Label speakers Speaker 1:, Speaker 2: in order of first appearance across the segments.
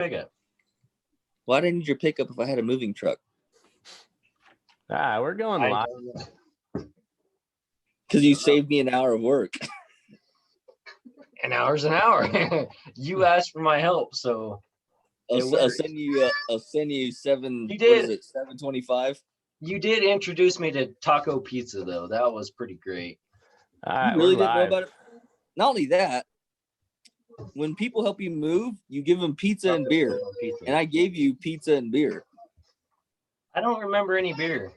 Speaker 1: pickup.
Speaker 2: Why did I need your pickup if I had a moving truck?
Speaker 3: We're going live.
Speaker 2: Because you saved me an hour of work.
Speaker 1: An hour's an hour. You asked for my help, so
Speaker 2: I'll send you seven.
Speaker 1: You did.
Speaker 2: What is it? 725.
Speaker 1: you did introduce me to taco pizza, though. That was pretty great.
Speaker 3: All right,
Speaker 2: You really
Speaker 3: we're
Speaker 2: didn't know
Speaker 3: live.
Speaker 2: about it. Not only that, when people help you move, you give them pizza and beer, and I gave you pizza and beer.
Speaker 1: I don't remember any beer.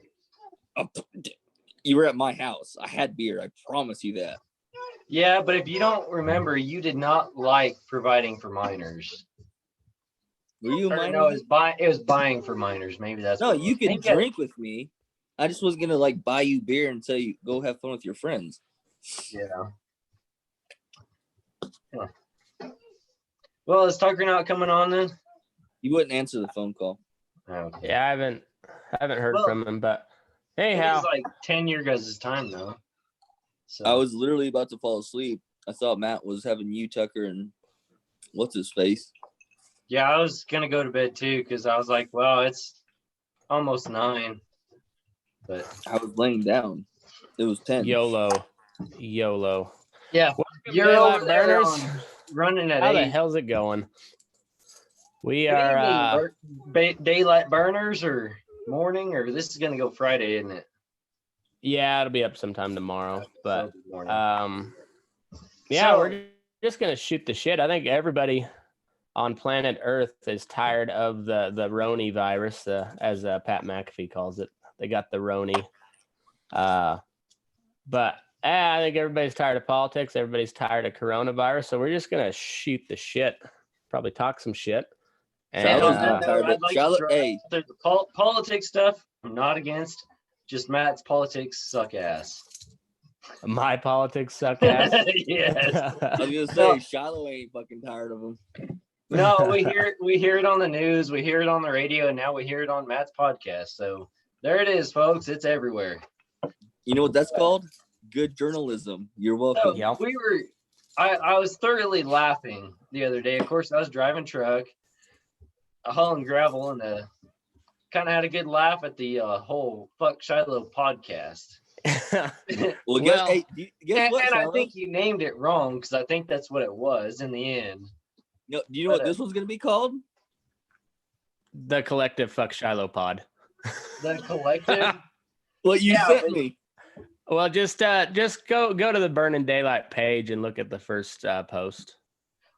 Speaker 2: You were at my house. I had beer. I promise you that.
Speaker 1: Yeah, but if you don't remember, you did not like providing for minors.
Speaker 2: Were you a
Speaker 1: Or
Speaker 2: minor?
Speaker 1: no, it was buying for minors. Maybe that's
Speaker 2: No,
Speaker 1: what it was.
Speaker 2: you could
Speaker 1: I think
Speaker 2: drink with me. I just was gonna like buy you beer and tell you go have fun with your friends.
Speaker 1: Yeah. Huh. Well, is Tucker not coming on then?
Speaker 2: You wouldn't answer the phone call.
Speaker 1: Okay.
Speaker 3: Yeah, I haven't heard
Speaker 1: Well,
Speaker 3: from him, but hey,
Speaker 1: It
Speaker 3: Hal.
Speaker 1: was like 10 year guys' time though. So
Speaker 2: I was literally about to fall asleep. I thought Matt was having you, Tucker, and what's his face?
Speaker 1: yeah, I was gonna go to bed too because I was like, well, it's almost 9. But
Speaker 2: I was laying down. It was 10.
Speaker 3: YOLO.
Speaker 1: yeah,
Speaker 3: Welcome,
Speaker 1: you're
Speaker 3: Daylight
Speaker 1: over there
Speaker 3: Burners.
Speaker 1: on running at
Speaker 3: How the
Speaker 1: 8.
Speaker 3: hell's it going? We
Speaker 1: Good
Speaker 3: are
Speaker 1: evening, daylight burners or morning, or this is gonna go Friday, isn't it?
Speaker 3: yeah, it'll be up sometime tomorrow. But
Speaker 1: So, morning.
Speaker 3: yeah,
Speaker 1: So-
Speaker 3: we're just gonna shoot the shit. I think everybody on planet Earth is tired of the Roni virus, as Pat McAfee calls it. They got the Roni. But I think everybody's tired of politics. Everybody's tired of coronavirus. So we're just gonna shoot the shit. Probably talk some shit. And
Speaker 2: Charlotte's
Speaker 1: on
Speaker 2: not
Speaker 1: that
Speaker 2: tired
Speaker 1: note,
Speaker 2: of-
Speaker 1: I'd like
Speaker 2: Charlotte,
Speaker 1: to throw
Speaker 2: hey.
Speaker 1: out there the politics stuff. I'm not against. Just Matt's politics suck ass.
Speaker 3: my politics suck ass.
Speaker 1: Yes.
Speaker 2: I was gonna say
Speaker 1: No.
Speaker 2: Shiloh ain't fucking tired of him.
Speaker 1: No, we hear it on the news, we hear it on the radio, and now we hear it on Matt's podcast. So there it is, folks. It's everywhere.
Speaker 2: You know what that's called? Good journalism. You're welcome.
Speaker 1: So
Speaker 3: Yep.
Speaker 1: I was thoroughly laughing the other day. Of course, I was driving truck, hauling gravel, and kind of had a good laugh at the whole "Fuck Shiloh" podcast.
Speaker 2: Well,
Speaker 3: Well,
Speaker 2: guess what,
Speaker 1: and I
Speaker 2: Shiloh?
Speaker 1: think you named it wrong because I think that's what it was in the end.
Speaker 2: No, do you know what this one's gonna be called?
Speaker 3: The collective Fuck Shiloh Pod.
Speaker 1: The collective.
Speaker 2: What you
Speaker 1: Yeah,
Speaker 2: sent
Speaker 1: but-
Speaker 2: me.
Speaker 3: Well, just go to the Burning Daylight page and look at the first post.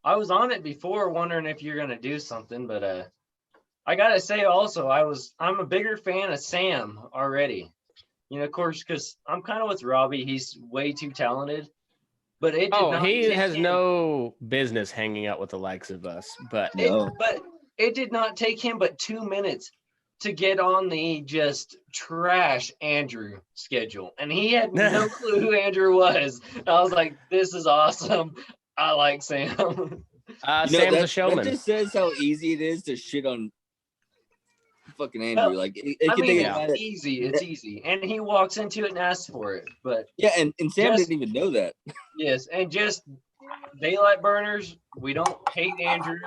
Speaker 1: I was on it before, wondering if you're gonna do something, but I gotta say also, I'm a bigger fan of Sam already. You know, of course, because I'm kind of with Robbie. He's way too talented. But it did not
Speaker 3: He
Speaker 1: take
Speaker 3: has
Speaker 1: him-
Speaker 3: no business hanging out with the likes of us. But
Speaker 2: No.
Speaker 1: But it did not take him but 2 minutes to get on the just trash Andrew schedule. And he had no clue who Andrew was. I was like, this is awesome. I like Sam.
Speaker 2: You know,
Speaker 3: Sam's a
Speaker 2: that
Speaker 3: showman.
Speaker 2: just says how easy it is to shit on fucking Andrew.
Speaker 1: Well,
Speaker 2: Like it
Speaker 1: I
Speaker 2: can
Speaker 1: mean,
Speaker 2: take a
Speaker 1: it's easy. It's easy. And he walks into it and asks for it. But
Speaker 2: yeah, and Sam
Speaker 1: Just-
Speaker 2: didn't even know that.
Speaker 1: yes, and just daylight burners, we don't hate Andrew.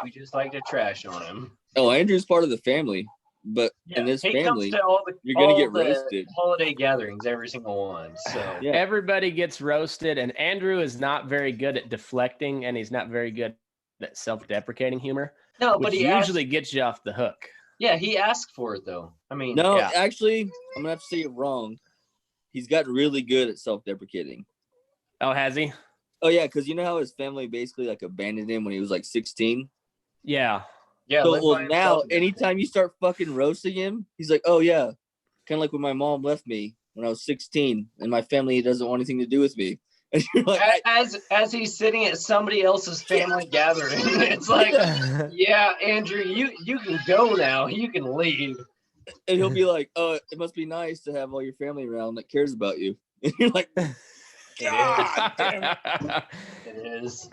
Speaker 1: We just like to trash on him.
Speaker 2: Oh, Andrew's part of the family, but in this
Speaker 1: he
Speaker 2: family,
Speaker 1: comes to all the,
Speaker 2: you're gonna
Speaker 1: all
Speaker 2: get
Speaker 1: the
Speaker 2: roasted.
Speaker 1: holiday gatherings, every single one. So
Speaker 2: Yeah.
Speaker 3: Everybody gets roasted, and Andrew is not very good at deflecting, and he's not very good at self-deprecating humor,
Speaker 1: no,
Speaker 3: which
Speaker 1: but he
Speaker 3: usually
Speaker 1: asked,
Speaker 3: gets you off the hook.
Speaker 1: yeah, he asked for it though. I mean,
Speaker 2: No,
Speaker 3: Yeah.
Speaker 2: actually, I'm gonna have to say it wrong. He's gotten really good at self-deprecating.
Speaker 3: Oh, has he?
Speaker 2: Oh yeah, because you know how his family basically like abandoned him when he was like 16.
Speaker 3: Yeah.
Speaker 1: yeah.
Speaker 2: So
Speaker 1: live
Speaker 2: well
Speaker 1: by
Speaker 2: now,
Speaker 1: himself.
Speaker 2: anytime you start fucking roasting him, he's like, "Oh yeah," kind of like when my mom left me when I was 16, and my family doesn't want anything to do with me. And you're like,
Speaker 1: as he's sitting at somebody else's family gathering, it's like, yeah, Andrew, you can go now. You can leave.
Speaker 2: and he'll be like, "Oh, it must be nice to have all your family around that cares about you." And you're like, "God damn it!"
Speaker 1: It is.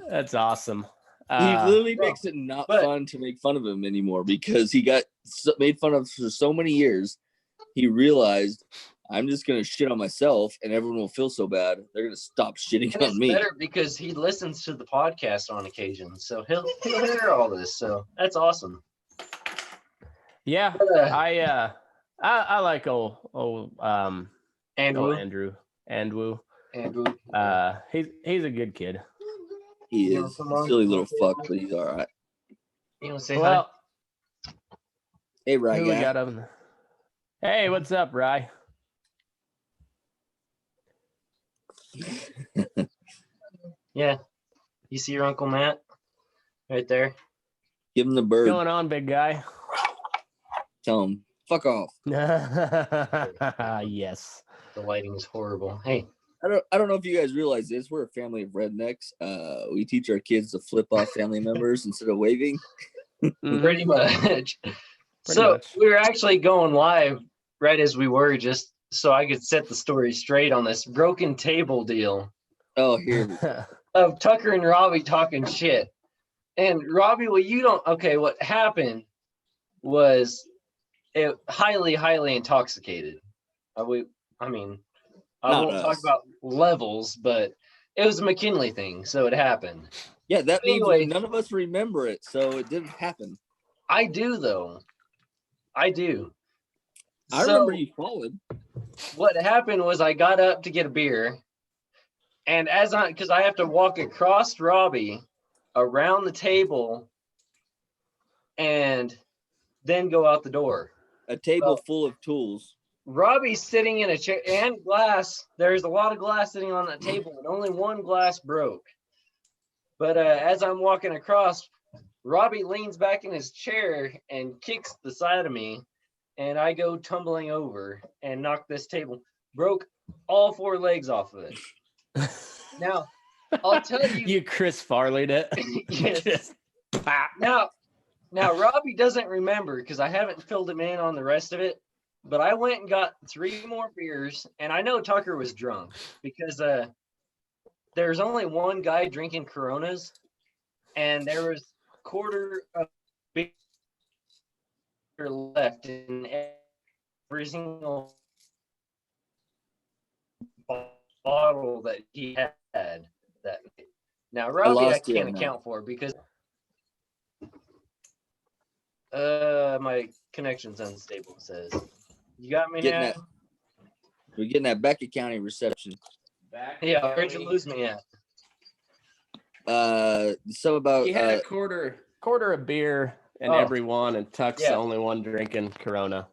Speaker 3: That's awesome.
Speaker 2: He literally
Speaker 1: well,
Speaker 2: makes it not
Speaker 1: but-
Speaker 2: fun to make fun of him anymore because he got made fun of for so many years. He realized I'm just gonna shit on myself, and everyone will feel so bad. They're gonna stop shitting
Speaker 1: And
Speaker 2: on
Speaker 1: it's
Speaker 2: me.
Speaker 1: better because he listens to the podcast on occasion, so he'll hear all this. So that's awesome.
Speaker 3: Yeah,
Speaker 1: But,
Speaker 3: I like old
Speaker 1: Andrew.
Speaker 3: Andrew.
Speaker 1: Andrew.
Speaker 3: He's a good kid.
Speaker 2: He
Speaker 1: You know,
Speaker 2: is
Speaker 1: come
Speaker 2: a
Speaker 1: on.
Speaker 2: silly little fuck, but he's all right.
Speaker 1: You want to say hi?
Speaker 3: Well,
Speaker 2: Hey,
Speaker 3: who
Speaker 2: right
Speaker 3: we
Speaker 2: guy.
Speaker 3: got up there? Hey, what's up, Rye?
Speaker 1: Yeah. You see your Uncle Matt right there?
Speaker 2: Give him the
Speaker 3: What's
Speaker 2: bird.
Speaker 3: going on, big guy?
Speaker 2: Tell him fuck off.
Speaker 3: Yes.
Speaker 1: The lighting is horrible. Hey,
Speaker 2: I don't know if you guys realize this. We're a family of rednecks. We teach our kids to flip off family members instead of waving.
Speaker 1: pretty much.
Speaker 3: Pretty
Speaker 1: So
Speaker 3: much.
Speaker 1: we were actually going live right as we were, just so I could set the story straight on this broken table deal
Speaker 2: Oh, here we go.
Speaker 1: of Tucker and Robbie talking shit. And Robbie, what happened was it highly, highly intoxicated. I won't
Speaker 2: Not
Speaker 1: talk
Speaker 2: us.
Speaker 1: about levels, but it was a McKinley thing, so it happened.
Speaker 2: Yeah, that means
Speaker 1: Anyway.
Speaker 2: none of us remember it, so it didn't happen.
Speaker 1: I do, though. I do.
Speaker 2: I remember you falling.
Speaker 1: What happened was I got up to get a beer, and because I have to walk across Robbie, around the table, and then go out the door.
Speaker 2: A table
Speaker 1: Well,
Speaker 2: full of tools.
Speaker 1: Robbie's sitting in a chair and glass. There's a lot of glass sitting on that table, and only one glass broke. But as I'm walking across, Robbie leans back in his chair and kicks the side of me, and I go tumbling over and knock this table. Broke all 4 legs off of it. Now, I'll tell you.
Speaker 3: You Chris Farley'd it.
Speaker 1: Yes.
Speaker 3: Just pop.
Speaker 1: Now, Robbie doesn't remember because I haven't filled him in on the rest of it. But I went and got 3 more beers, and I know Tucker was drunk because there's only one guy drinking Coronas, and there was quarter of beer left in every single bottle that he had that night. Now Robbie I can't account for because my connection's unstable, it says. You got me now?
Speaker 2: We're getting that Beckett County reception.
Speaker 1: Yeah, where'd you lose me at?
Speaker 2: Some about
Speaker 3: He had a quarter of beer in every one, and Tuck's the only one drinking Corona.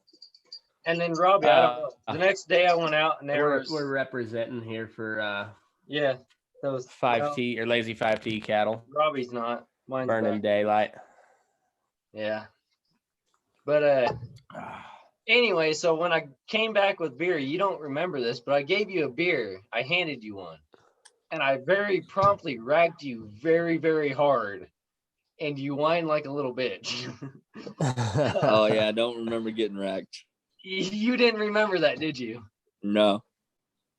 Speaker 1: And then Robbie, I don't know. The next day I went out and
Speaker 3: we're representing here for
Speaker 1: those
Speaker 3: 5T or lazy 5T cattle.
Speaker 1: Robbie's not. Mine's
Speaker 3: burning
Speaker 1: back.
Speaker 3: daylight.
Speaker 1: Yeah. But anyway, so when I came back with beer, you don't remember this, but I gave you a beer. I handed you one. And I very promptly ragged you very, very hard. And you whined like a little bitch.
Speaker 2: Oh, yeah. I don't remember getting racked.
Speaker 1: You didn't remember that, did you?
Speaker 2: No.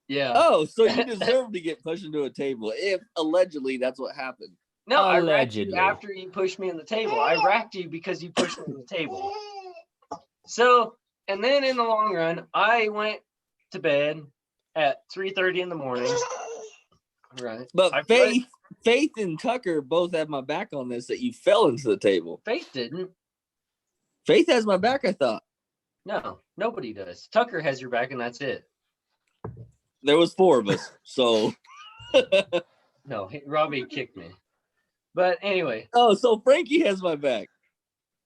Speaker 1: Yeah.
Speaker 2: Oh, so you deserve to get pushed into a table if allegedly that's what happened.
Speaker 1: No, I racked you after you pushed me in the table. I racked you because you pushed me in the table. So, and then in the long run, I went to bed at 3:30 in the morning. Right.
Speaker 2: But Faith and Tucker both have my back on this, that you fell into the table.
Speaker 1: Faith didn't.
Speaker 2: Faith has my back, I thought.
Speaker 1: No, nobody does. Tucker has your back, and that's it.
Speaker 2: There was 4 of us, so.
Speaker 1: No, Robbie kicked me. But anyway.
Speaker 2: Oh, so Frankie has my back.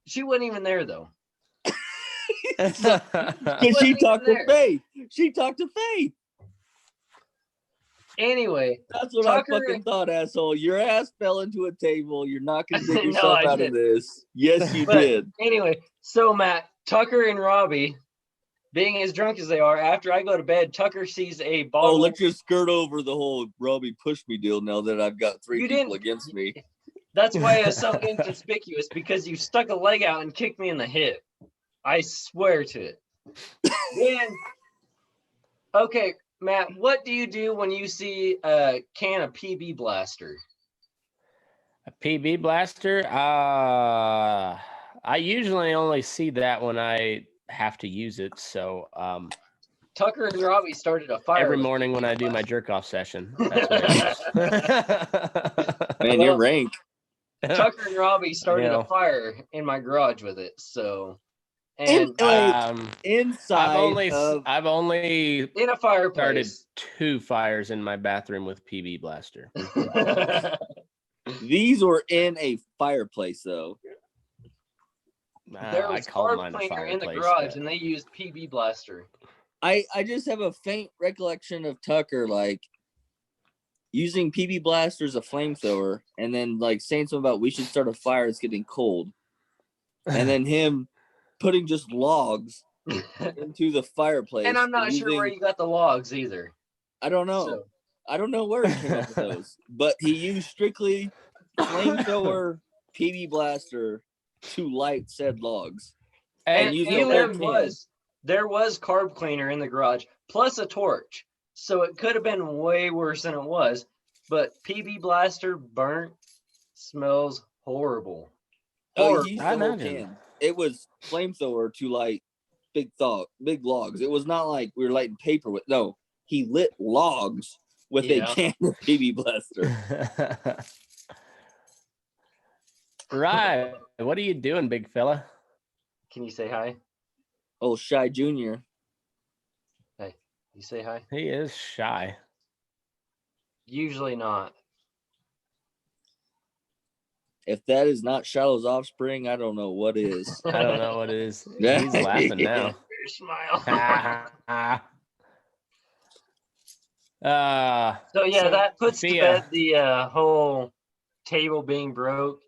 Speaker 1: She wasn't even there, though.
Speaker 2: Because she talked to Faith. She talked to Faith.
Speaker 1: Anyway.
Speaker 2: That's what Tucker, I fucking thought, asshole. Your ass fell into a table. You're not going to dig yourself out of this. Yes, you did.
Speaker 1: Anyway, so Matt, Tucker and Robbie, being as drunk as they are, after I go to bed, Tucker sees a bottle.
Speaker 2: Oh, let's just skirt over the whole Robbie push me deal now that I've got 3 people against me.
Speaker 1: That's why it's so inconspicuous, because you stuck a leg out and kicked me in the hip. I swear to it. Then, okay, Matt, what do you do when you see a can of PB Blaster?
Speaker 3: A PB Blaster? I usually only see that when I have to use it. So
Speaker 1: Tucker and Robbie started a fire
Speaker 3: Every morning when I do my jerk off session. That's what I use.
Speaker 2: Man, you're rank.
Speaker 1: Tucker and Robbie started
Speaker 3: Yeah.
Speaker 1: a fire in my garage with it. So, and
Speaker 2: Inside
Speaker 3: I've only
Speaker 1: in a
Speaker 3: started
Speaker 1: fireplace.
Speaker 3: 2 fires in my bathroom with PB Blaster.
Speaker 2: these were in a fireplace, though.
Speaker 1: There
Speaker 3: I
Speaker 1: was
Speaker 3: call
Speaker 1: carb
Speaker 3: mine a
Speaker 1: cleaner in the
Speaker 3: fireplace,
Speaker 1: garage,
Speaker 3: but-
Speaker 1: and they used PB Blaster.
Speaker 2: I just have a faint recollection of Tucker like using PB Blaster as a flamethrower, and then like saying something about we should start a fire. It's getting cold, and then him putting just logs into the fireplace.
Speaker 1: And I'm not sure where you got the logs either.
Speaker 2: I don't know.
Speaker 1: So,
Speaker 2: I don't know where he came up with those, but he used strictly flamethrower PB Blaster to light said logs.
Speaker 1: and
Speaker 2: use
Speaker 1: and
Speaker 2: the
Speaker 1: there
Speaker 2: old can.
Speaker 1: was carb cleaner in the garage plus a torch, so it could have been way worse than it was. But PB Blaster burnt, smells horrible.
Speaker 2: Oh, he used
Speaker 3: I
Speaker 2: the whole
Speaker 3: imagine.
Speaker 2: can. It was flamethrower to light big logs. It was not like we were lighting paper with. No, he lit logs with a can of PB Blaster.
Speaker 3: Right. What are you doing, big fella?
Speaker 1: Can you say hi?
Speaker 2: Oh, Shy Jr.
Speaker 1: You say hi?
Speaker 3: He is shy.
Speaker 1: Usually not.
Speaker 2: If that is not Shiloh's offspring, I don't know what is.
Speaker 3: I don't know what it is. He's laughing now.
Speaker 1: Your smile. So yeah, that puts to
Speaker 3: Sophia.
Speaker 1: bed the whole table being broke.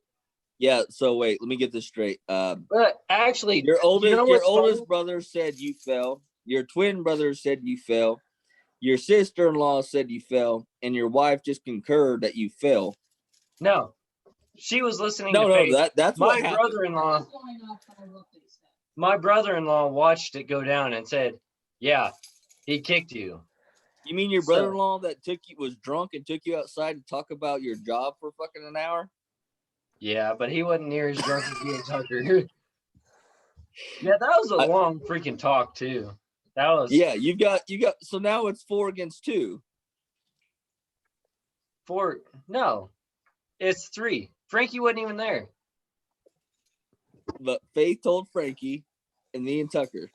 Speaker 2: Yeah. So wait, let me get this straight.
Speaker 1: But actually,
Speaker 2: Your oldest,
Speaker 1: you know
Speaker 2: your
Speaker 1: what's
Speaker 2: oldest
Speaker 1: funny?
Speaker 2: brother said you fell. Your twin brother said you fell. Your sister-in-law said you fell, and your wife just concurred that you fell.
Speaker 1: No, she was listening.
Speaker 2: No,
Speaker 1: to Faith.
Speaker 2: that's
Speaker 1: my
Speaker 2: what happened.
Speaker 1: brother-in-law. My brother-in-law watched it go down and said, "Yeah, he kicked you."
Speaker 2: You mean your
Speaker 1: So-
Speaker 2: brother-in-law that was drunk and took you outside to talk about your job for fucking an hour?
Speaker 1: Yeah, but he wasn't near as drunk as you and Tucker. Yeah, that was a long freaking talk too. That was
Speaker 2: You got. So now it's 4 against 2.
Speaker 1: 4. No, it's 3. Frankie wasn't even there.
Speaker 2: But Faith told Frankie, and me and Tucker.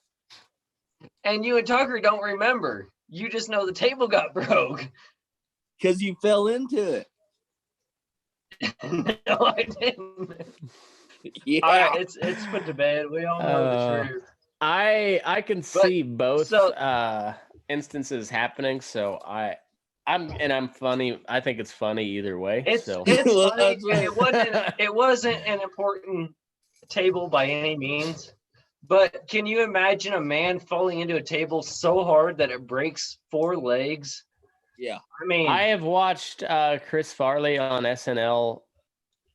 Speaker 1: And you and Tucker don't remember. You just know the table got broke.
Speaker 2: Because you fell into it.
Speaker 1: No, I didn't.
Speaker 2: Yeah.
Speaker 1: All right, it's put to bed. We all know the truth.
Speaker 3: I can see both instances happening, so I'm funny. I think it's funny either way.
Speaker 1: It's
Speaker 3: So
Speaker 1: funny, and it wasn't an important table by any means. But can you imagine a man falling into a table so hard that it breaks 4 legs?
Speaker 2: Yeah.
Speaker 1: I mean,
Speaker 3: I have watched Chris Farley on SNL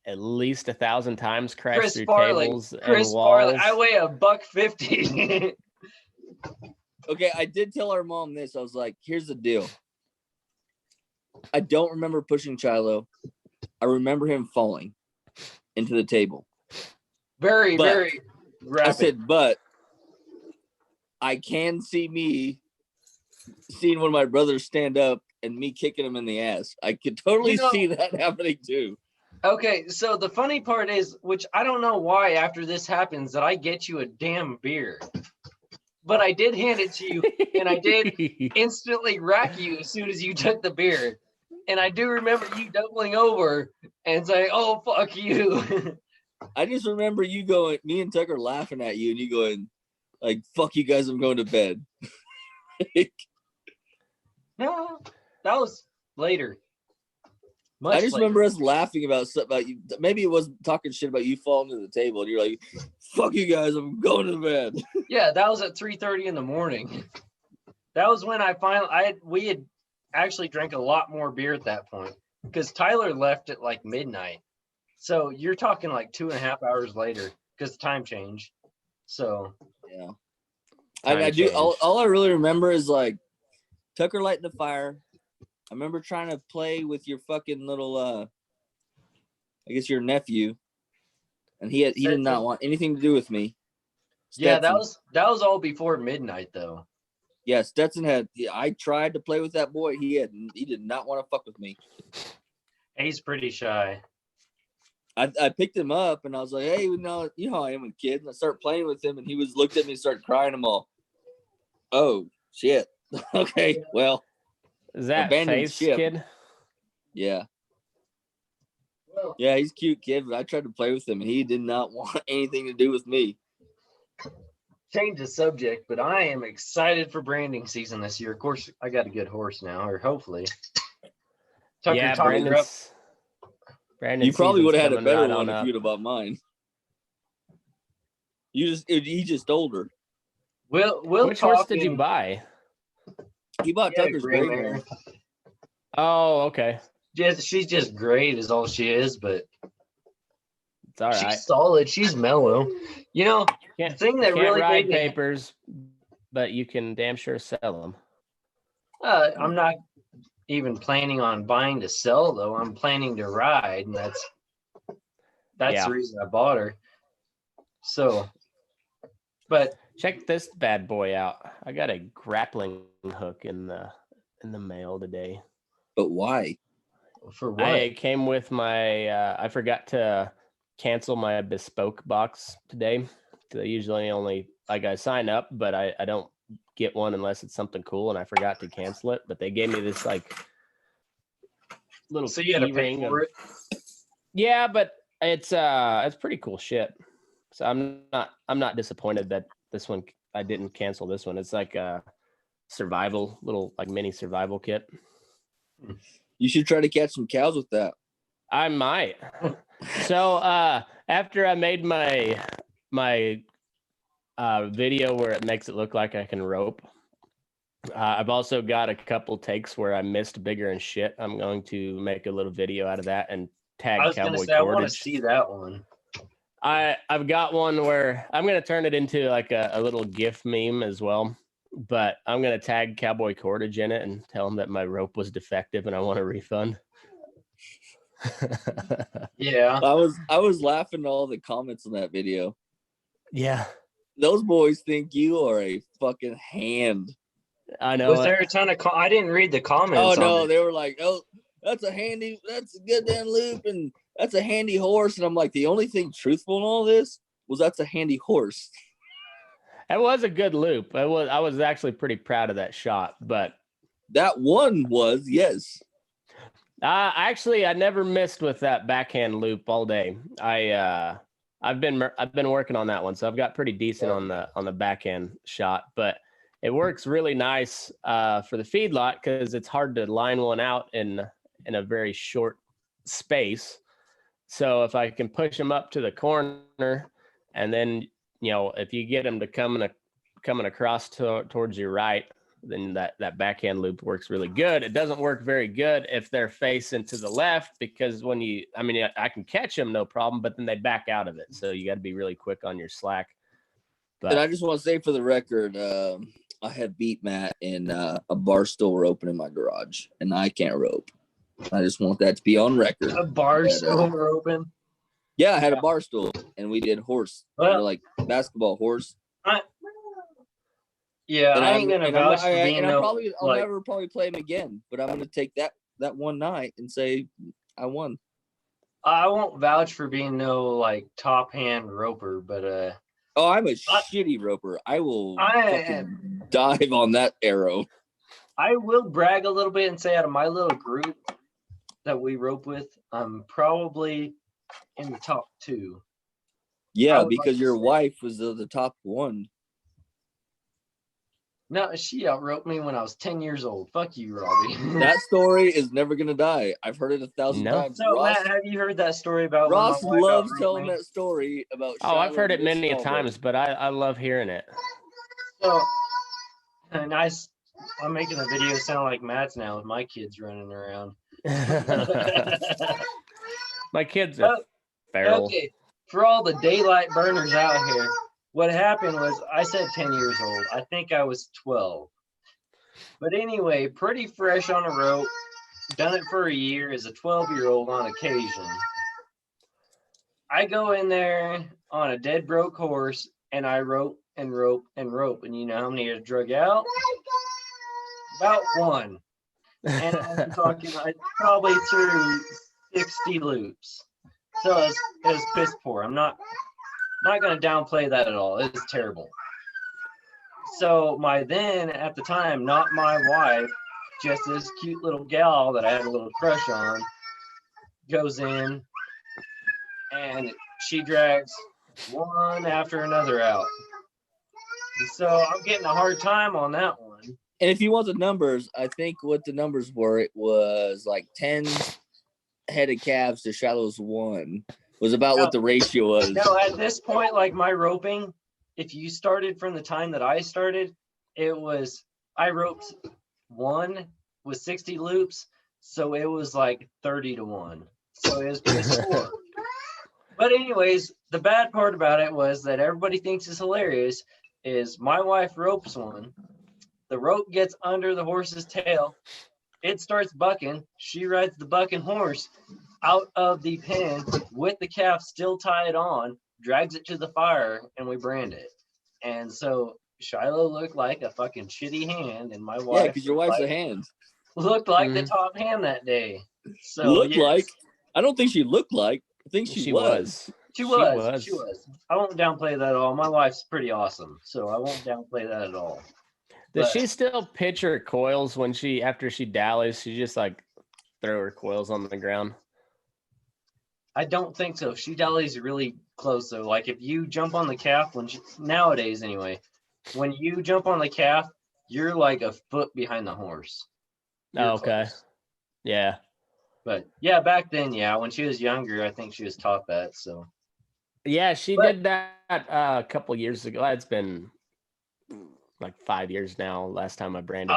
Speaker 3: at least 1,000 times crash
Speaker 1: Chris
Speaker 3: through
Speaker 1: Farley.
Speaker 3: tables and
Speaker 1: Chris
Speaker 3: walls.
Speaker 1: Farley. I weigh $150.
Speaker 2: Okay, I did tell our mom this. I was like, here's the deal. I don't remember pushing Shiloh. I remember him falling into the table.
Speaker 1: Very,
Speaker 2: But-
Speaker 1: very rapid.
Speaker 2: I said, but I can see me seeing one of my brothers stand up and me kicking him in the ass. I could totally see that happening too.
Speaker 1: Okay, so the funny part is, which I don't know why after this happens, that I get you a damn beer. But I did hand it to you, and I did instantly rack you as soon as you took the beer. And I do remember you doubling over and saying, "Oh, fuck you."
Speaker 2: I just remember you going, me and Tucker laughing at you, and you going, like, fuck you guys, I'm going to bed.
Speaker 1: No, that was later.
Speaker 2: I just
Speaker 1: later.
Speaker 2: remember us laughing about stuff about you. Maybe it was talking shit about you falling to the table, and you're like, fuck you guys, I'm going to bed.
Speaker 1: Yeah, that was at 3:30 in the morning. That was when we had actually drank a lot more beer at that point because Tyler left at like midnight. So you're talking like 2.5 hours later because the time changed. So
Speaker 2: Yeah. I do. All I really remember is like Tucker lighting the fire. I remember trying to play with your fucking little, I guess your nephew, and he did not want anything to do with me.
Speaker 1: yeah, that
Speaker 2: Stetson.
Speaker 1: was all before midnight though.
Speaker 2: Yeah, Stetson had. I tried to play with that boy. He did not want to fuck with me.
Speaker 1: He's pretty shy.
Speaker 2: I picked him up and I was like, hey, you know how I am with kids. And I started playing with him and he looked at me and started crying. I'm all, oh shit. Okay, well,
Speaker 3: Is that
Speaker 2: abandoned
Speaker 3: Faith's
Speaker 2: ship.
Speaker 3: kid?
Speaker 2: Yeah. Yeah, he's a cute kid, but I tried to play with him and he did not want anything to do with me.
Speaker 1: Change the subject, but I am excited for branding season this year. Of course, I got a good horse now, or hopefully. Tucker
Speaker 3: Yeah,
Speaker 1: talked her up.
Speaker 3: Brandon.
Speaker 2: You probably would have had a better
Speaker 3: right
Speaker 2: one
Speaker 3: on
Speaker 2: if you'd have bought mine. He just older.
Speaker 1: Which
Speaker 3: horse did you buy?
Speaker 2: He bought Tucker's
Speaker 1: gray
Speaker 2: gray
Speaker 1: mare.
Speaker 2: mare.
Speaker 3: Oh, okay.
Speaker 1: She's just great, is all she is, but
Speaker 3: It's all right.
Speaker 1: she's solid. She's mellow. You know, the thing that
Speaker 3: Can't
Speaker 1: really
Speaker 3: ride
Speaker 1: made me,
Speaker 3: papers, but you can damn sure sell them.
Speaker 1: I'm not even planning on buying to sell though. I'm planning to ride, and that's
Speaker 3: Yeah.
Speaker 1: the reason I bought her. So, but
Speaker 3: Check this bad boy out. I got a grappling hook in the mail today.
Speaker 2: But why?
Speaker 1: for what?
Speaker 3: I came with my I forgot to cancel my bespoke box today. I usually only I sign up, but I don't get one unless it's something cool, and I forgot to cancel it. But they gave me this like little
Speaker 1: So you had to
Speaker 3: key
Speaker 1: pay
Speaker 3: ring
Speaker 1: for
Speaker 3: of,
Speaker 1: it?
Speaker 3: yeah, but it's pretty cool shit. So I'm not disappointed that this one I didn't cancel this one. It's like a survival little like mini survival kit.
Speaker 2: You should try to catch some cows with that.
Speaker 3: I might. So after I made my video where it makes it look like I can rope, I've also got a couple takes where I missed bigger and shit. I'm going to make a little video out of that and tag
Speaker 1: I was gonna
Speaker 3: Cowboy
Speaker 1: say I want to
Speaker 3: Cordage.
Speaker 1: see that one.
Speaker 3: I've got one where I'm gonna turn it into like a little GIF meme as well. But I'm gonna tag Cowboy Cordage in it and tell him that my rope was defective and I want a refund.
Speaker 1: Yeah.
Speaker 2: I was laughing at all the comments on that video.
Speaker 3: Yeah,
Speaker 2: Those boys think you are a fucking hand.
Speaker 3: I know.
Speaker 1: Was there a ton of? I didn't read the comments.
Speaker 2: Oh no,
Speaker 1: on it.
Speaker 2: they were like, "Oh, that's a good damn loop, and that's a handy horse." And I'm like, the only thing truthful in all this was that's a handy horse.
Speaker 3: It was a good loop. I was actually pretty proud of that shot, but
Speaker 2: that one was, yes.
Speaker 3: Actually, I never missed with that backhand loop all day. I've been working on that one, so I've got pretty decent on the backhand shot, but it works really nice for the feedlot because it's hard to line one out in a very short space. So if I can push them up to the corner, and then if you get them to coming across towards your right, then that backhand loop works really good. It doesn't work very good if they're facing to the left because I can catch them no problem, but then they back out of it. So you got to be really quick on your slack. But
Speaker 2: and I just want to say for the record, I had beat Matt in a bar stool roping in my garage, and I can't rope. I just want that to be on record.
Speaker 1: A bar stool roping?
Speaker 2: Yeah, I had a bar stool, and we did horse, like basketball horse.
Speaker 1: I ain't gonna vouch for being
Speaker 2: I'll never probably play him again, but I'm gonna take that one night and say I won.
Speaker 1: I won't vouch for being no like top hand roper, but
Speaker 2: oh, I'm a shitty roper. I will fucking dive on that arrow.
Speaker 1: I will brag a little bit and say out of my little group that we rope with, I'm probably in the top 2.
Speaker 2: Yeah, because your wife was the top one.
Speaker 1: No, she out-roped me when I was 10 years old. Fuck you, Robbie.
Speaker 2: That story is never going to die. I've heard it 1,000 times.
Speaker 1: So, Matt, have you heard that story about
Speaker 2: Ross loves telling that story about
Speaker 3: Shiloh. I've heard it many times, but I love hearing it.
Speaker 1: So, and I'm making the video sound like Matt's now with my kids running around.
Speaker 3: My kids are feral.
Speaker 1: Okay, for all the daylight burners out here, what happened was I said 10 years old. I think I was 12. But anyway, pretty fresh on a rope. Done it for a year as a 12-year-old on occasion. I go in there on a dead broke horse and I rope and rope and rope. And you know how many are drug out? about one. And I'm talking, I probably threw 60 loops. So it was piss poor. I'm not going to downplay that at all. It's terrible. So my then, at the time, not my wife, just this cute little gal that I had a little crush on, goes in and she drags one after another out. So I'm getting a hard time on that one.
Speaker 2: And if you want the numbers, I think what the numbers were, it was like 10 headed calves to Shiloh's 1 was about what the ratio was.
Speaker 1: No, at this point, like my roping, if you started from the time that I started, it was, I roped 1 with 60 loops. So it was like 30-1. So it was piss poor. But anyways, the bad part about it was that everybody thinks it's hilarious is my wife ropes one. The rope gets under the horse's tail. It starts bucking. She rides the bucking horse out of the pen with the calf still tied on, drags it to the fire, and we brand it. And so Shiloh looked like a fucking shitty hand, and my wife.
Speaker 2: Yeah, because your wife's a hand.
Speaker 1: Looked like the top hand that day. So
Speaker 2: looked like. I don't think she looked like. I think she was.
Speaker 1: She was. I won't downplay that at all. My wife's pretty awesome, so I won't downplay that at all.
Speaker 3: Does she still pitch her coils when after she dallies? She just like throw her coils on the ground?
Speaker 1: I don't think so. She dallies really close though. Like if you jump on the calf, nowadays anyway, when you jump on the calf, you're like a foot behind the horse.
Speaker 3: Okay. Yeah.
Speaker 1: But yeah, back then, when she was younger, I think she was taught that. So.
Speaker 3: Yeah, she did that a couple years ago. It's been like 5 years now. Last time I branded.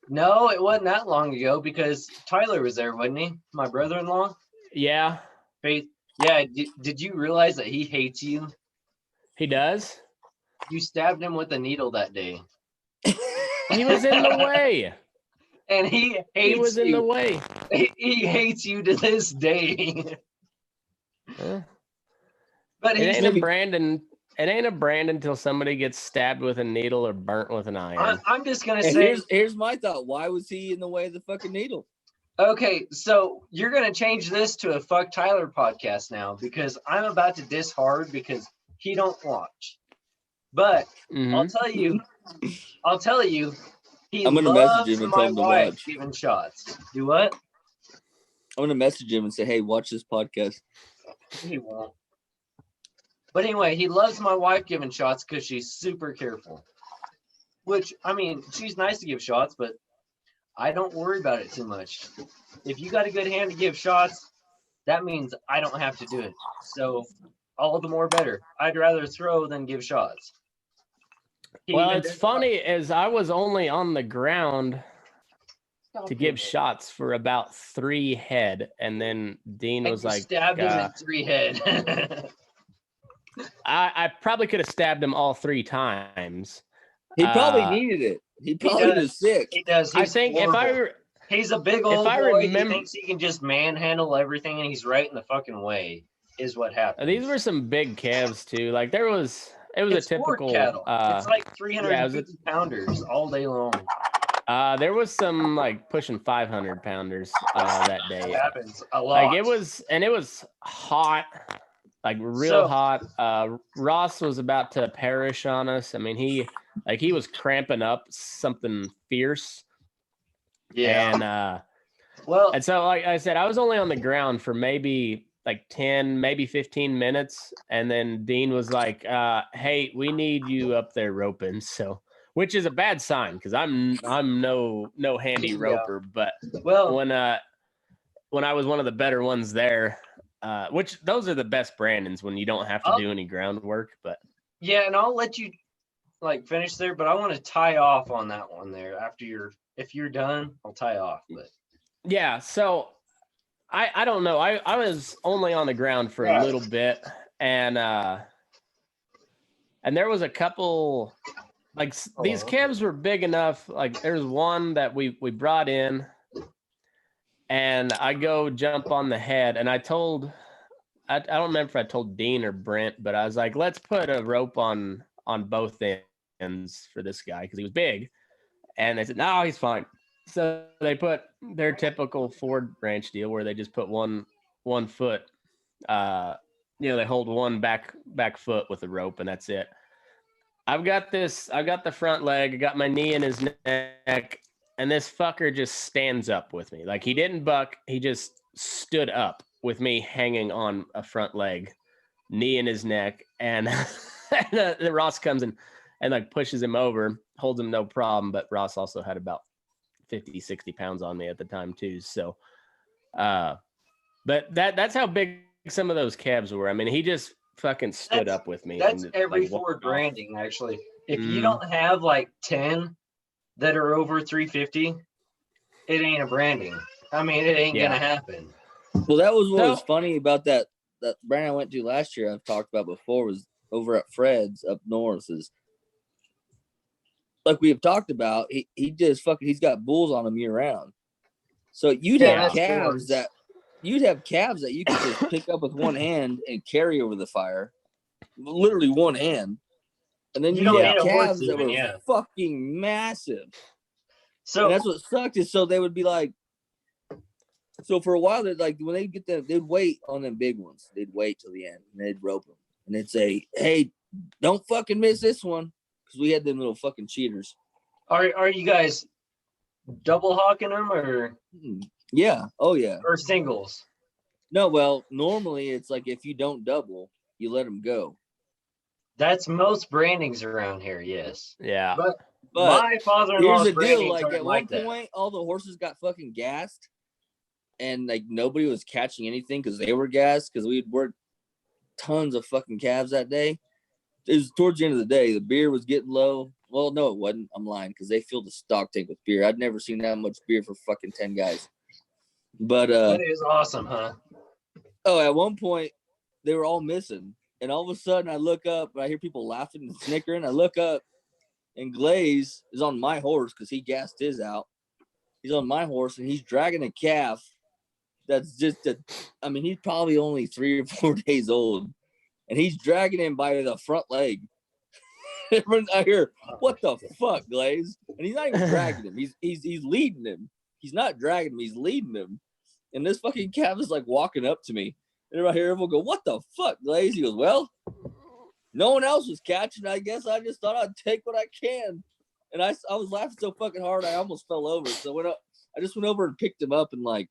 Speaker 1: No, it wasn't that long ago because Tyler was there, wasn't he? My brother-in-law.
Speaker 3: Yeah.
Speaker 1: Faith. Yeah. Did you realize that he hates you?
Speaker 3: He does.
Speaker 1: You stabbed him with a needle that day.
Speaker 3: He was in the way.
Speaker 1: And he hates
Speaker 3: He was in the way.
Speaker 1: He hates you to this day. But
Speaker 3: it ain't a brand until somebody gets stabbed with a needle or burnt with an iron.
Speaker 1: I'm just gonna say.
Speaker 2: Here's my thought. Why was he in the way of the fucking needle?
Speaker 1: Okay, so you're gonna change this to a Fuck Tyler podcast now because I'm about to diss hard because he don't watch. But I'll tell you,
Speaker 2: I'm gonna message him and tell him to watch.
Speaker 1: Giving shots. Do what?
Speaker 2: I'm gonna message him and say, "Hey, watch this podcast."
Speaker 1: He won't. But anyway, he loves my wife giving shots because she's super careful. Which, I mean, she's nice to give shots, but I don't worry about it too much. If you got a good hand to give shots, that means I don't have to do it. So all the more better. I'd rather throw than give shots.
Speaker 3: Well, it's funny as I was only on the ground to give shots for about 3 head, and then Dean was like,
Speaker 1: stabbed him in 3 head.
Speaker 3: I probably could have stabbed him all 3 times.
Speaker 2: He probably needed it. He probably was sick.
Speaker 1: He does.
Speaker 3: I think
Speaker 1: he's a big old boy. He thinks he can just manhandle everything, and he's right in the fucking way. Is what happened.
Speaker 3: These were some big calves too. Like it was a typical
Speaker 1: cattle. It's like 350 pounders all day long.
Speaker 3: There was some like pushing 500 pounders that day.
Speaker 1: It happens a lot.
Speaker 3: Like it was hot, like real hot. Ross was about to perish on us. I mean, he was cramping up something fierce.
Speaker 1: Yeah.
Speaker 3: And so like I said, I was only on the ground for maybe like 10, maybe 15 minutes. And then Dean was like, hey, we need you up there roping. So, which is a bad sign because I'm no handy roper. But when I was one of the better ones there, which those are the best Brandons when you don't have to do any groundwork. But
Speaker 1: yeah, and I'll let you like finish there, but I want to tie off on that one there if you're done, I'll tie off. But
Speaker 3: yeah, so I don't know. I was only on the ground for a little bit, and there was a couple like these calves were big enough. Like there's one that we brought in, and I go jump on the head, and I don't remember if I told Dean or Brent, but I was like, let's put a rope on both ends for this guy because he was big. And they said, no, he's fine. So they put their typical Ford ranch deal where they just put one foot, they hold one back foot with a rope, and that's it. I've got the front leg, I got my knee in his neck, and this fucker just stands up with me. Like, he didn't buck, he just stood up with me hanging on a front leg, knee in his neck, and Ross comes in and like pushes him over, holds him no problem, but Ross also had about 50, 60 pounds on me at the time too. So, but that's how big some of those calves were. I mean, he just fucking stood up with me.
Speaker 1: That's
Speaker 3: and,
Speaker 1: every
Speaker 3: like,
Speaker 1: Ford
Speaker 3: walked off.
Speaker 1: branding, actually. If you don't have like 10 that are over 350, it ain't a branding. I mean, it ain't gonna happen.
Speaker 2: Well, that was what was funny about that brand I went to last year. I've talked about before, was over at Fred's up north. Is like we have talked about. He just fucking, he's got bulls on him year round. So you'd have calves that you could just pick up with one hand and carry over the fire, literally one hand. And then you had calves that were fucking massive. So and that's what sucked, is so they would be like, so for a while, they'd like, when they get them, they'd wait on them big ones. They'd wait till the end and they'd rope them. And they'd say, hey, don't fucking miss this one. Because we had them little fucking cheaters.
Speaker 1: Are you guys double hawking them or?
Speaker 2: Yeah. Oh, yeah.
Speaker 1: Or singles?
Speaker 2: No, well, normally it's like if you don't double, you let them go.
Speaker 1: That's most brandings around here, yes.
Speaker 3: Yeah.
Speaker 1: But my father-in-law's
Speaker 2: here's the deal,
Speaker 1: like
Speaker 2: at one point, all the horses got fucking gassed. And like nobody was catching anything because they were gassed, because we had worked tons of fucking calves that day. It was towards the end of the day. The beer was getting low. Well, no, it wasn't. I'm lying, because they filled the stock tank with beer. I'd never seen that much beer for fucking 10 guys. But
Speaker 1: that is awesome, huh?
Speaker 2: Oh, at one point they were all missing, and all of a sudden I look up and I hear people laughing and snickering. I look up and Glaze is on my horse because he gassed his out. He's on my horse and he's dragging a calf that's just he's probably only 3 or 4 days old, and he's dragging him by the front leg. I hear, what the fuck, Glaze? And he's not even dragging him. He's leading him. He's not dragging him. He's leading him. And this fucking calf is like walking up to me. And I hear everyone go, what the fuck, Glaze? He goes, well, no one else was catching. I guess I just thought I'd take what I can. And I was laughing so fucking hard I almost fell over. So I just went over and picked him up and like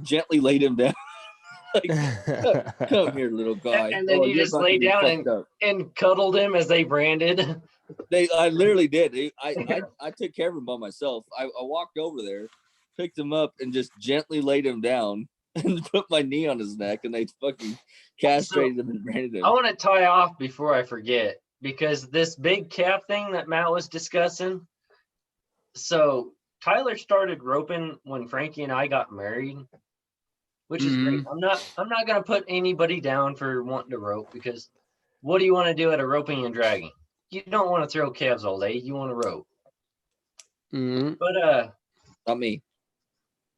Speaker 2: gently laid him down. Like, come here, little guy.
Speaker 1: And then you just lay down and cuddled him as they branded.
Speaker 2: I literally did. I took care of him by myself. I walked over there, picked him up, and just gently laid him down and put my knee on his neck, and they fucking castrated him and branded him.
Speaker 1: I want to tie off before I forget, because this big calf thing that Matt was discussing. So Tyler started roping when Frankie and I got married, which is great. I'm not gonna put anybody down for wanting to rope, because what do you want to do at a roping and dragging? You don't want to throw calves all day. You want to rope. But
Speaker 2: not me.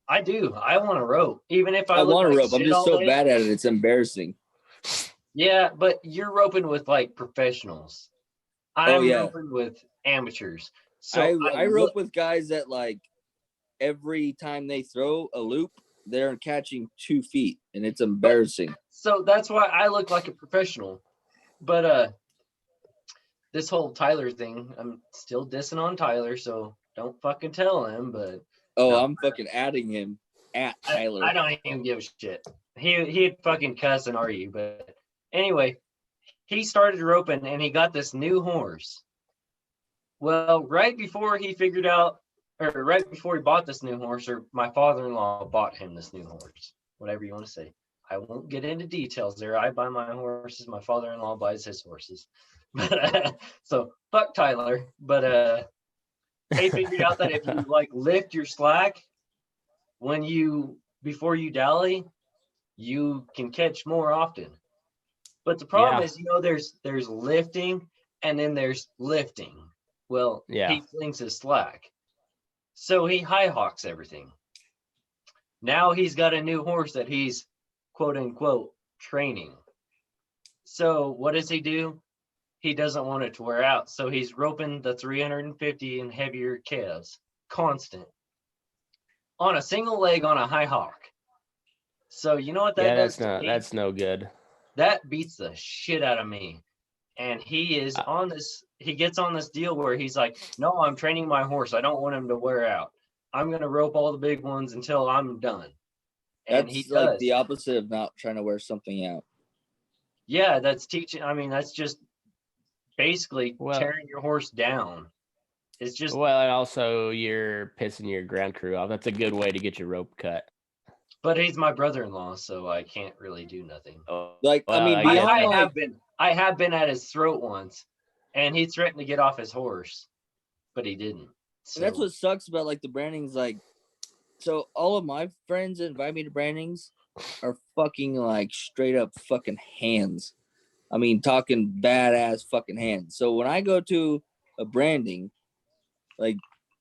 Speaker 1: I do. I want to rope, even if I
Speaker 2: want to
Speaker 1: like
Speaker 2: rope. I'm just so bad at it. It's embarrassing.
Speaker 1: Yeah, but you're roping with like professionals. I'm roping with amateurs. So
Speaker 2: I rope with guys that like every time they throw a loop, they're catching 2 feet, and it's embarrassing.
Speaker 1: So that's why I look like a professional. But this whole Tyler thing, I'm still dissing on Tyler, so don't fucking tell him. But
Speaker 2: I'm fucking adding him at Tyler.
Speaker 1: I don't even give a shit. He'd fucking cuss and argue. But anyway, he started roping and he got this new horse. Well, right before he bought this new horse, or my father-in-law bought him this new horse, whatever you want to say. I won't get into details there. I buy my horses. My father-in-law buys his horses. But so fuck Tyler. But they figured out that if you like lift your slack before you dally, you can catch more often. But the problem is, there's lifting and then there's lifting. Well, he flings his slack. So he high hawks everything. Now he's got a new horse that he's quote unquote training. So what does he do? he doesn't want it to wear out. So he's roping the 350 and heavier calves constant on a single leg on a high hawk. So you know what that
Speaker 3: Yeah,
Speaker 1: does to me?
Speaker 3: that's no good.
Speaker 1: That beats the shit out of me. And he is on this, he gets on this deal where he's like, no, I'm training my horse. I don't want him to wear out. I'm going to rope all the big ones until I'm done. And
Speaker 2: That's
Speaker 1: he
Speaker 2: like
Speaker 1: does.
Speaker 2: the opposite of not trying to wear something out.
Speaker 1: Yeah, that's teaching. I mean, that's just basically
Speaker 3: Well-
Speaker 1: tearing your horse down. It's just,
Speaker 3: Well, and also you're pissing your ground crew off. That's a good way to get your rope cut.
Speaker 1: but he's my brother-in-law, so I can't really do nothing.
Speaker 2: Like, I mean,
Speaker 3: guess-
Speaker 2: beyond
Speaker 1: I have been at his throat once, and he threatened to get off his horse, but he didn't. So
Speaker 2: And that's what sucks about like the brandings. Like, so all of my friends that invite me to brandings are fucking like straight up fucking hands. I mean, talking badass fucking hands. So when I go to a branding, like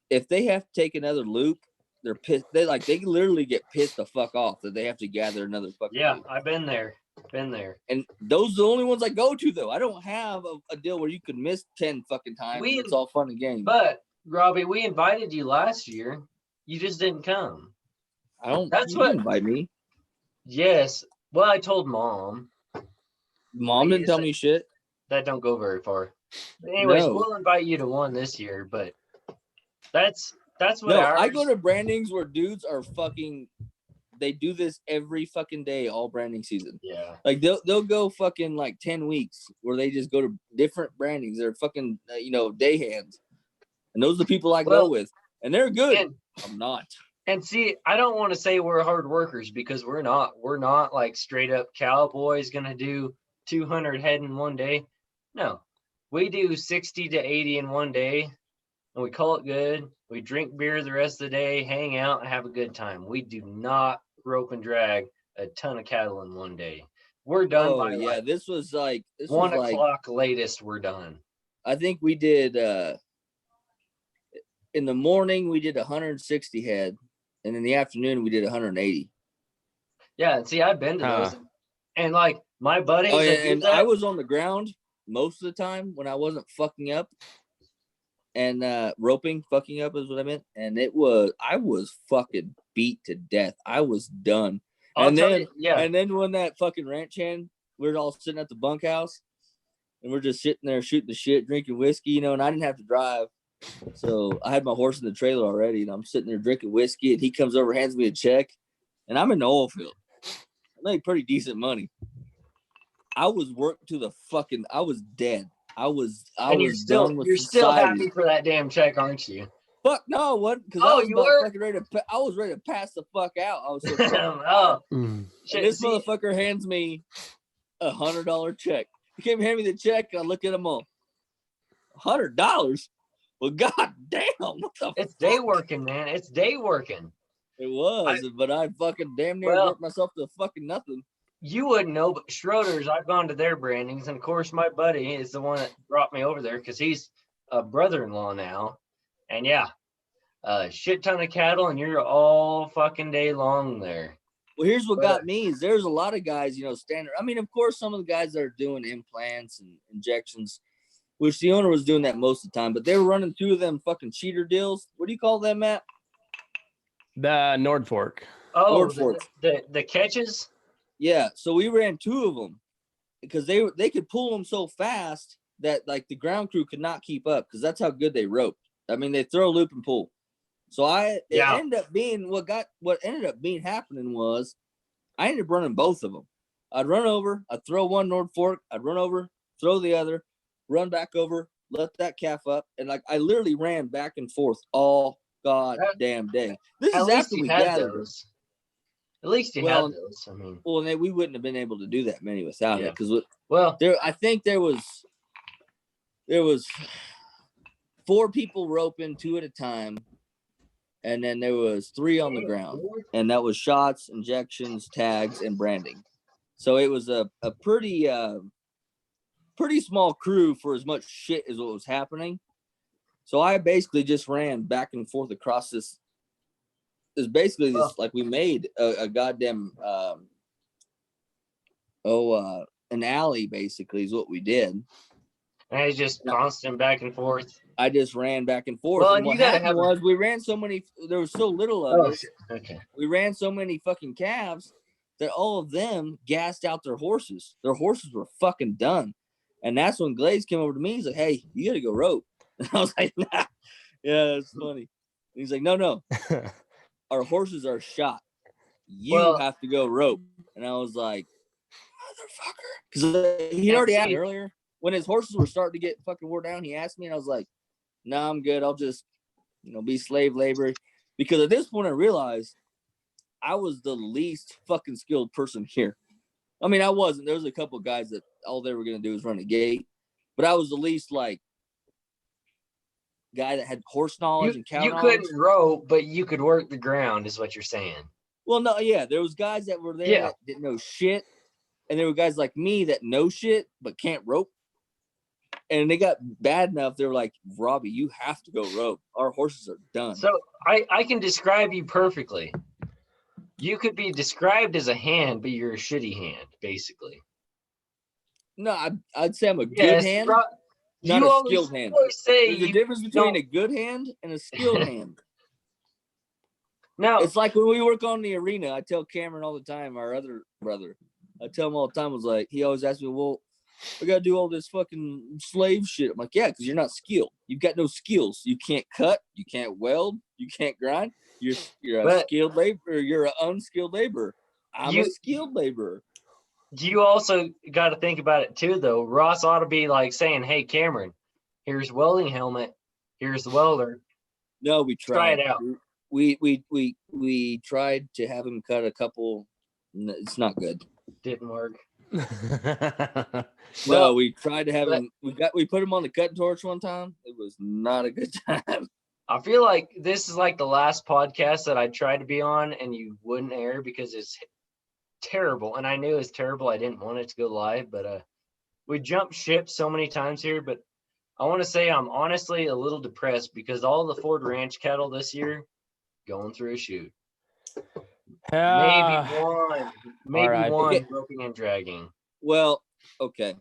Speaker 2: if they have to take another loop, they're pissed. They literally get pissed the fuck off that they have to gather another fucking
Speaker 1: yeah,
Speaker 2: loop.
Speaker 1: I've been there. Been there.
Speaker 2: And those are the only ones I go to though. I don't have a deal where you could miss 10 fucking times. And it's all fun and games.
Speaker 1: But Robbie, we invited you last year. You just didn't come.
Speaker 2: I don't.
Speaker 1: That's
Speaker 2: You
Speaker 1: what-
Speaker 2: didn't invite me.
Speaker 1: Yes. Well, I told Mom.
Speaker 2: Mom didn't tell me shit.
Speaker 1: That don't go very far. But anyways,
Speaker 2: No.
Speaker 1: we'll invite you to one this year, but that's what
Speaker 2: No,
Speaker 1: ours.
Speaker 2: I go to brandings where dudes are fucking. They do this every fucking day, all branding season.
Speaker 1: Yeah.
Speaker 2: Like they'll go fucking like 10 weeks where they just go to different brandings. They're fucking day hands, and those are the people I
Speaker 1: Well,
Speaker 2: go with, and they're good.
Speaker 1: And,
Speaker 2: I'm not.
Speaker 1: and see, I don't want to say we're hard workers because we're not. We're not like straight up cowboys gonna do 200 head in one day. No, we do 60 to 80 in one day, and we call it good. We drink beer the rest of the day, hang out, and have a good time. We do not rope and drag a ton of cattle in one day. We're done
Speaker 2: Oh
Speaker 1: by
Speaker 2: yeah,
Speaker 1: like
Speaker 2: this was
Speaker 1: 1
Speaker 2: like
Speaker 1: o'clock latest. We're done.
Speaker 2: I think we did in the morning we did 160 head, and in the afternoon we did 180.
Speaker 1: Yeah, and see, I've been to those, and like my buddies.
Speaker 2: Oh yeah,
Speaker 1: that do
Speaker 2: and
Speaker 1: that,
Speaker 2: I was on the ground most of the time when I wasn't fucking up. And roping, fucking up is what I meant. And I was fucking beat to death. I was done.
Speaker 1: I'll tell you, yeah.
Speaker 2: And then when that fucking ranch hand, we were all sitting at the bunkhouse and we're just sitting there shooting the shit, drinking whiskey, and I didn't have to drive. So I had my horse in the trailer already, and I'm sitting there drinking whiskey, and he comes over, hands me a check, and I'm in the oil field. I made pretty decent money. I was worked to the fucking, I was dead. I was done with
Speaker 1: you're still
Speaker 2: society.
Speaker 1: happy for that damn check, aren't you?
Speaker 2: Fuck no, what? Because
Speaker 1: Oh,
Speaker 2: I was
Speaker 1: you
Speaker 2: about
Speaker 1: were?
Speaker 2: fucking ready to. I was ready to pass the fuck out. I was so fucking
Speaker 1: Oh,
Speaker 2: and
Speaker 1: shit,
Speaker 2: this
Speaker 1: see,
Speaker 2: motherfucker hands me $100 check. He came and hand me the check. And I look at him all. $100. Well, god damn, what the?
Speaker 1: it's
Speaker 2: fuck?
Speaker 1: day working, man. It's day working.
Speaker 2: It was, but I fucking damn near
Speaker 1: Well-
Speaker 2: worked myself to fucking nothing.
Speaker 1: You wouldn't know, but Schroeder's, I've gone to their brandings, and of course, my buddy is the one that brought me over there because he's a brother-in-law now, and yeah, a shit ton of cattle, and you're all fucking day long there.
Speaker 2: Well, here's what
Speaker 1: But-
Speaker 2: got me is there's a lot of guys, standard. I mean, of course, some of the guys that are doing implants and injections, which the owner was doing that most of the time, but they were running two of them fucking cheater deals. What do you call them, Matt?
Speaker 3: The Nord Fork.
Speaker 1: Oh,
Speaker 2: Lord Fork.
Speaker 1: the catches.
Speaker 2: Yeah, so we ran two of them because they could pull them so fast that like the ground crew could not keep up because that's how good they roped. I mean, they throw, loop, and pull. So it ended up being what ended up being happening was I ended up running both of them. I'd run over, I'd throw one Nord Fork, I'd run over, throw the other, run back over, let that calf up, and like I literally ran back and forth all goddamn day. This
Speaker 1: At
Speaker 2: is
Speaker 1: least
Speaker 2: after
Speaker 1: you
Speaker 2: we
Speaker 1: had
Speaker 2: gathered.
Speaker 1: those. At least you
Speaker 2: Well,
Speaker 1: had those. I mean,
Speaker 2: Well, and we wouldn't have been able to do that many without it because
Speaker 1: well,
Speaker 2: I think there was 4 people roping 2 at a time, and then there was 3 on the ground, and that was shots, injections, tags, and branding. So it was a pretty small crew for as much shit as what was happening. So I basically just ran back and forth across this. It's basically this like we made a goddamn an alley basically is what we did.
Speaker 1: And it's just constant back and forth.
Speaker 2: I just ran back and forth.
Speaker 1: Well,
Speaker 2: and
Speaker 1: and
Speaker 2: what
Speaker 1: you gotta
Speaker 2: happened
Speaker 1: have-
Speaker 2: was we ran so many. There was so little of
Speaker 1: Oh
Speaker 2: us.
Speaker 1: shit. Okay.
Speaker 2: We ran so many fucking calves that all of them gassed out their horses. Their horses were fucking done. And that's when Glaze came over to me. He's like, "Hey, you gotta go rope." And I was like, "Nah." Yeah, that's funny. And he's like, "No, our horses are shot. You
Speaker 1: Well-
Speaker 2: have to go rope." And I was like, "Motherfucker," because he already asked me earlier when his horses were starting to get fucking wore down. He asked me, and I was like, "No, I'm good. I'll just, be slave labor." Because at this point, I realized I was the least fucking skilled person here. I mean, I wasn't. There was a couple of guys that all they were gonna do was run a gate, but I was the least like guy that had horse knowledge and cow
Speaker 1: You
Speaker 2: knowledge.
Speaker 1: couldn't rope, but you could work the ground, is what you're saying.
Speaker 2: Well, no, yeah, there was guys that were there
Speaker 1: Yeah.
Speaker 2: that didn't know shit, and there were guys like me that know shit but can't rope. And they got bad enough. They were like, "Robbie, you have to go rope. Our horses are done."
Speaker 1: So I can describe you perfectly. You could be described as a hand, but you're a shitty hand, basically.
Speaker 2: No, I'd say I'm a good
Speaker 1: Yes,
Speaker 2: hand,
Speaker 1: Ro-
Speaker 2: not
Speaker 1: you
Speaker 2: a
Speaker 1: always,
Speaker 2: skilled hand.
Speaker 1: you always say
Speaker 2: There's a
Speaker 1: you
Speaker 2: difference between
Speaker 1: don't-
Speaker 2: a good hand and a skilled hand.
Speaker 1: No,
Speaker 2: It's like when we work on the arena. I tell Cameron all the time, our other brother. I tell him all the time. I was like, he always asks me, "Well, we gotta do all this fucking slave shit." I'm like, "Yeah, because you're not skilled. You've got no skills. You can't cut. You can't weld. You can't grind. You're a
Speaker 1: But-
Speaker 2: skilled laborer. You're an unskilled laborer. I'm a
Speaker 1: You-
Speaker 2: skilled laborer."
Speaker 1: you also got to think about it too, though. Ross ought to be like saying, "Hey, Cameron, here's welding helmet. Here's the welder.
Speaker 2: No, we
Speaker 1: Try
Speaker 2: tried.
Speaker 1: it out."
Speaker 2: We tried to have him cut a couple. It's not good.
Speaker 1: Didn't work.
Speaker 2: No,
Speaker 1: Well,
Speaker 2: we tried to have
Speaker 1: but-
Speaker 2: him. We put him on the cutting torch one time. It was not a good time.
Speaker 1: I feel like this is like the last podcast that I tried to be on, and you wouldn't air because it's terrible. And I knew it was terrible. I didn't want it to go live, but we jumped ship so many times here. But I want to say I'm honestly a little depressed because all the Ford Ranch cattle this year going through a chute. Maybe
Speaker 3: R.I.P.
Speaker 1: one roping and dragging.
Speaker 2: Well, okay.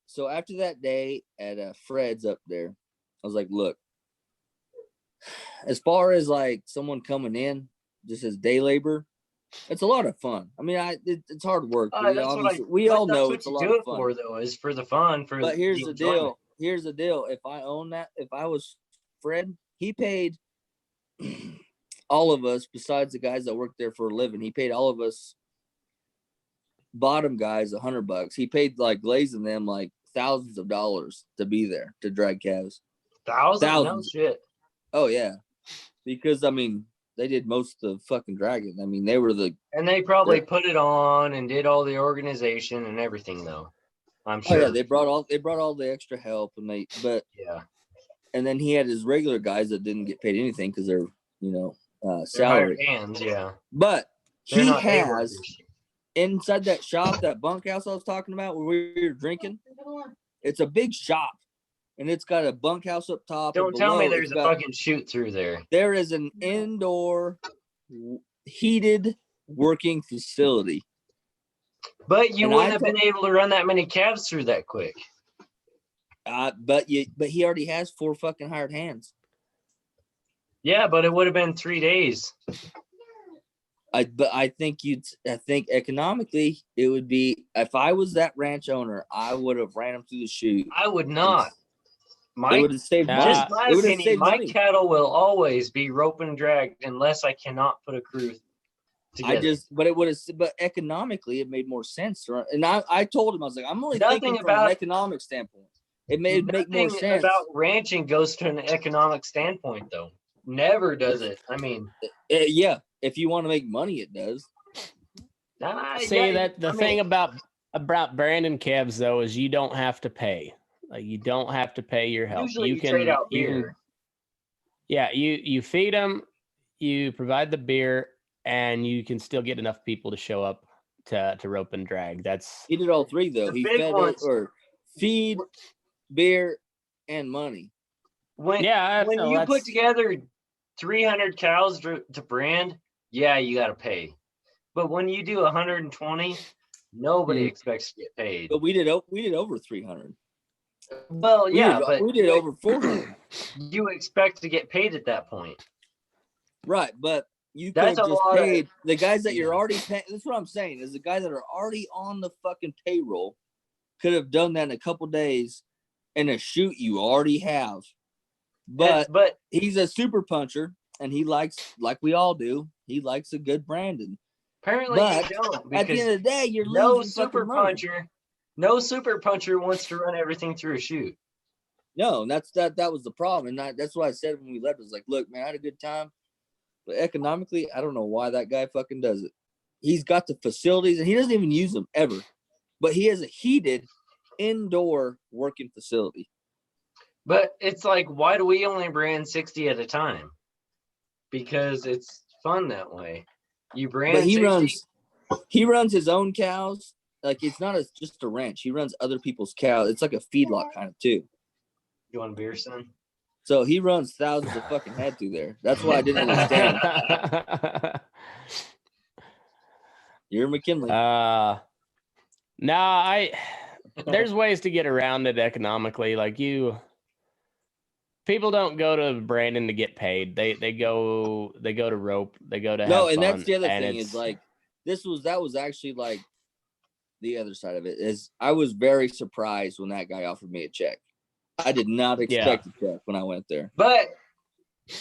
Speaker 2: So after that day at Fred's up there, I was like, "Look, as far as like someone coming in just as day labor, it's a lot of fun. I mean, it's hard work. We all know it's a lot of fun.
Speaker 1: For though is for the fun.
Speaker 2: But here's the
Speaker 1: enjoyment.
Speaker 2: deal. Here's the deal. If I own that, if I was Fred, he paid all of us, besides the guys that work there for a living, he paid all of us bottom guys $100. He paid like Glaze and them like thousands of dollars to be there to drag calves.
Speaker 1: Thousands? No
Speaker 2: Thousands.
Speaker 1: shit.
Speaker 2: Oh yeah, because I mean they did most of the fucking dragging. I mean they were the
Speaker 1: And they probably put it on and did all the organization and everything though. I'm sure.
Speaker 2: oh yeah they brought all the extra help and
Speaker 1: Yeah.
Speaker 2: and then he had his regular guys that didn't get paid anything because they're
Speaker 1: They're
Speaker 2: salary.
Speaker 1: hired hands, yeah.
Speaker 2: But
Speaker 1: They're
Speaker 2: he
Speaker 1: not day
Speaker 2: has
Speaker 1: workers.
Speaker 2: inside that shop, that bunkhouse I was talking about where we were drinking. It's a big shop, and it's got a bunkhouse up top. and
Speaker 1: Don't tell me
Speaker 2: below
Speaker 1: there's
Speaker 2: it's
Speaker 1: a
Speaker 2: got-
Speaker 1: fucking shoot through there.
Speaker 2: There is an indoor heated working facility.
Speaker 1: But you
Speaker 2: And
Speaker 1: wouldn't
Speaker 2: I
Speaker 1: have been able to run that many calves through that quick.
Speaker 2: But he already has 4 fucking hired hands.
Speaker 1: Yeah, but it would have been 3 days.
Speaker 2: I think economically it would be, if I was that ranch owner, I would have ran him through the chute.
Speaker 1: I would not.
Speaker 2: It
Speaker 1: My
Speaker 2: would have saved money.
Speaker 1: just my
Speaker 2: It would have
Speaker 1: opinion,
Speaker 2: saved
Speaker 1: my
Speaker 2: money.
Speaker 1: cattle will always be rope and dragged unless I cannot put a crew together.
Speaker 2: But economically, it made more sense. And I told him, I was like, I'm only
Speaker 1: Nothing
Speaker 2: thinking from
Speaker 1: about-
Speaker 2: an economic standpoint. It made make more
Speaker 1: Nothing
Speaker 2: sense.
Speaker 1: about ranching goes to an economic standpoint though. Never does it. I mean,
Speaker 2: Yeah, if you want to make money, it does.
Speaker 3: See that the thing about Brandon calves though is you don't have to pay. Like you don't have to pay your help.
Speaker 1: Usually you trade out beer.
Speaker 3: Yeah, you feed them, you provide the beer, and you can still get enough people to show up to rope and drag. That's
Speaker 2: He did all 3 though.
Speaker 1: The
Speaker 2: He
Speaker 1: big
Speaker 2: fed
Speaker 1: ones-
Speaker 2: or feed, beer, and money.
Speaker 1: When
Speaker 3: yeah.
Speaker 1: when
Speaker 3: so
Speaker 1: you put
Speaker 3: that's-
Speaker 1: together 300 cows to brand, yeah, you got to pay. But when you do 120, nobody expects to get paid.
Speaker 2: But we did over 300.
Speaker 1: Well, yeah, but
Speaker 2: we did over 400.
Speaker 1: you expect to get paid at that point.
Speaker 2: Right, but you could have
Speaker 1: That's a
Speaker 2: just
Speaker 1: lot of-
Speaker 2: paid the guys that you're
Speaker 1: Yeah.
Speaker 2: already paying. That's what I'm saying. Is the guys that are already on the fucking payroll could have done that in a couple days in a shoot you already have. But he's a super puncher, and he likes, like we all do, he likes a good Brandon.
Speaker 1: Apparently
Speaker 2: But
Speaker 1: you don't,
Speaker 2: at the
Speaker 1: because
Speaker 2: end of the day, you're
Speaker 1: no
Speaker 2: losing
Speaker 1: super
Speaker 2: fucking money.
Speaker 1: puncher, no super puncher wants to run everything through a shoot.
Speaker 2: No, and that was the problem, and that's what I said when we left. I was like, look, man, I had a good time, but economically, I don't know why that guy fucking does it. He's got the facilities, and he doesn't even use them ever, but he has a heated indoor working facility.
Speaker 1: But it's like, why do we only brand 60 at a time? Because it's fun that way. You brand
Speaker 2: But
Speaker 1: 60.
Speaker 2: he runs his own cows. Like, it's not just a ranch. He runs other people's cows. It's like a feedlot kind of too.
Speaker 1: You want a beer, son?
Speaker 2: So he runs thousands of fucking head through there. That's why I didn't understand. You're McKinley.
Speaker 3: There's ways to get around it economically. Like people don't go to Brandon to get paid. They go to rope. They go to have
Speaker 2: and
Speaker 3: fun,
Speaker 2: that's the other thing is like that was actually like the other side of it is I was very surprised when that guy offered me a check. I did not expect a check when I went there.
Speaker 1: But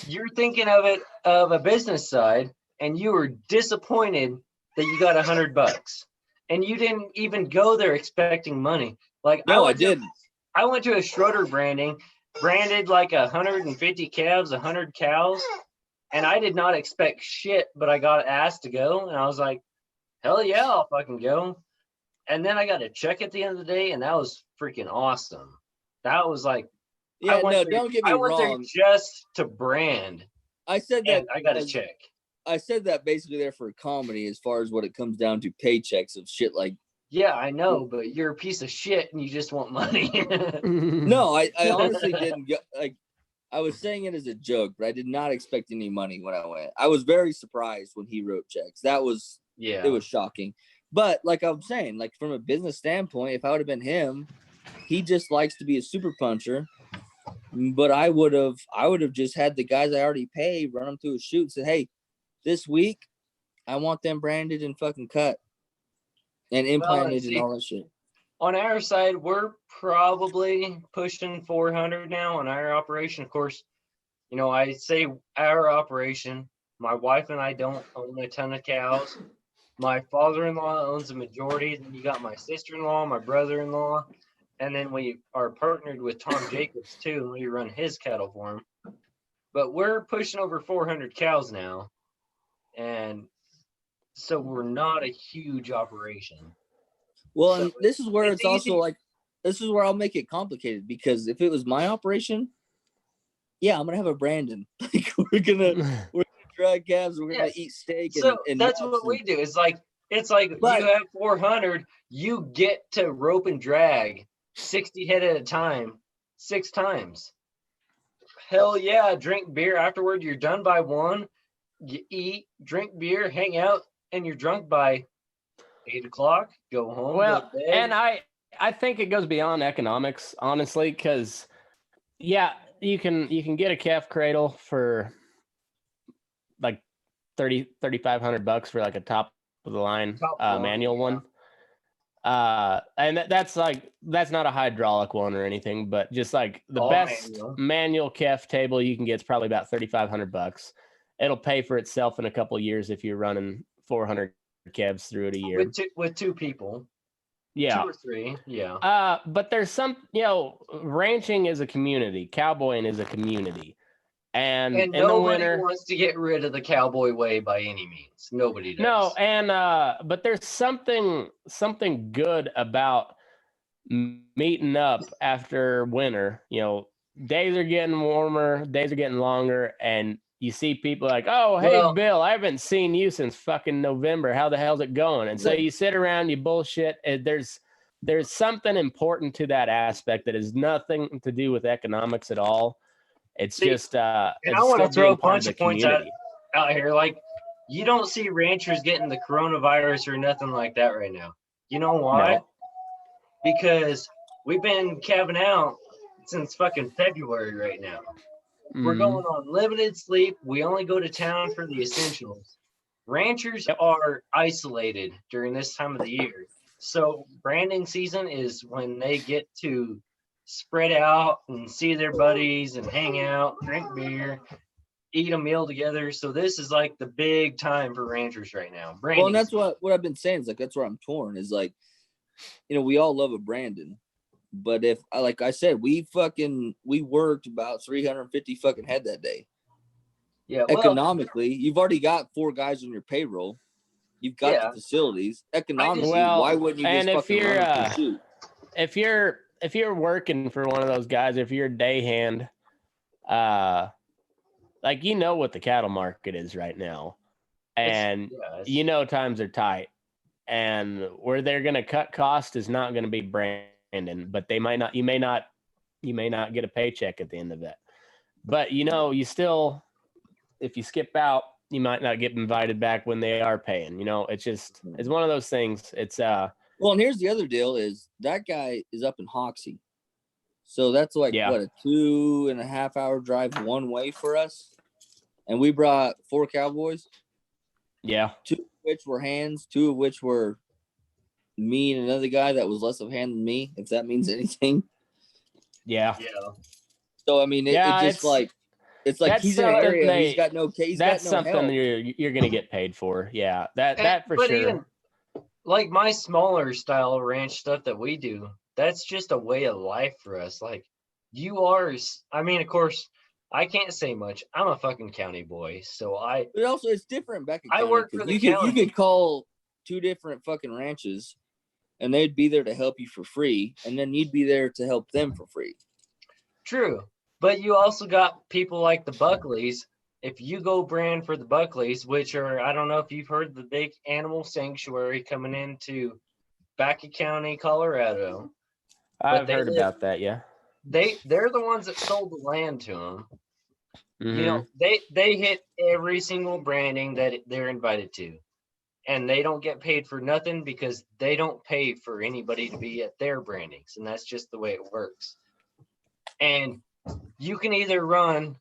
Speaker 1: you're thinking of it of a business side, and you were disappointed that you got $100, and you didn't even go there expecting money. Like
Speaker 2: No, I didn't.
Speaker 1: I went to a Schroeder branded like 150 calves, 100 cows, and I did not expect shit, but I got asked to go, and I was like, hell yeah, I'll fucking go. And then I got a check at the end of the day, and that was freaking awesome. That was like,
Speaker 2: yeah, no, don't get me wrong.
Speaker 1: I went there just to brand.
Speaker 2: I said that
Speaker 1: I got a check.
Speaker 2: I said that basically there for a comedy as far as what it comes down to paychecks of shit like.
Speaker 1: Yeah, I know, but you're a piece of shit and you just want money.
Speaker 2: No, I honestly didn't go, like, I was saying it as a joke, but I did not expect any money when I went. I was very surprised when he wrote checks. That was, it was shocking. But like I'm saying, like from a business standpoint, if I would have been him, he just likes to be a super puncher. But I would have just had the guys I already pay run them through a shoot and said, hey, this week I want them branded and fucking cut and implanted and all that shit.
Speaker 1: On our side, we're probably pushing 400 now on our operation. Of course, you know, I say our operation. My wife and I don't own a ton of cows. My father-in-law owns a majority. Then you got my sister-in-law, my brother-in-law, and then we are partnered with Tom Jacobs too, and we run his cattle for him. But we're pushing over 400 cows now, and so we're not a huge operation.
Speaker 2: Well, so and this is where it's also like, this is where I'll make it complicated, because if it was my operation, yeah, I'm gonna have a Brandon. Like we're gonna drag calves, we're gonna eat steak.
Speaker 1: So and that's what we do. It's like you have 400, you get to rope and drag 60 head at a time, 6 times. Hell yeah, drink beer afterward. You're done by 1. You eat, drink beer, hang out, and you're drunk by 8 o'clock. Go home.
Speaker 3: Well,
Speaker 1: go
Speaker 3: and I think it goes beyond economics, honestly, because yeah, you can get a calf cradle for like $3,500 for like a top of the line manual one. And that's not a hydraulic one or anything, but just like the best manual calf table you can get is probably about $3,500. It'll pay for itself in a couple of years if you're running 400 calves through it a year
Speaker 1: with 2 people.
Speaker 3: Yeah.
Speaker 1: 2 or 3. Yeah.
Speaker 3: But there's some, ranching is a community, cowboying is a community. And in
Speaker 1: nobody
Speaker 3: the winter
Speaker 1: wants to get rid of the cowboy way by any means. Nobody does.
Speaker 3: No, and but there's something good about meeting up after winter. Days are getting warmer, days are getting longer, and you see people like, oh, hey, Bill, I haven't seen you since fucking November. How the hell's it going? And so you sit around, you bullshit. And there's something important to that aspect that has nothing to do with economics at all. It's just
Speaker 1: and I want to throw a bunch of points out here. Like, you don't see ranchers getting the coronavirus or nothing like that right now. You know why?
Speaker 3: No.
Speaker 1: Because we've been calving out since fucking February right now. We're going on limited sleep. We only go to town for the essentials. Ranchers are isolated during this time of the year. So branding season is when they get to spread out and see their buddies and hang out, drink beer, eat a meal together. So this is like the big time for ranchers right now. Branding
Speaker 2: Well, and that's what I've been saying is like that's where I'm torn is like, we all love a Brandon, but if like I said, we worked about 350 fucking head that day.
Speaker 1: Yeah,
Speaker 2: economically, you've already got 4 guys on your payroll. You've got the facilities. Economically, why wouldn't you just fucking run a shoot?
Speaker 3: If you're working for one of those guys, if you're a day hand, like what the cattle market is right now, and times are tight, and where they're going to cut cost is not going to be Brandon, but you may not get a paycheck at the end of it, but you still, if you skip out, you might not get invited back when they are paying. It's one of those things. It's
Speaker 2: well, and here's the other deal is that guy is up in Hoxie. So that's like what, a 2.5 hour drive one way for us. And we brought 4 cowboys.
Speaker 3: Yeah.
Speaker 2: 2 of which were hands, 2 of which were me and another guy that was less of a hand than me, if that means anything.
Speaker 3: Yeah.
Speaker 1: Yeah.
Speaker 2: So I mean it's like he's in an area he's got no case.
Speaker 3: That's
Speaker 2: got no
Speaker 3: something
Speaker 2: help.
Speaker 3: you're gonna get paid for. Yeah. That for sure. Even,
Speaker 1: like my smaller style ranch stuff that we do, that's just a way of life for us. Like of course, I can't say much. I'm a fucking county boy, so
Speaker 2: But also, it's different back in county.
Speaker 1: I work for the
Speaker 2: county. You could call 2 different fucking ranches, and they'd be there to help you for free, and then you'd be there to help them for free.
Speaker 1: True, but you also got people like the Buckleys. If you go brand for the Buckleys, which are, I don't know if you've heard the big animal sanctuary coming into Baca County, Colorado.
Speaker 3: I've heard about that, yeah.
Speaker 1: They're the ones that sold the land to them.
Speaker 3: Mm-hmm.
Speaker 1: They hit every single branding that they're invited to, and they don't get paid for nothing because they don't pay for anybody to be at their brandings, and that's just the way it works. And you can either run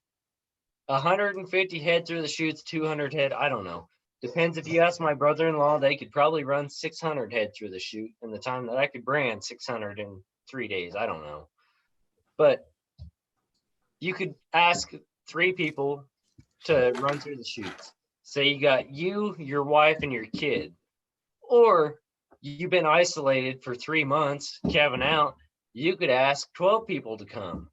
Speaker 1: 150 head through the chutes, 200 head, I don't know. Depends. If you ask my brother-in-law, they could probably run 600 head through the chute in the time that I could brand 600 in 3 days. I don't know. But you could ask 3 people to run through the chutes. Say you got you, your wife, and your kid. Or you've been isolated for 3 months, calving out. You could ask 12 people to come.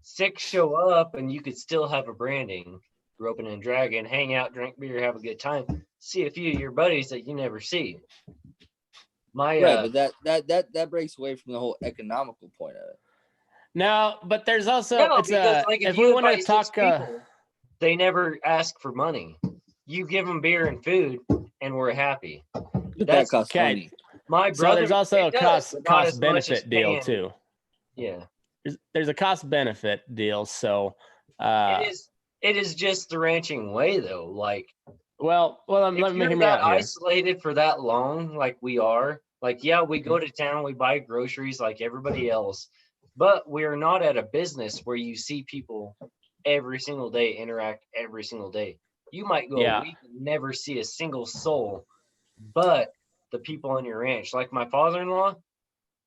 Speaker 1: 6 show up, and you could still have a branding, roping and dragging, hang out, drink beer, have a good time. See a few of your buddies that you never see.
Speaker 2: But that breaks away from the whole economical point of it.
Speaker 3: No, but there's also
Speaker 1: if we want to talk, people, they never ask for money. You give them beer and food, and we're happy.
Speaker 2: But that costs money.
Speaker 1: My brother.
Speaker 3: So there's also a cost benefit deal too.
Speaker 1: Yeah,
Speaker 3: there's a cost benefit deal. So
Speaker 1: it is just the ranching way though. Like,
Speaker 3: let me hear me out here.
Speaker 1: Isolated for that long, like we are. Like, yeah, we go to town, we buy groceries like everybody else. But we're not at a business where you see people every single day, interact every single day. You might go a week and never see a single soul, but the people on your ranch, like my father-in-law,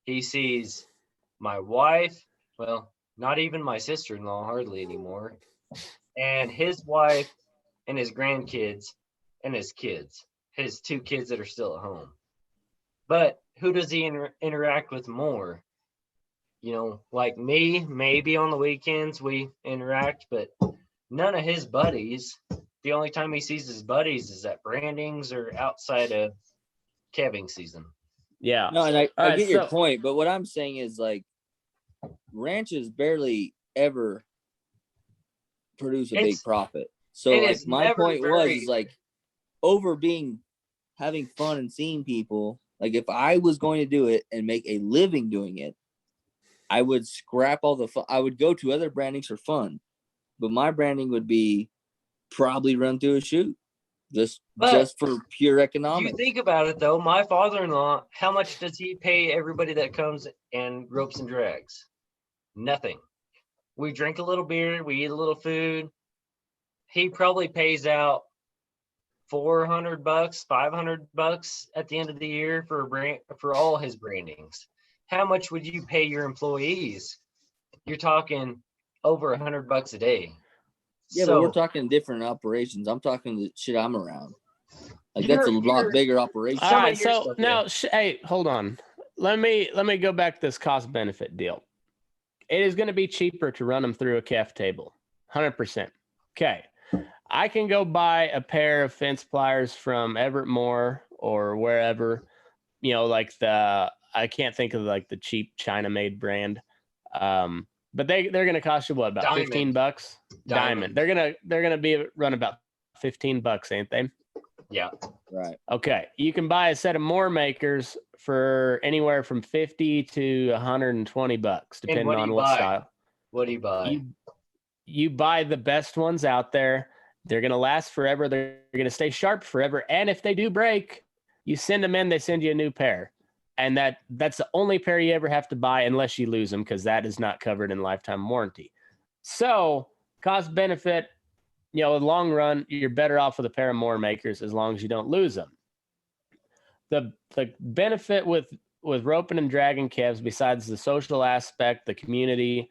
Speaker 1: he sees my wife, well, not even my sister-in-law hardly anymore, and his wife and his grandkids and his kids, his 2 kids that are still at home. But who does he interact with more? Like me, maybe on the weekends we interact, but none of his buddies. The only time he sees his buddies is at brandings or outside of calving season.
Speaker 3: Yeah.
Speaker 2: No, and I get your point, but what I'm saying is like ranches barely ever produce a big profit. So like my point is like over having fun and seeing people, like if I was going to do it and make a living doing it, I would scrap all the fun. I would go to other brandings for fun, but my branding would be probably run through a chute.
Speaker 1: But
Speaker 2: just for pure
Speaker 1: if
Speaker 2: economics.
Speaker 1: you think about it, though, my father-in-law, how much does he pay everybody that comes and ropes and drags? Nothing. We drink a little beer, we eat a little food. He probably pays out $400, $500 at the end of the year for all his brandings. How much would you pay your employees? You're talking over $100 a day.
Speaker 2: Yeah,
Speaker 1: so
Speaker 2: but we're talking different operations. I'm talking the shit I'm around. Like that's a lot bigger operation.
Speaker 3: All
Speaker 1: Some of
Speaker 3: right,
Speaker 1: your
Speaker 3: so
Speaker 1: stuff,
Speaker 3: now, hey, hold on. Let me go back to this cost benefit deal. It is going to be cheaper to run them through a calf table, 100%. Okay, I can go buy a pair of fence pliers from Everett Moore or wherever, like I can't think of like the cheap China-made brand, but they're going to cost you what, about
Speaker 1: Diamond.
Speaker 3: $15? Diamond. They're gonna be run about $15, ain't they?
Speaker 1: Yeah.
Speaker 2: Right.
Speaker 3: Okay, you can buy a set of Moore makers for anywhere from $50 to $120, depending on what style.
Speaker 1: What do you buy?
Speaker 3: You buy the best ones out there. They're going to last forever. They're going to stay sharp forever. And if they do break, you send them in, they send you a new pair. And that's the only pair you ever have to buy unless you lose them, because that is not covered in lifetime warranty. So cost benefit, in the long run, you're better off with a pair of Moore makers as long as you don't lose them. The benefit with roping and dragging calves, besides the social aspect, the community,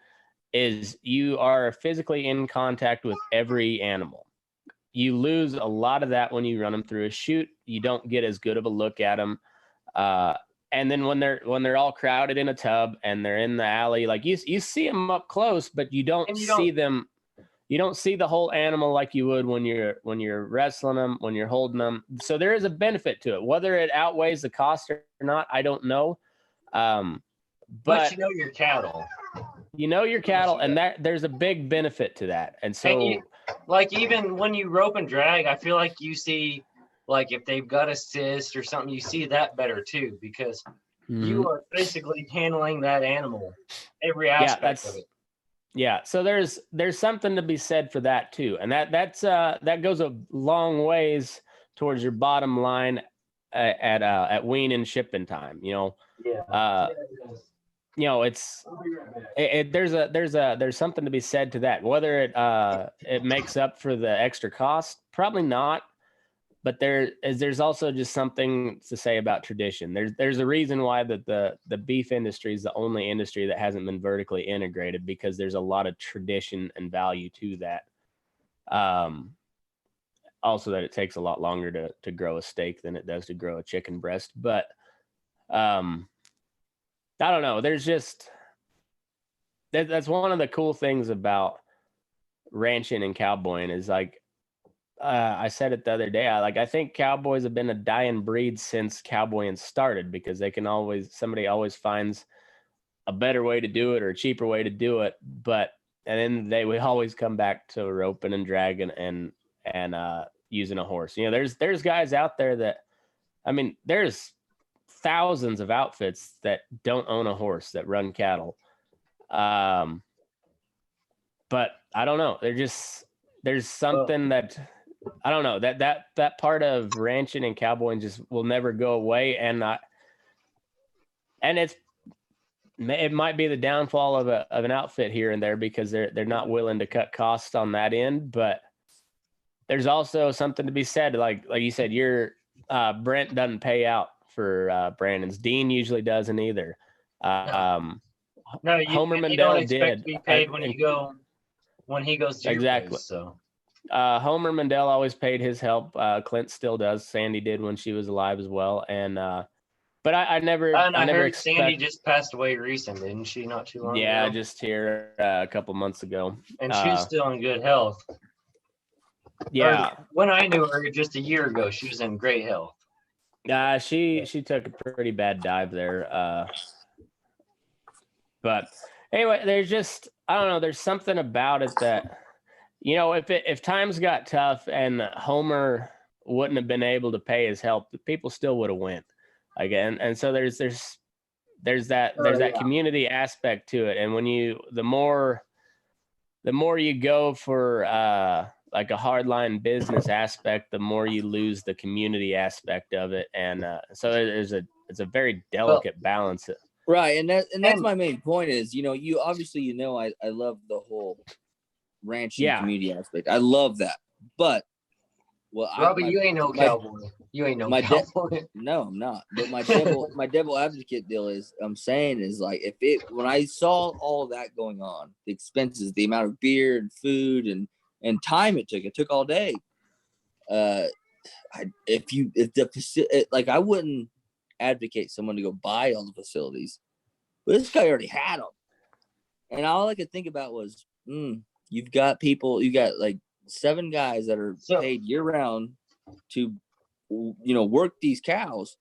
Speaker 3: is you are physically in contact with every animal. You lose a lot of that when you run them through a chute. You don't get as good of a look at them. And then when they're all crowded in a tub and they're in the alley, like you see them up close, but you don't see them. You don't see the whole animal like you would when you're wrestling them, when you're holding them. So there is a benefit to it. Whether it outweighs the cost or not, I don't know. But
Speaker 1: you know your cattle.
Speaker 3: You know your cattle, and that there's a big benefit to that. And so,
Speaker 1: like even when you rope and drag, I feel like you see, like if they've got a cyst or something, you see that better too, because you are basically handling that animal, every aspect of it.
Speaker 3: Yeah, so there's something to be said for that too, and that goes a long ways towards your bottom line at wean and shipping time. There's something to be said to that. Whether it makes up for the extra cost, probably not. But there's also just something to say about tradition. There's a reason why that the beef industry is the only industry that hasn't been vertically integrated, because there's a lot of tradition and value to that. Also that it takes a lot longer to grow a steak than it does to grow a chicken breast. But I don't know. There's just that's one of the cool things about ranching and cowboying is like. I said it the other day. I think cowboys have been a dying breed since cowboying started, because somebody always finds a better way to do it or a cheaper way to do it. But at the end of the day, we always come back to roping and dragging and using a horse. There's guys out there that, there's thousands of outfits that don't own a horse that run cattle. But I don't know. There's something that. I don't know, that part of ranching and cowboying just will never go away. And it might be the downfall of an outfit here and there, because they're not willing to cut costs on that end. But there's also something to be said. Like you said, your Brent doesn't pay out for Brandon's. Dean usually doesn't either.
Speaker 1: No,
Speaker 3: Homer
Speaker 1: you
Speaker 3: Mandel
Speaker 1: don't expect
Speaker 3: did.
Speaker 1: to be paid when he goes to
Speaker 3: exactly.
Speaker 1: your place, so.
Speaker 3: Homer Mandel always paid his help. Clint still does. Sandy did when she was alive as well. And but I never.
Speaker 1: And I
Speaker 3: never
Speaker 1: heard Sandy just passed away recently, didn't she? Not too long ago.
Speaker 3: Yeah, just here a couple months ago.
Speaker 1: And she's still in good health.
Speaker 3: Yeah.
Speaker 1: Or when I knew her just a year ago, she was in great health.
Speaker 3: She took a pretty bad dive there. But anyway, there's just, I don't know. There's something about it that. If times got tough and Homer wouldn't have been able to pay his help, the people still would have went again. And so there's that community aspect to it. And when the more you go for like a hardline business aspect, the more you lose the community aspect of it, and so it's a very delicate balance.
Speaker 2: Right, and that's my main point is, you obviously, I love the whole ranching community aspect. I love that, but
Speaker 1: Robbie, you ain't no cowboy. You ain't no cowboy.
Speaker 2: No, I'm not. But my devil advocate deal is, I'm saying is like, when I saw all that going on, the expenses, the amount of beer and food and time it took all day. I wouldn't advocate someone to go buy all the facilities, but this guy already had them, and all I could think about was, you've got like 7 guys that are paid year round to, work these cows.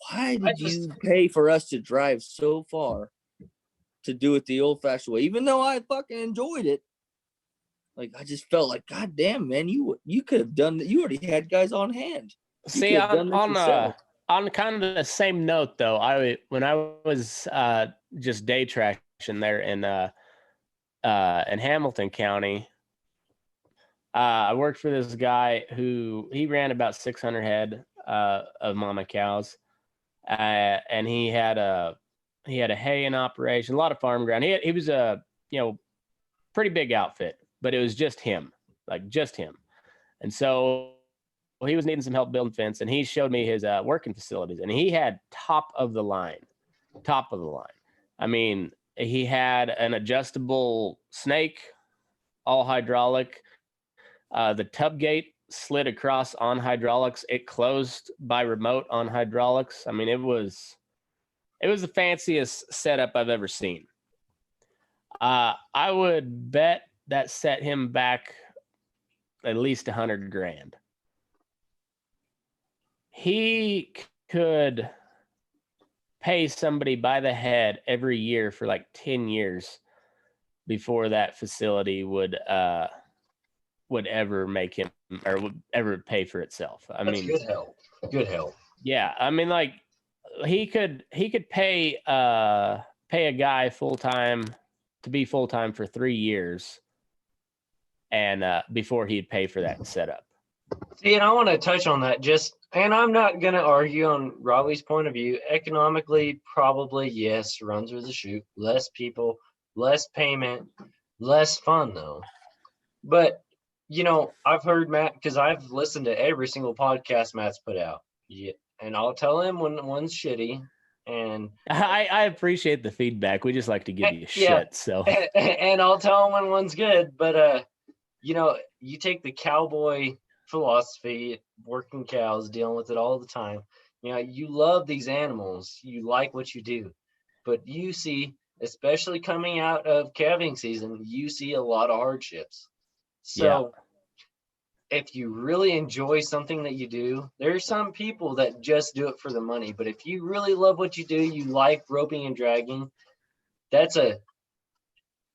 Speaker 2: Why did you pay for us to drive so far to do it the old fashioned way? Even though I fucking enjoyed it, like, I just felt like, God damn, man, you could have done that. You already had guys on hand.
Speaker 3: See, on kind of the same note though, when I was just day trashing there in Hamilton County, I worked for this guy who he ran about 600 head of mama cows, and he had a haying operation, a lot of farm ground. He was a pretty big outfit, but it was just him, and so he was needing some help building fence, and he showed me his working facilities, and he had top of the line. I mean, he had an adjustable snake, all hydraulic. The tub gate slid across on hydraulics. It closed by remote on hydraulics. I mean, it was the fanciest setup I've ever seen. I would bet that set him back at least $100,000. He could pay somebody by the head every year for like 10 years before that facility would ever make him or would ever pay for itself.
Speaker 1: That's good help.
Speaker 3: Yeah. I mean, like, he could pay a guy full-time to be full-time for 3 years, and before he'd pay for that setup.
Speaker 1: See, and I want to touch on that and I'm not going to argue on Robbie's point of view. Economically, probably, yes, runs with the shoot. Less people, less payment, less fun, though. But, I've heard Matt, because I've listened to every single podcast Matt's put out. Yeah, and I'll tell him when one's shitty. And
Speaker 3: I appreciate the feedback. We just like to give you shit. So
Speaker 1: and I'll tell him when one's good. But you take the cowboy philosophy, working cows, dealing with it all the time. You love these animals. You like what you do. But you see, especially coming out of calving season, you see a lot of hardships. So if you really enjoy something that you do, there's some people that just do it for the money. But if you really love what you do, you like roping and dragging,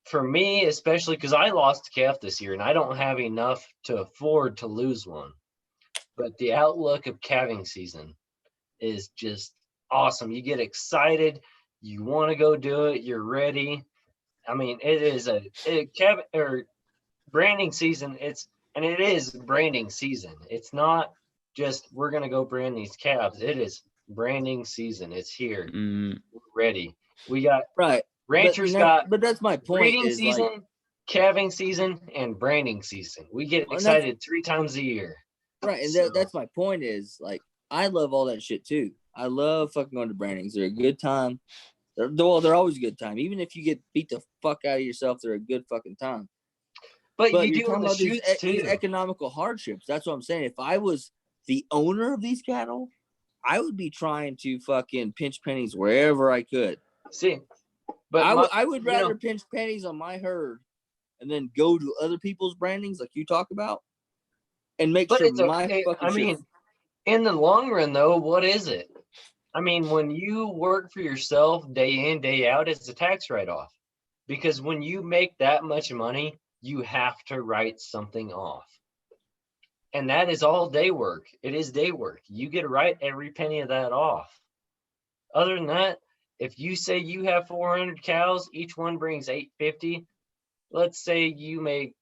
Speaker 1: for me, especially because I lost a calf this year and I don't have enough to afford to lose one. But the outlook of calving season is just awesome. You get excited. You want to go do it. You're ready. I mean, it is branding season. It is branding season. It's not just we're going to go brand these calves. It is branding season. It's here. We're ready. We got ranchers
Speaker 2: but that's my point.
Speaker 1: Breeding season, calving season, and branding season. We get excited 3 times a year.
Speaker 2: Right, and that's my point is, like, I love all that shit too. I love fucking going to brandings. They're a good time. They're always a good time. Even if you get beat the fuck out of yourself, they're a good fucking time. But you do talking about these economical hardships. That's what I'm saying. If I was the owner of these cattle, I would be trying to fucking pinch pennies wherever I could.
Speaker 1: See,
Speaker 2: but I would rather pinch pennies on my herd and then go to other people's brandings like you talk about and make sure
Speaker 1: in the long run, though, what is it? I mean, when you work for yourself day in, day out, it's a tax write-off. Because when you make that much money, you have to write something off. And that is all day work. It is day work. You get to write every penny of that off. Other than that, if you say you have 400 cows, each one brings $850. Let's say you make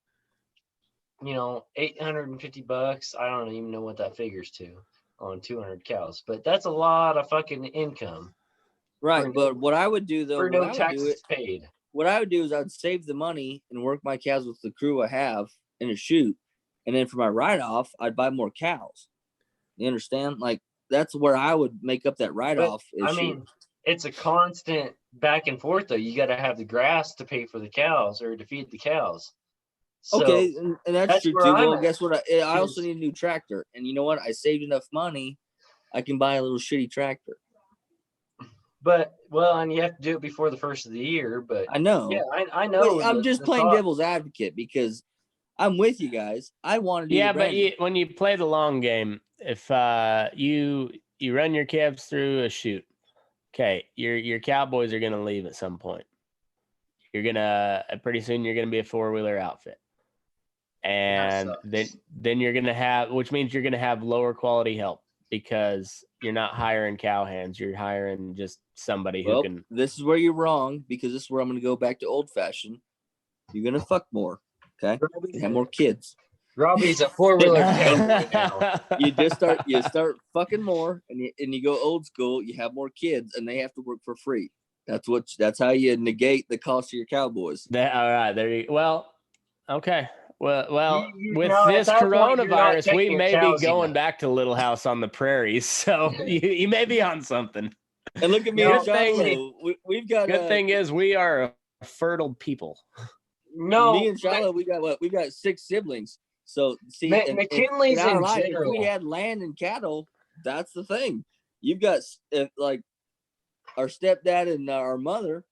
Speaker 1: $850. I don't even know what that figures to on 200 cows, but that's a lot of fucking income
Speaker 2: Right.
Speaker 1: for
Speaker 2: But what I would do though,
Speaker 1: for no taxes paid.
Speaker 2: what I would do is I'd save the money and work my cows with the crew I have in a shoot. And then for my write-off, I'd buy more cows. You understand? Like that's where I would make up that
Speaker 1: But
Speaker 2: write-off issue.
Speaker 1: I mean, it's a constant back and forth though. You got to have the grass to pay for the cows or to feed the cows. So
Speaker 2: okay, and that's true
Speaker 1: where
Speaker 2: too.
Speaker 1: I'm
Speaker 2: Well,
Speaker 1: at.
Speaker 2: guess what? I also
Speaker 1: Is-
Speaker 2: need a new tractor. And you know what? I saved enough money. I can buy a little shitty tractor.
Speaker 1: But well, and you have to do it before the first of the year. But
Speaker 2: I know.
Speaker 1: yeah, I know.
Speaker 2: But I'm just
Speaker 1: the
Speaker 2: playing
Speaker 1: thought-
Speaker 2: devil's advocate because I'm with you guys. I want to do
Speaker 3: Yeah,
Speaker 2: the
Speaker 3: but
Speaker 2: branding.
Speaker 3: when you play the long game, if you run your calves through a shoot, okay, your cowboys are gonna leave at some point. You're gonna pretty soon you're gonna be a 4-wheeler outfit, and then you're gonna have, which means you're gonna have lower quality help because you're not hiring cow hands, you're hiring just somebody who can.
Speaker 2: This is where you're wrong because this is where I'm going to go back to old fashioned. You're going to fuck more. Okay. You have more kids.
Speaker 1: Robbie's a 4-wheeler cowboy now.
Speaker 2: You start fucking more and you go old school. You have more kids and they have to work for free. That's how you negate the cost of your cowboys.
Speaker 3: All right, there you. Well, okay. Well, with
Speaker 1: know, at
Speaker 3: this
Speaker 1: that point, you're not
Speaker 3: coronavirus, we
Speaker 1: taking your
Speaker 3: may be
Speaker 1: cows
Speaker 3: going
Speaker 1: enough.
Speaker 3: back to Little House on the Prairie, so you may be on something.
Speaker 2: And look at me
Speaker 1: No,
Speaker 2: and Shiloh. We've got
Speaker 3: Good thing is we are a fertile people.
Speaker 1: No,
Speaker 2: me and Shiloh, we got what? We got 6 siblings. So see,
Speaker 1: McKinley's
Speaker 2: in our
Speaker 1: in
Speaker 2: life,
Speaker 1: general.
Speaker 2: if we had land and cattle, that's the thing. You've got like our stepdad and our mother,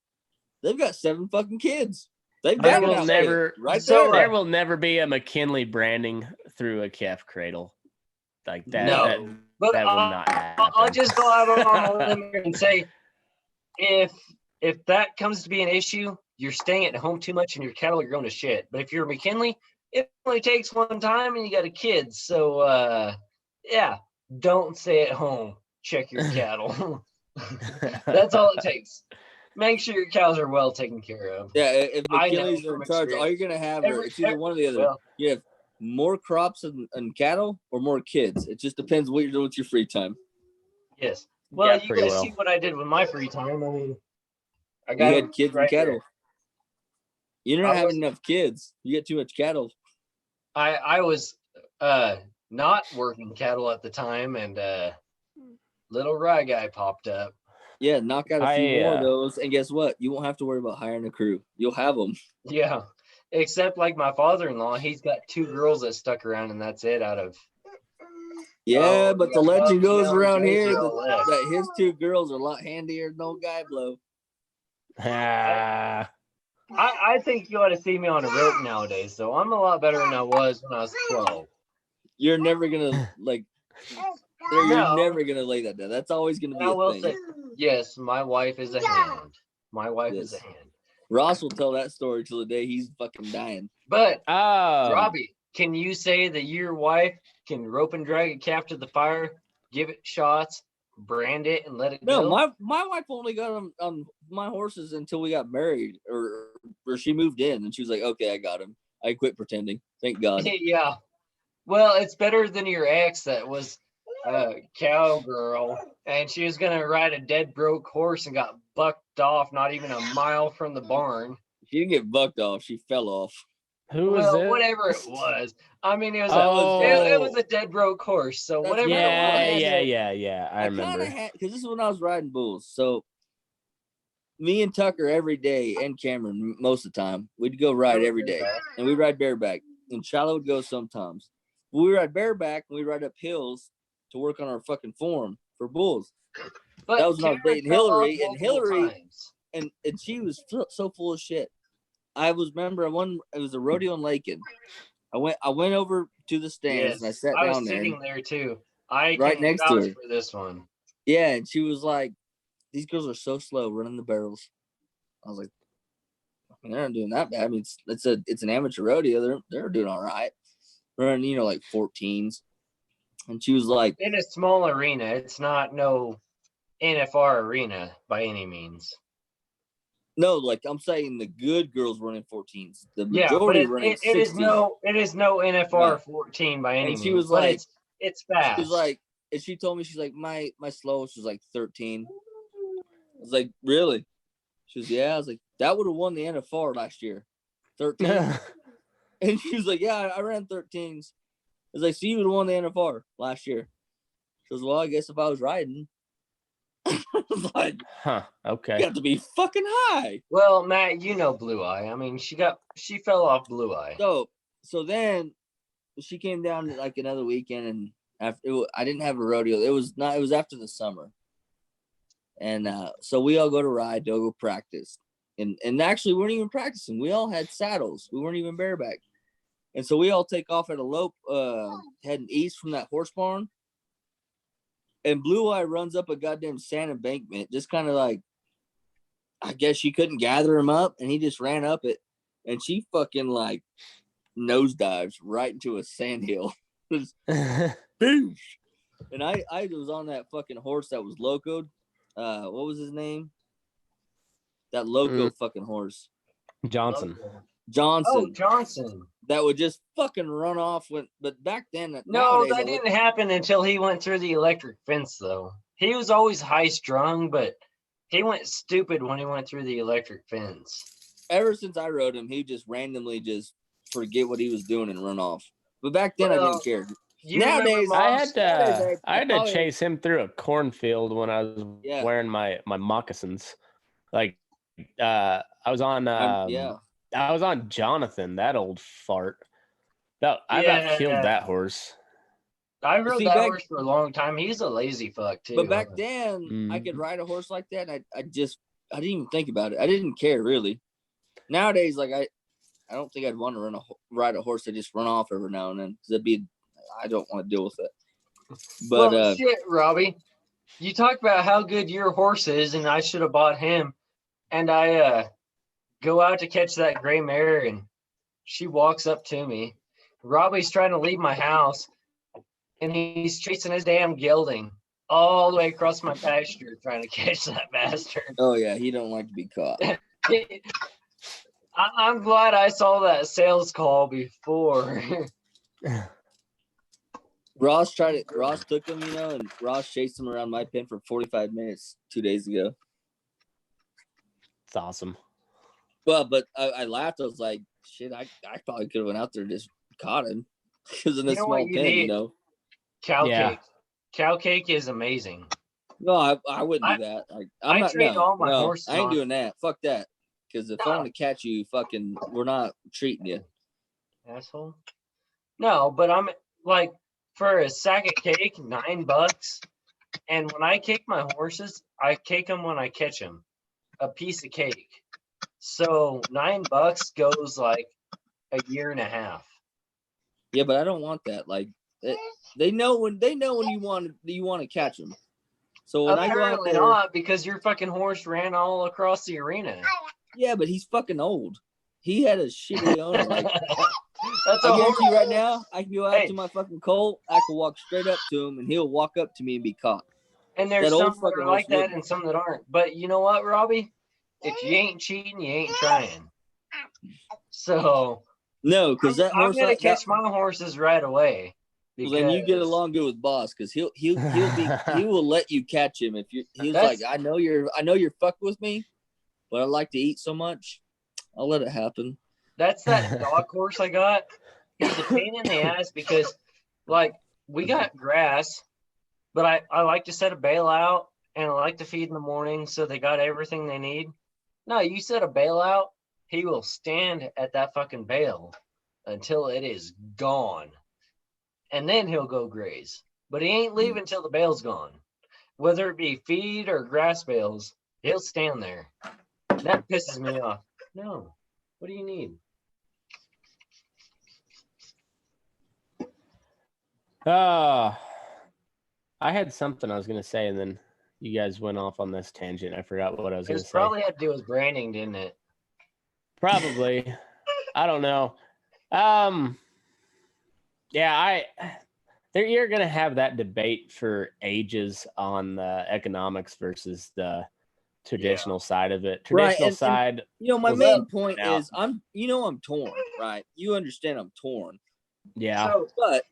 Speaker 2: they've got 7 fucking kids. They've got
Speaker 3: There will never,
Speaker 2: right
Speaker 1: So,
Speaker 2: there.
Speaker 3: there will never be a McKinley branding through a calf cradle like that.
Speaker 1: No, but
Speaker 3: that will not happen.
Speaker 1: I'll just go out on a limb here and say, if that comes to be an issue, you're staying at home too much and your cattle are going to shit. But if you're a McKinley, it only takes one time and you got a kid. So yeah, don't stay at home. Check your cattle. That's all it takes. Make sure your cows are well taken care of.
Speaker 2: Yeah, if
Speaker 1: I know
Speaker 2: McKinley's are
Speaker 1: from
Speaker 2: in charge, all you're
Speaker 1: experience.
Speaker 2: gonna have
Speaker 1: Every-
Speaker 2: it's either one or the other.
Speaker 1: well-
Speaker 2: You have more crops and cattle or more kids. It just depends what you're doing with your free time.
Speaker 1: Yes. Well,
Speaker 3: Yeah,
Speaker 1: you
Speaker 3: pretty
Speaker 1: guys
Speaker 3: well.
Speaker 1: see what I did with my free time. I mean, I
Speaker 2: You
Speaker 1: got
Speaker 2: had kids and cattle. You're not having enough kids. You get too much cattle.
Speaker 1: I was not working cattle at the time, and little rye guy popped up.
Speaker 2: Yeah, knock out a few more of
Speaker 3: I,
Speaker 2: those, and guess what? You won't have to worry about hiring a crew. You'll have them.
Speaker 1: Yeah, except like my father-in-law, he's got 2 girls that stuck around, and that's it. Out of
Speaker 2: Yeah, but the legend goes
Speaker 1: yeah,
Speaker 2: around
Speaker 1: Josie
Speaker 2: here
Speaker 1: all left.
Speaker 2: that his 2 girls are a lot handier than old Guy Blow.
Speaker 1: I think you ought to see me on a rope nowadays. So I'm a lot better than I was when I was 12.
Speaker 2: You're never gonna like. You're
Speaker 1: No.
Speaker 2: never gonna lay that down. That's always gonna be
Speaker 1: And I
Speaker 2: a
Speaker 1: will
Speaker 2: thing.
Speaker 1: say, yes, my wife is a hand. My wife is a
Speaker 2: Yes.
Speaker 1: hand.
Speaker 2: Ross will tell that story till the day he's fucking dying.
Speaker 1: But
Speaker 3: oh,
Speaker 1: Robbie, can you say that your wife can rope and drag a calf to the fire, give it shots, brand it, and let it
Speaker 2: No,
Speaker 1: go?
Speaker 2: my wife only got on my horses until we got married, or she moved in, and she was like, "Okay, I got him." I quit pretending. Thank God.
Speaker 1: Yeah. Well, it's better than your ex that was a cowgirl, and she was gonna ride a dead broke horse and got bucked off not even a mile from the barn.
Speaker 2: She didn't get bucked off. She fell off.
Speaker 3: who was
Speaker 1: Well,
Speaker 3: it?
Speaker 1: whatever it was. I mean, it was
Speaker 3: Oh.
Speaker 1: it was a dead broke horse. So
Speaker 2: That's
Speaker 1: whatever
Speaker 3: Yeah,
Speaker 1: it was.
Speaker 3: yeah. I
Speaker 2: kind
Speaker 3: remember.
Speaker 2: of had because this is when I was riding bulls. So me and Tucker every day, and Cameron most of the time, we'd go ride every day, and we ride bareback. And Shiloh would go sometimes. But we ride bareback and we ride up hills to work on our fucking form for bulls.
Speaker 1: But
Speaker 2: That was when I was
Speaker 1: Cameron
Speaker 2: dating
Speaker 1: fell off
Speaker 2: Hillary, and
Speaker 1: multiple
Speaker 2: Hillary-
Speaker 1: times.
Speaker 2: And she was so full of shit. I remember it was a rodeo in Lakin. I went over to the stands and I sat
Speaker 1: I was
Speaker 2: down there.
Speaker 1: sitting there too. I
Speaker 2: Right
Speaker 1: can
Speaker 2: next to
Speaker 1: vouch
Speaker 2: her.
Speaker 1: for this one.
Speaker 2: Yeah, and she was like, "These girls are so slow running the barrels." I was like, I mean, "They're not doing that bad. I mean, it's an amateur rodeo. They're doing all right. Running, like 14s." And she was like,
Speaker 1: In a small arena, it's not no NFR arena by any means.
Speaker 2: No, like I'm saying the good girls running 14s. The
Speaker 1: Yeah, but
Speaker 2: majority running 16s.
Speaker 1: it is no NFR
Speaker 2: Right.
Speaker 1: 14 by any
Speaker 2: And she
Speaker 1: means,
Speaker 2: was
Speaker 1: but
Speaker 2: like,
Speaker 1: it's fast.
Speaker 2: She was like, and she told me, she's like, my slowest was like 13. I was like, really? She was, yeah. I was like, that would have won the NFR last year. 13. And she was like, yeah, I ran 13s. I was like, so you would have won the NFR last year. She was, well, I guess if I was riding. I was like,
Speaker 3: okay.
Speaker 2: You have to be fucking high.
Speaker 1: Well, Matt, you know Blue Eye. I mean, she fell off Blue Eye.
Speaker 2: So then she came down like another weekend, and I didn't have a rodeo. It was after the summer. And so we all go to ride, they'll go practice. And actually we weren't even practicing. We all had saddles. We weren't even bareback. And so we all take off at a lope, heading east from that horse barn. And Blue Eye runs up a goddamn sand embankment, just kind of like, I guess she couldn't gather him up, and he just ran up it. And she fucking like nosedives right into a sand hill. Boosh. And I was on that fucking horse that was locoed. What was his name? That loco fucking horse.
Speaker 3: Johnson.
Speaker 1: Oh, Johnson.
Speaker 2: That would just fucking run off but back then.
Speaker 1: No, that didn't happen until he went through the electric fence, though. He was always high strung, but he went stupid when he went through the electric fence.
Speaker 2: Ever since I rode him, he just randomly just forget what he was doing and run off. But back then, I didn't care. Nowadays,
Speaker 3: I had to chase him through a cornfield when I was wearing my moccasins. Like, I was on I was on Jonathan, that old fart. I about killed that horse.
Speaker 1: I rode that horse for a long time. He's a lazy fuck too.
Speaker 2: But back then, I could ride a horse like that. And I didn't even think about it. I didn't care really. Nowadays, like I don't think I'd want to ride a horse that just run off every now and then, because I don't want to deal with it. But
Speaker 1: well, shit, Robbie, you talk about how good your horse is, and I should have bought him. And I go out to catch that gray mare, and she walks up to me. Robbie's trying to leave my house, and he's chasing his damn gelding all the way across my pasture trying to catch that bastard.
Speaker 2: Oh yeah, he don't like to be caught.
Speaker 1: I'm glad I saw that sales call before.
Speaker 2: Ross took him, and Ross chased him around my pen for 45 minutes 2 days ago.
Speaker 3: It's awesome.
Speaker 2: Well, but I laughed. I was like, shit, I probably could have went out there and just caught him. Because in this small pen,
Speaker 1: Cow cake. Cow cake is amazing.
Speaker 2: No, I wouldn't do that. I trained all my horses. I ain't doing that. Fuck that. Because if I want to catch you, we're not treating you.
Speaker 1: Asshole. No, but I'm like, for a sack of cake, $9. And when I cake my horses, I cake them when I catch them. A piece of cake. So $9 goes like a year and a half.
Speaker 2: Yeah, but I don't want that. Like they know when you want to catch them. So when
Speaker 1: apparently
Speaker 2: I go out there,
Speaker 1: not, because your fucking horse ran all across the arena.
Speaker 2: Yeah, but he's fucking old. He had a shitty owner. Like
Speaker 1: that's
Speaker 2: I guarantee you right now, I can go out to my fucking colt. I can walk straight up to him, and he'll walk up to me and be caught.
Speaker 1: And there's some that are like that and some that aren't. But you know what, Robbie? If you ain't cheating, you ain't trying. So
Speaker 2: no, because that horse,
Speaker 1: I'm gonna catch my horses right away.
Speaker 2: Well, then you get along good with Boss, because he will let you catch him if he's like, I know you're fucking with me, but I like to eat so much, I'll let it happen.
Speaker 1: That's that dog horse I got. He's a pain in the ass because, like, we got grass, but I like to set a bale out, and I like to feed in the morning, so they got everything they need. No, you set a bale out, he will stand at that fucking bale until it is gone. And then he'll go graze. But he ain't leaving until the bale's gone. Whether it be feed or grass bales, he'll stand there. That pisses me off. No. What do you need?
Speaker 3: I had something I was going to say, and then you guys went off on this tangent. I forgot what I was going to say.
Speaker 1: It probably had to do with branding, didn't it?
Speaker 3: Probably. I don't know. Yeah, you're going to have that debate for ages on the economics versus the traditional side of it.
Speaker 2: Right,
Speaker 3: Traditional
Speaker 2: and
Speaker 3: side.
Speaker 2: my
Speaker 3: was
Speaker 2: main
Speaker 3: up
Speaker 2: point
Speaker 3: and out.
Speaker 2: is I'm torn, right? You understand I'm torn,
Speaker 3: Yeah.
Speaker 1: So
Speaker 2: but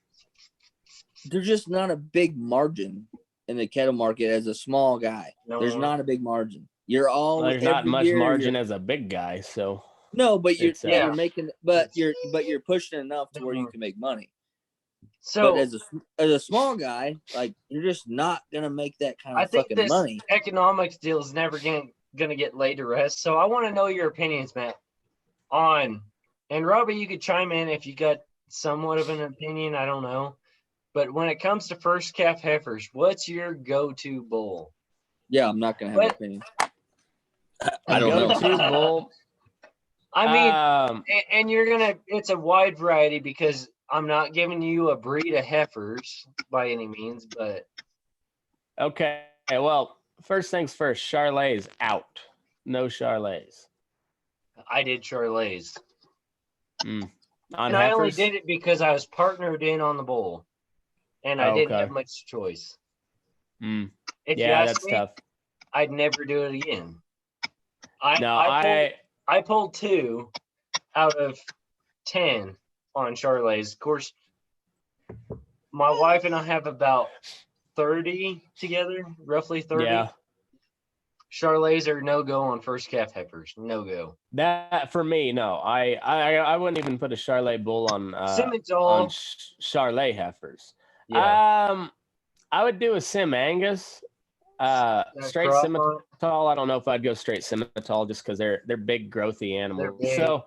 Speaker 2: there's just not a big margin in the cattle market as a small guy.
Speaker 1: No.
Speaker 2: There's not a big margin. You're all
Speaker 3: Well, there's not
Speaker 2: every
Speaker 3: much
Speaker 2: year
Speaker 3: margin
Speaker 2: you're-
Speaker 3: as a big guy, so
Speaker 2: No, but
Speaker 3: it's,
Speaker 2: you're making, but
Speaker 1: It's-
Speaker 2: you're pushing enough to where you
Speaker 1: Mhm.
Speaker 2: can make money.
Speaker 1: So
Speaker 2: But as a small guy, like you're just not gonna make that kind
Speaker 1: I
Speaker 2: of
Speaker 1: think
Speaker 2: fucking
Speaker 1: this
Speaker 2: money.
Speaker 1: economics deal is never gonna get laid to rest. So I want to know your opinions, Matt, on, and Robbie, you could chime in if you got somewhat of an opinion. I don't know, but when it comes to first calf heifers, what's your go-to bull?
Speaker 2: Yeah, I'm not gonna have an
Speaker 1: What?
Speaker 2: opinion. I don't know.
Speaker 3: go-to bull.
Speaker 1: I mean, and you're it's a wide variety because I'm not giving you a breed of heifers by any means, but
Speaker 3: Okay. Well, first things first. Charlet is out. No Charlets.
Speaker 1: I did Charolais.
Speaker 3: On
Speaker 1: And I only
Speaker 3: heifers.
Speaker 1: did it because I was partnered in on the bull and I didn't have much choice. If you
Speaker 3: Yeah,
Speaker 1: ask
Speaker 3: that's
Speaker 1: me,
Speaker 3: tough.
Speaker 1: I'd never do it again. I pulled 2 out of 10 on Charolais. Of course, my wife and I have about 30 together, roughly 30.
Speaker 3: Yeah.
Speaker 1: Charolais are no go on first calf heifers. No go.
Speaker 3: That for me, no. I wouldn't even put a Charlet bull on
Speaker 1: Simmental.
Speaker 3: Charlet heifers.
Speaker 1: Yeah.
Speaker 3: I would do a Sim Angus. Straight
Speaker 1: crop
Speaker 3: Simmental. I don't know if I'd go straight Simmental just because they're big, growthy animals.
Speaker 1: big.
Speaker 3: So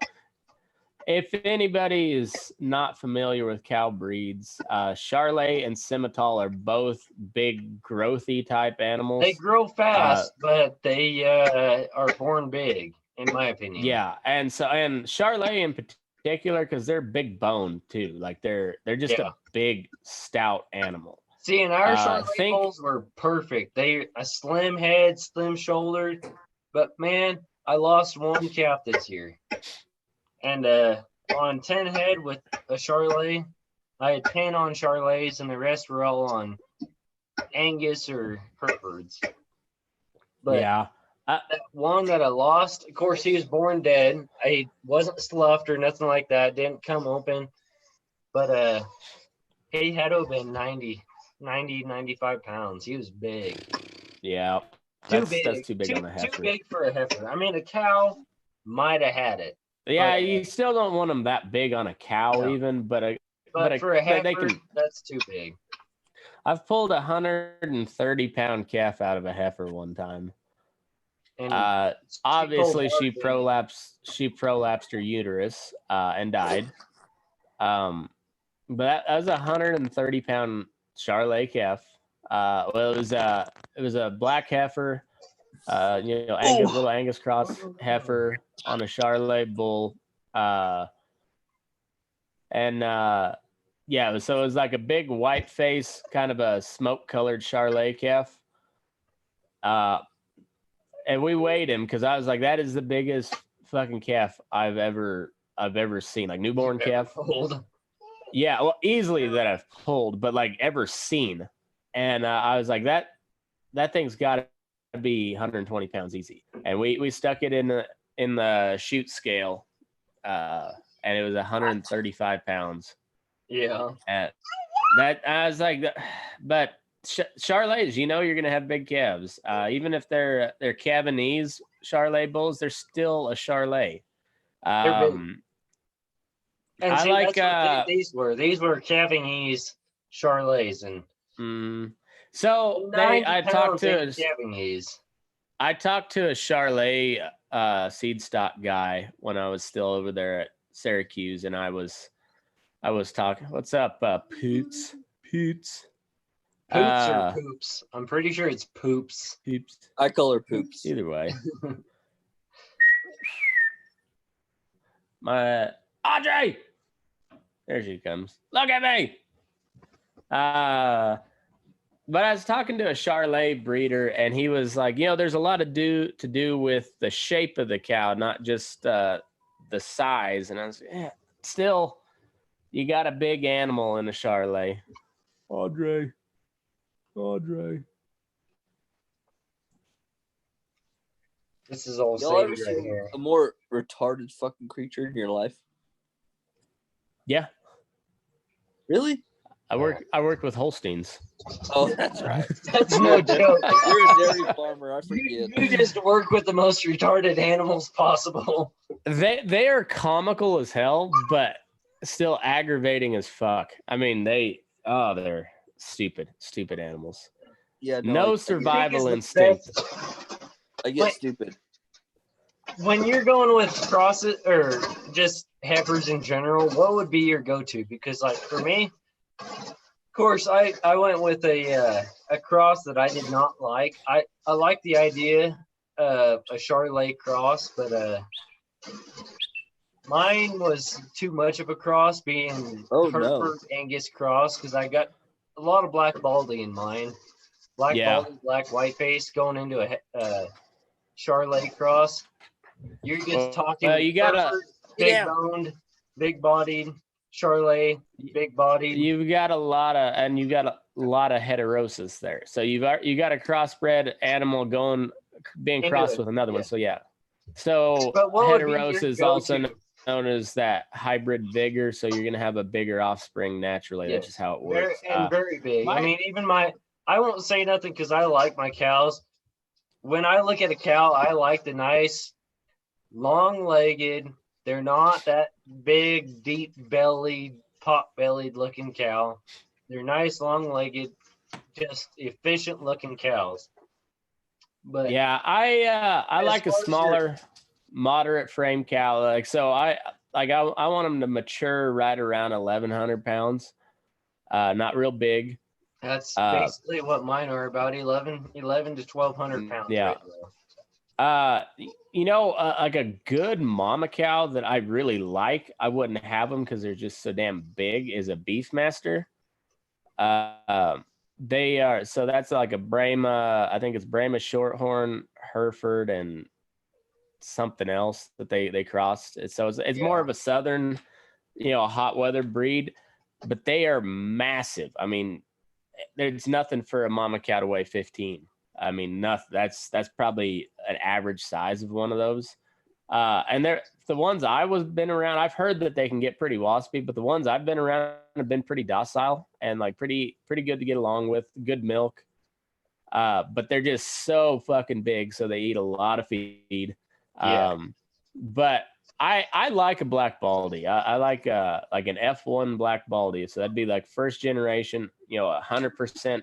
Speaker 3: if anybody is not familiar with cow breeds, Charlet and Simmental are both big, growthy type animals.
Speaker 1: They grow fast, but they are born big, in my opinion.
Speaker 3: Yeah, and Charlet in particular, because they're big boned too. Like they're just a big, stout animal.
Speaker 1: See, and our Charlet bulls were perfect. They a slim head, slim shouldered, but man, I lost 1 calf this year. And on 10 head with a Charlet, I had 10 on Charlets, and the rest were all on Angus or Herefords. But
Speaker 3: yeah,
Speaker 1: that one that I lost, of course, he was born dead. I wasn't sloughed or nothing like that. Didn't come open, but he had to have been 90, 95 pounds. He was big.
Speaker 3: Yeah, that's too big on the heifer.
Speaker 1: Too big for a heifer. I mean, a cow might have had it.
Speaker 3: Yeah, you still don't want them that big on a cow, even. But
Speaker 1: for a heifer,
Speaker 3: they can,
Speaker 1: that's too big.
Speaker 3: I've pulled 130-pound calf out of a heifer one time.
Speaker 1: And
Speaker 3: obviously, she prolapsed her uterus and died. But that was a 130-pound Charlet calf. Well, it was a black heifer, little Angus cross heifer on a Charlet bull, yeah. So it was like a big white face, kind of a smoke-colored Charlet calf. And we weighed him because I was like, that is the biggest fucking calf I've ever seen, like newborn calf. Yeah, well, easily that I've pulled, but like ever seen. And I was like, that thing's got to be 120 pounds easy. And we stuck it in the shoot scale, and it was 135 pounds.
Speaker 1: Yeah.
Speaker 3: And that I was like, but Charlets, you're gonna have big calves. Even if they're Cavanese Charlet bulls, they're still a Charlet.
Speaker 1: And
Speaker 3: I
Speaker 1: see,
Speaker 3: like
Speaker 1: that's what these were. These were Cavanese Charlets, and
Speaker 3: so I talked to a Charlet seed stock guy when I was still over there at Syracuse, and I was talking. What's up, Poots?
Speaker 1: Poots or Poops? I'm pretty sure it's Poops.
Speaker 3: Poops.
Speaker 2: I call her Poops.
Speaker 3: Either way. My Audrey, there she comes. Look at me. But I was talking to a Charlet breeder, and he was like, there's a lot to do with the shape of the cow, not just the size. And I was, yeah, still, you got a big animal in a Charlet. Audrey.
Speaker 1: This is all
Speaker 2: Y'all ever
Speaker 1: Sadie right
Speaker 2: seen
Speaker 1: here.
Speaker 2: a more retarded fucking creature in your life?
Speaker 3: Yeah,
Speaker 2: Really?
Speaker 3: I work with Holsteins.
Speaker 2: Oh, that's right.
Speaker 1: That's no joke.
Speaker 2: You're a dairy farmer. I
Speaker 1: You,
Speaker 2: forget.
Speaker 1: you just work with the most retarded animals possible.
Speaker 3: They are comical as hell, but still aggravating as fuck. I mean, they're stupid animals.
Speaker 2: Yeah,
Speaker 3: No
Speaker 2: I
Speaker 3: survival
Speaker 1: The
Speaker 3: instinct.
Speaker 1: best-
Speaker 2: I get
Speaker 1: Wait.
Speaker 2: stupid.
Speaker 1: When you're going with crosses or just heifers in general, what would be your go-to? Because like for me, of course, I went with a cross that I did not like. I like the idea of a Charolais cross, but mine was too much of a cross, being
Speaker 2: Oh,
Speaker 1: Hereford Angus cross, because I got a lot of black baldy in mine. Black
Speaker 3: Yeah.
Speaker 1: baldy, black white face going into a Charolais cross. You're just talking
Speaker 3: you gotta-
Speaker 1: Hereford,
Speaker 2: Get
Speaker 1: big
Speaker 2: down.
Speaker 1: boned, big bodied, Charolais, big bodied.
Speaker 3: You've got a lot of heterosis there. So you got a crossbred animal being
Speaker 1: Into
Speaker 3: crossed
Speaker 1: it,
Speaker 3: with another one.
Speaker 1: yeah.
Speaker 3: So yeah. So
Speaker 1: But what would be your
Speaker 3: heterosis also
Speaker 1: go-to?
Speaker 3: known as that hybrid vigor. So you're gonna have a bigger offspring naturally.
Speaker 1: Yes,
Speaker 3: That's just how it
Speaker 1: Very,
Speaker 3: works.
Speaker 1: and very big. I
Speaker 3: my-
Speaker 1: mean, even I won't say nothing because I like my cows. When I look at a cow, I like the nice, long-legged. They're not that big, deep-bellied, pot-bellied looking cow. They're nice, long-legged, just efficient-looking cows. But
Speaker 3: Yeah, I
Speaker 1: as
Speaker 3: like a
Speaker 1: far as your-
Speaker 3: smaller, moderate frame cow. Like so, I want them to mature right around 1,100 pounds. Not real big.
Speaker 1: that's
Speaker 3: Uh,
Speaker 1: basically what mine are, about 11 to 1,200 pounds.
Speaker 3: yeah.
Speaker 1: Right now.
Speaker 3: Like a good mama cow that I really like, I wouldn't have them because they're just so damn big, is a Beefmaster. They are, so that's like a Brahma, I think it's Brahma Shorthorn, Hereford, and something else that they crossed. So it's more of a southern, hot weather breed, but they are massive. I mean, there's nothing for a mama cow to weigh 15. I mean, nothing. That's probably an average size of one of those. And they're the ones been around. I've heard that they can get pretty waspy, but the ones I've been around have been pretty docile and like pretty good to get along with. Good milk. But they're just so fucking big, so they eat a lot of feed.
Speaker 1: Yeah.
Speaker 3: But I like a black baldy. I like an F1 black baldy. So that'd be like first generation, 100%,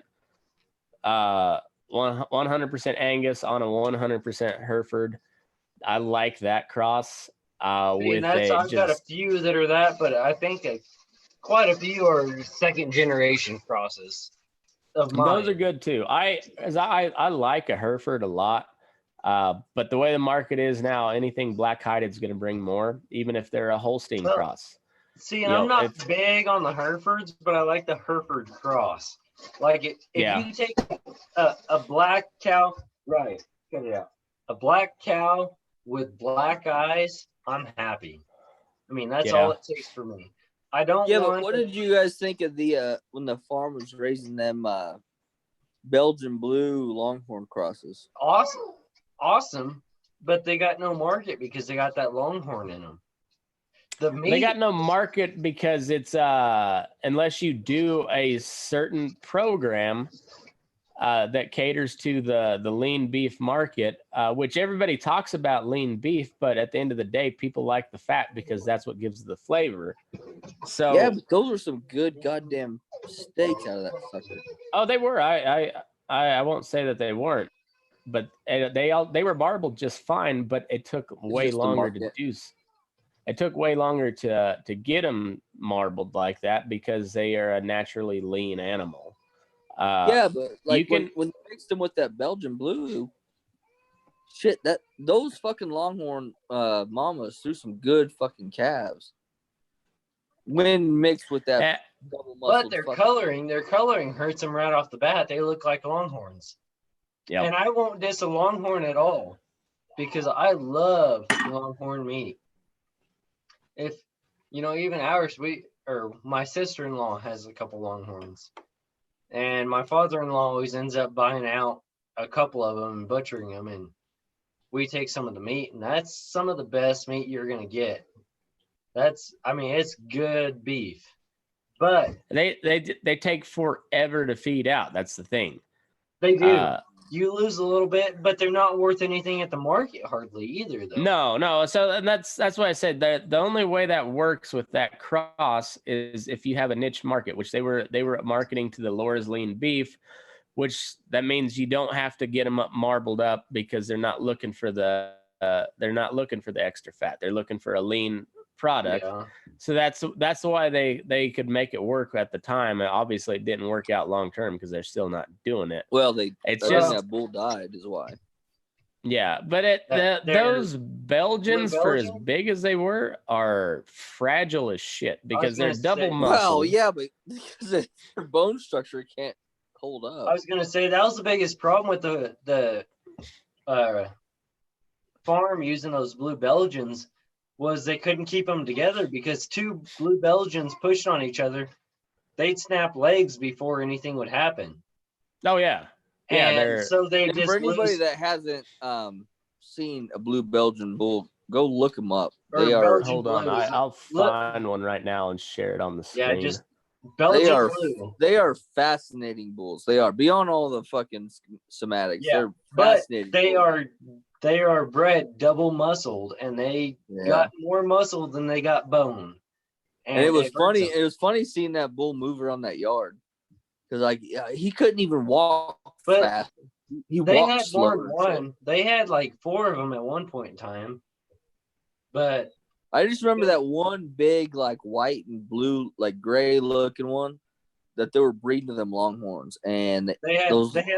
Speaker 3: 100% Angus on a 100% Hereford. I like that cross.
Speaker 1: I've got a few that are that, but I think quite a few are second generation crosses of mine.
Speaker 3: Those are good too. I like a Hereford a lot. But the way the market is now, anything black-hided is going to bring more, even if they're a Holstein cross.
Speaker 1: See, and I'm not big on the Herefords, but I like the Hereford cross. Like if you take a black cow, right? Cut it out. A black cow with black eyes, I'm happy. I mean, that's all it takes for me. I don't.
Speaker 2: Yeah, but what did you guys think of the when the farm was raising them Belgian blue Longhorn crosses?
Speaker 1: Awesome, but they got no market because they got that Longhorn in them.
Speaker 3: They got no market because it's unless you do a certain program that caters to the lean beef market, which everybody talks about lean beef, but at the end of the day, people like the fat because that's what gives the flavor. So
Speaker 2: yeah, but those were some good goddamn steaks out of that sucker.
Speaker 3: Oh, they were. I won't say that they weren't, but they were marbled just fine. But it took way longer to do. It took way longer to get them marbled like that because they are a naturally lean animal.
Speaker 2: Yeah, but like when they mixed them with that Belgian blue, shit, those fucking Longhorn mamas threw some good fucking calves. When mixed with that double muscle.
Speaker 1: But their coloring hurts them right off the bat. They look like Longhorns. Yeah. And I won't diss a Longhorn at all because I love Longhorn meat. If even my sister-in-law has a couple Longhorns, and my father-in-law always ends up buying out a couple of them and butchering them, and we take some of the meat, and that's some of the best meat you're gonna get. It's good beef, but
Speaker 3: They take forever to feed out. That's the thing.
Speaker 1: they do. You lose a little bit, but they're not worth anything at the market hardly either, though.
Speaker 3: No. So and that's why I said that the only way that works with that cross is if you have a niche market, which they were marketing to the Laura's lean beef, which that means you don't have to get them up marbled up because they're not looking for the extra fat. They're looking for a lean product.
Speaker 1: Yeah.
Speaker 3: So that's why they could make it work at the time. Obviously, it didn't work out long term because they're still not doing it.
Speaker 2: Well,
Speaker 3: it's just
Speaker 2: that bull died is why.
Speaker 3: Yeah, but those Belgians, for as big as they were, are fragile as shit because they're double muscle.
Speaker 2: Well, yeah, but because their bone structure can't hold up.
Speaker 1: I was gonna say that was the biggest problem with the farm using those blue Belgians was they couldn't keep them together because two blue Belgians pushed on each other, they'd snap legs before anything would happen.
Speaker 3: Oh yeah. Yeah,
Speaker 1: and so they just
Speaker 2: for anybody that hasn't seen a blue Belgian bull, go look them up. They are.
Speaker 3: Hold on, I'll find one right now and share it on the screen.
Speaker 1: Yeah, just Belgian blue.
Speaker 2: They are fascinating bulls. They are beyond all the fucking schematics.
Speaker 1: Yeah,
Speaker 2: they're fascinating.
Speaker 1: They are bred double muscled, and they got more muscle than they got bone.
Speaker 2: And it was funny. It was funny seeing that bull move around that yard because he couldn't even walk fast.
Speaker 1: They had more than one. They had like 4 of them at one point in time. But
Speaker 2: I just remember that one big, like white and blue, like gray looking one that they were breeding to them Longhorns, and
Speaker 1: they had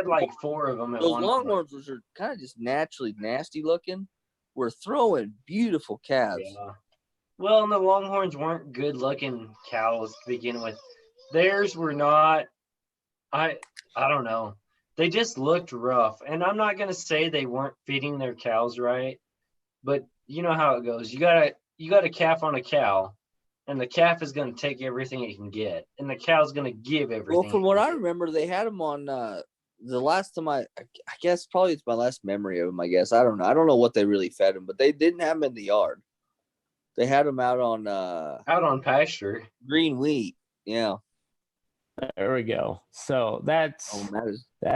Speaker 1: like 4 of them at one point.
Speaker 2: Those Longhorns, which are kind of just naturally nasty looking, were throwing beautiful calves.
Speaker 1: Yeah. Well, and the Longhorns weren't good looking cows to begin with. Theirs were not. I don't know. They just looked rough, and I'm not gonna say they weren't feeding their cows right, but you know how it goes. You got a calf on a cow, and the calf is going to take everything it can get, and the cow's going to give everything.
Speaker 2: Well, from what I remember, they had them on the last time I guess probably it's my last memory of them. I guess I don't know. I don't know what they really fed them, but they didn't have them in the yard. They had them out on
Speaker 1: pasture,
Speaker 2: green wheat. Yeah.
Speaker 3: There we go. So that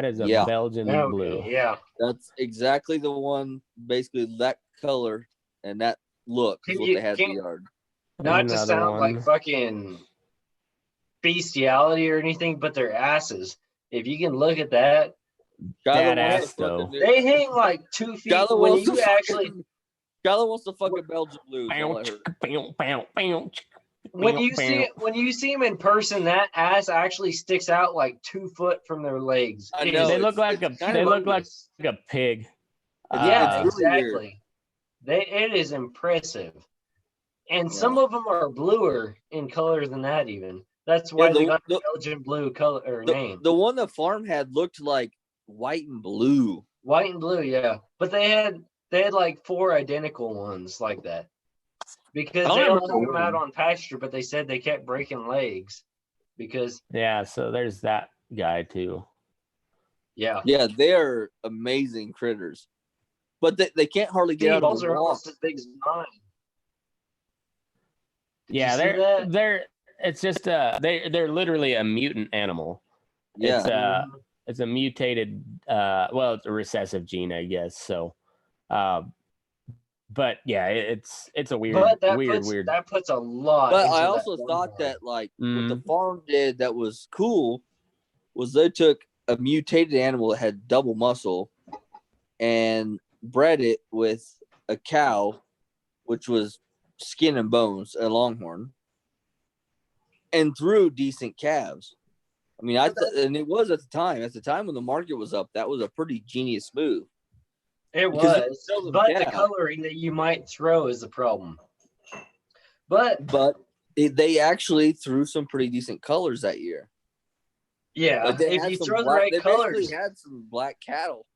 Speaker 3: is a Belgian blue.
Speaker 1: Yeah,
Speaker 2: that's exactly the one. Basically, that color and that look is what they had in the yard.
Speaker 1: Not to sound like fucking bestiality or anything, but their asses. If you can look at that, they hang like 2 feet.
Speaker 2: Skylar
Speaker 1: when you actually,
Speaker 2: Skylar wants to fucking Belgian blues.
Speaker 1: When you see them in person, that ass actually sticks out like 2 foot from their legs.
Speaker 3: I know. They look like a pig.
Speaker 1: Yeah, exactly. It is impressive. And some of them are bluer in color than that even. That's why they got the Belgian blue color or name.
Speaker 2: The one the farm had looked like white and blue.
Speaker 1: White and blue, yeah. But they had like 4 identical ones like that. Because they all took them out on pasture, but they said they kept breaking legs. Because
Speaker 3: so there's that guy too.
Speaker 1: Yeah.
Speaker 2: Yeah, they are amazing critters. But they can't hardly get out of the
Speaker 1: are
Speaker 2: walk.
Speaker 1: almost as big as mine.
Speaker 3: They're it's just they're literally a mutant animal.
Speaker 2: Yeah.
Speaker 3: It's a mutated it's a recessive gene, I guess. So but yeah, it's a weird weird.
Speaker 1: That puts a lot.
Speaker 2: But I also thought that what the farm did that was cool was they took a mutated animal that had double muscle and bred it with a cow, which was skin and bones, a Longhorn, and threw decent calves. I mean, and it was at the time. At the time when the market was up, that was a pretty genius move.
Speaker 1: It was, but the coloring that you might throw is the problem. But
Speaker 2: they actually threw some pretty decent colors that year.
Speaker 1: Yeah,
Speaker 2: like if you throw the right colors, they had some black cattle.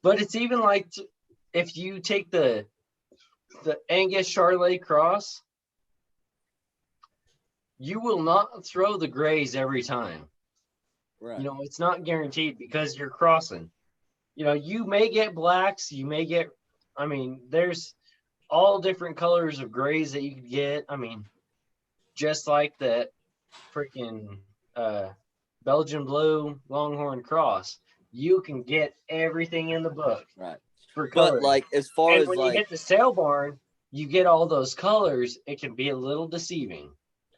Speaker 1: But it's even like if you take the Angus Charolais cross, you will not throw the grays every time.
Speaker 2: Right.
Speaker 1: You know, it's not guaranteed because you're crossing. You know, you may get blacks, you may get, I mean, there's all different colors of grays that you could get. I mean, just like the freaking Belgian blue Longhorn Cross, you can get everything in the book.
Speaker 2: Right.
Speaker 1: For color.
Speaker 2: But like as far
Speaker 1: and
Speaker 2: as
Speaker 1: when
Speaker 2: like
Speaker 1: you hit the sale barn, you get all those colors. It can be a little deceiving.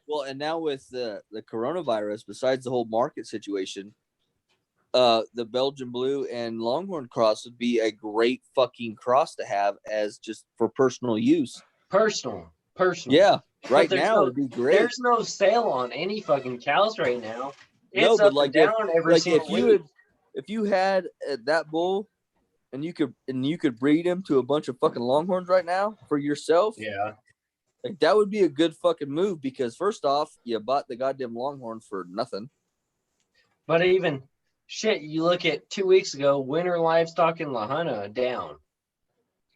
Speaker 2: well, and now with the coronavirus, besides the whole market situation, the Belgian blue and Longhorn cross would be a great fucking cross to have as just for personal use.
Speaker 1: Personal.
Speaker 2: Yeah, right
Speaker 1: there's
Speaker 2: now
Speaker 1: no-
Speaker 2: it'd be great.
Speaker 1: There's no sale on any fucking cows right now.
Speaker 2: No,
Speaker 1: It's
Speaker 2: but
Speaker 1: up
Speaker 2: like
Speaker 1: and down every
Speaker 2: like
Speaker 1: single
Speaker 2: if you had that bull and you could breed him to a bunch of fucking Longhorns right now for yourself,
Speaker 1: Yeah.
Speaker 2: like that would be a good fucking move because first off, you bought the goddamn Longhorn for nothing.
Speaker 1: But even shit, you look at 2 weeks ago, winter livestock in Lahana down.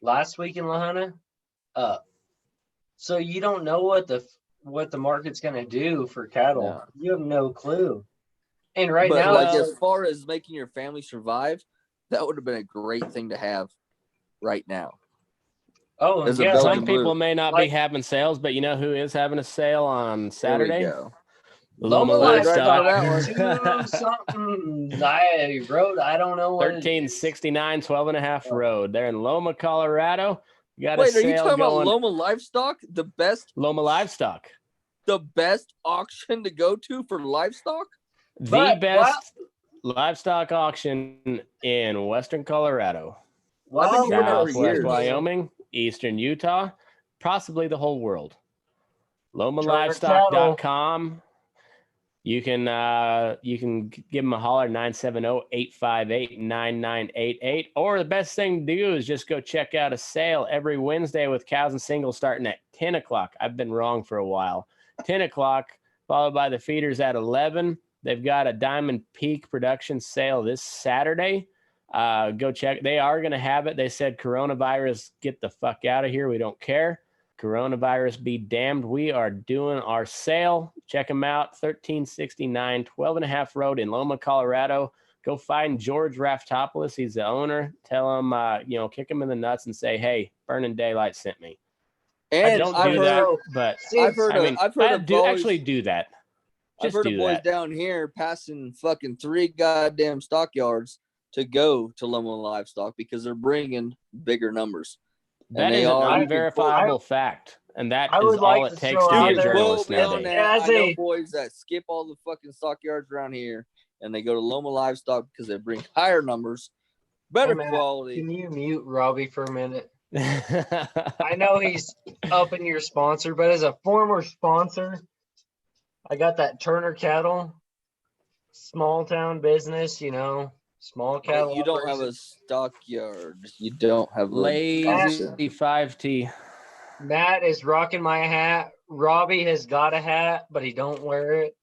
Speaker 1: Last week in Lahana, up. So you don't know what the market's gonna do for cattle.
Speaker 2: No.
Speaker 1: You have no clue. And right
Speaker 2: But
Speaker 1: now,
Speaker 2: like
Speaker 1: it's
Speaker 2: as far as making your family survive, that would have been a great thing to have right now.
Speaker 1: oh
Speaker 2: as a
Speaker 1: yeah,
Speaker 2: Belgian
Speaker 3: Some people may not be
Speaker 1: like-
Speaker 3: having sales, but you know who is having a sale on
Speaker 2: There
Speaker 3: Saturday?
Speaker 2: we go.
Speaker 3: Loma
Speaker 2: Right on
Speaker 3: Livestock.
Speaker 2: that one.
Speaker 1: 2 something I road. I don't know what it is.
Speaker 3: 1369 12.5 road. They're in Loma, Colorado. You got
Speaker 2: Wait,
Speaker 3: a
Speaker 2: are you
Speaker 3: sale
Speaker 2: talking about
Speaker 3: going.
Speaker 2: Loma Livestock? The best
Speaker 3: Livestock.
Speaker 2: auction to go to for livestock?
Speaker 3: The
Speaker 1: But,
Speaker 3: best livestock auction in Western Colorado,
Speaker 2: I've been
Speaker 1: Well,
Speaker 2: hearing that for
Speaker 3: Southwest
Speaker 2: years.
Speaker 3: Wyoming, Eastern Utah, possibly the whole world.
Speaker 1: Turner
Speaker 3: LomaLivestock.com. You can give them a holler 970-858-9988. Or the best thing to do is just go check out a sale every Wednesday with cows and singles starting at 10 o'clock. I've been wrong for a while. 10 o'clock, followed by the feeders at 11. They've got a Diamond Peak production sale this Saturday. Go check. They are going to have it. They said coronavirus, get the fuck out of here. We don't care. Coronavirus be damned. We are doing our sale. Check them out. 1369 12.5 road in Loma, Colorado. Go find George Raftopoulos. He's the owner. Tell him, kick him in the nuts and say, hey, Burning Daylight sent me. I don't do that, but
Speaker 2: I've heard of boys,
Speaker 3: actually do that.
Speaker 2: I've heard of boys
Speaker 3: that.
Speaker 2: down here passing fucking 3 goddamn stockyards to go to Loma Livestock because they're bringing bigger numbers.
Speaker 3: That is an unverifiable fact, and that
Speaker 1: I
Speaker 3: is
Speaker 1: would like
Speaker 3: all
Speaker 1: to
Speaker 3: it takes
Speaker 1: throw
Speaker 3: to
Speaker 1: out
Speaker 3: be a
Speaker 1: there-
Speaker 3: journalist
Speaker 2: Well,
Speaker 3: nowadays.
Speaker 2: now,
Speaker 1: As
Speaker 2: I know
Speaker 1: a-
Speaker 2: boys that skip all the fucking stockyards around here and they go to Loma Livestock because they bring higher numbers, better
Speaker 1: Hey, Matt,
Speaker 2: quality.
Speaker 1: Can you mute Robbie for a minute? I know he's up in your sponsor, but as a former sponsor, I got that Turner Cattle, small town business, small cattle.
Speaker 2: You don't have a stockyard. You don't have a
Speaker 3: Lazy 5T.
Speaker 1: Matt is rocking my hat. Robbie has got a hat, but he don't wear it.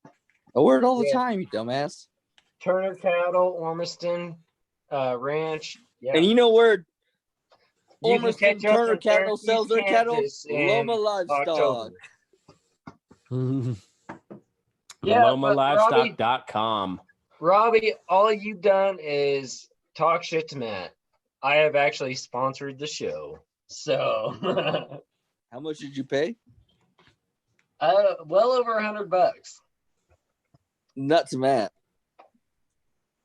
Speaker 2: I wear it all the
Speaker 1: Yeah.
Speaker 2: time, you dumbass.
Speaker 1: Turner Cattle, Ormiston Ranch. Yeah.
Speaker 2: And you know where
Speaker 1: You can
Speaker 2: Ormiston
Speaker 1: catch up
Speaker 2: Turner
Speaker 1: in there
Speaker 2: Cattle sells their
Speaker 1: in
Speaker 2: cattle?
Speaker 1: Kansas in
Speaker 2: Loma Livestock.
Speaker 1: October. Yeah, but
Speaker 3: LomaLivestock.com.
Speaker 1: Robbie, all you've done is talk shit to Matt. I have actually sponsored the show. So
Speaker 2: How much did you pay?
Speaker 1: well over $100.
Speaker 2: Nuts, Matt.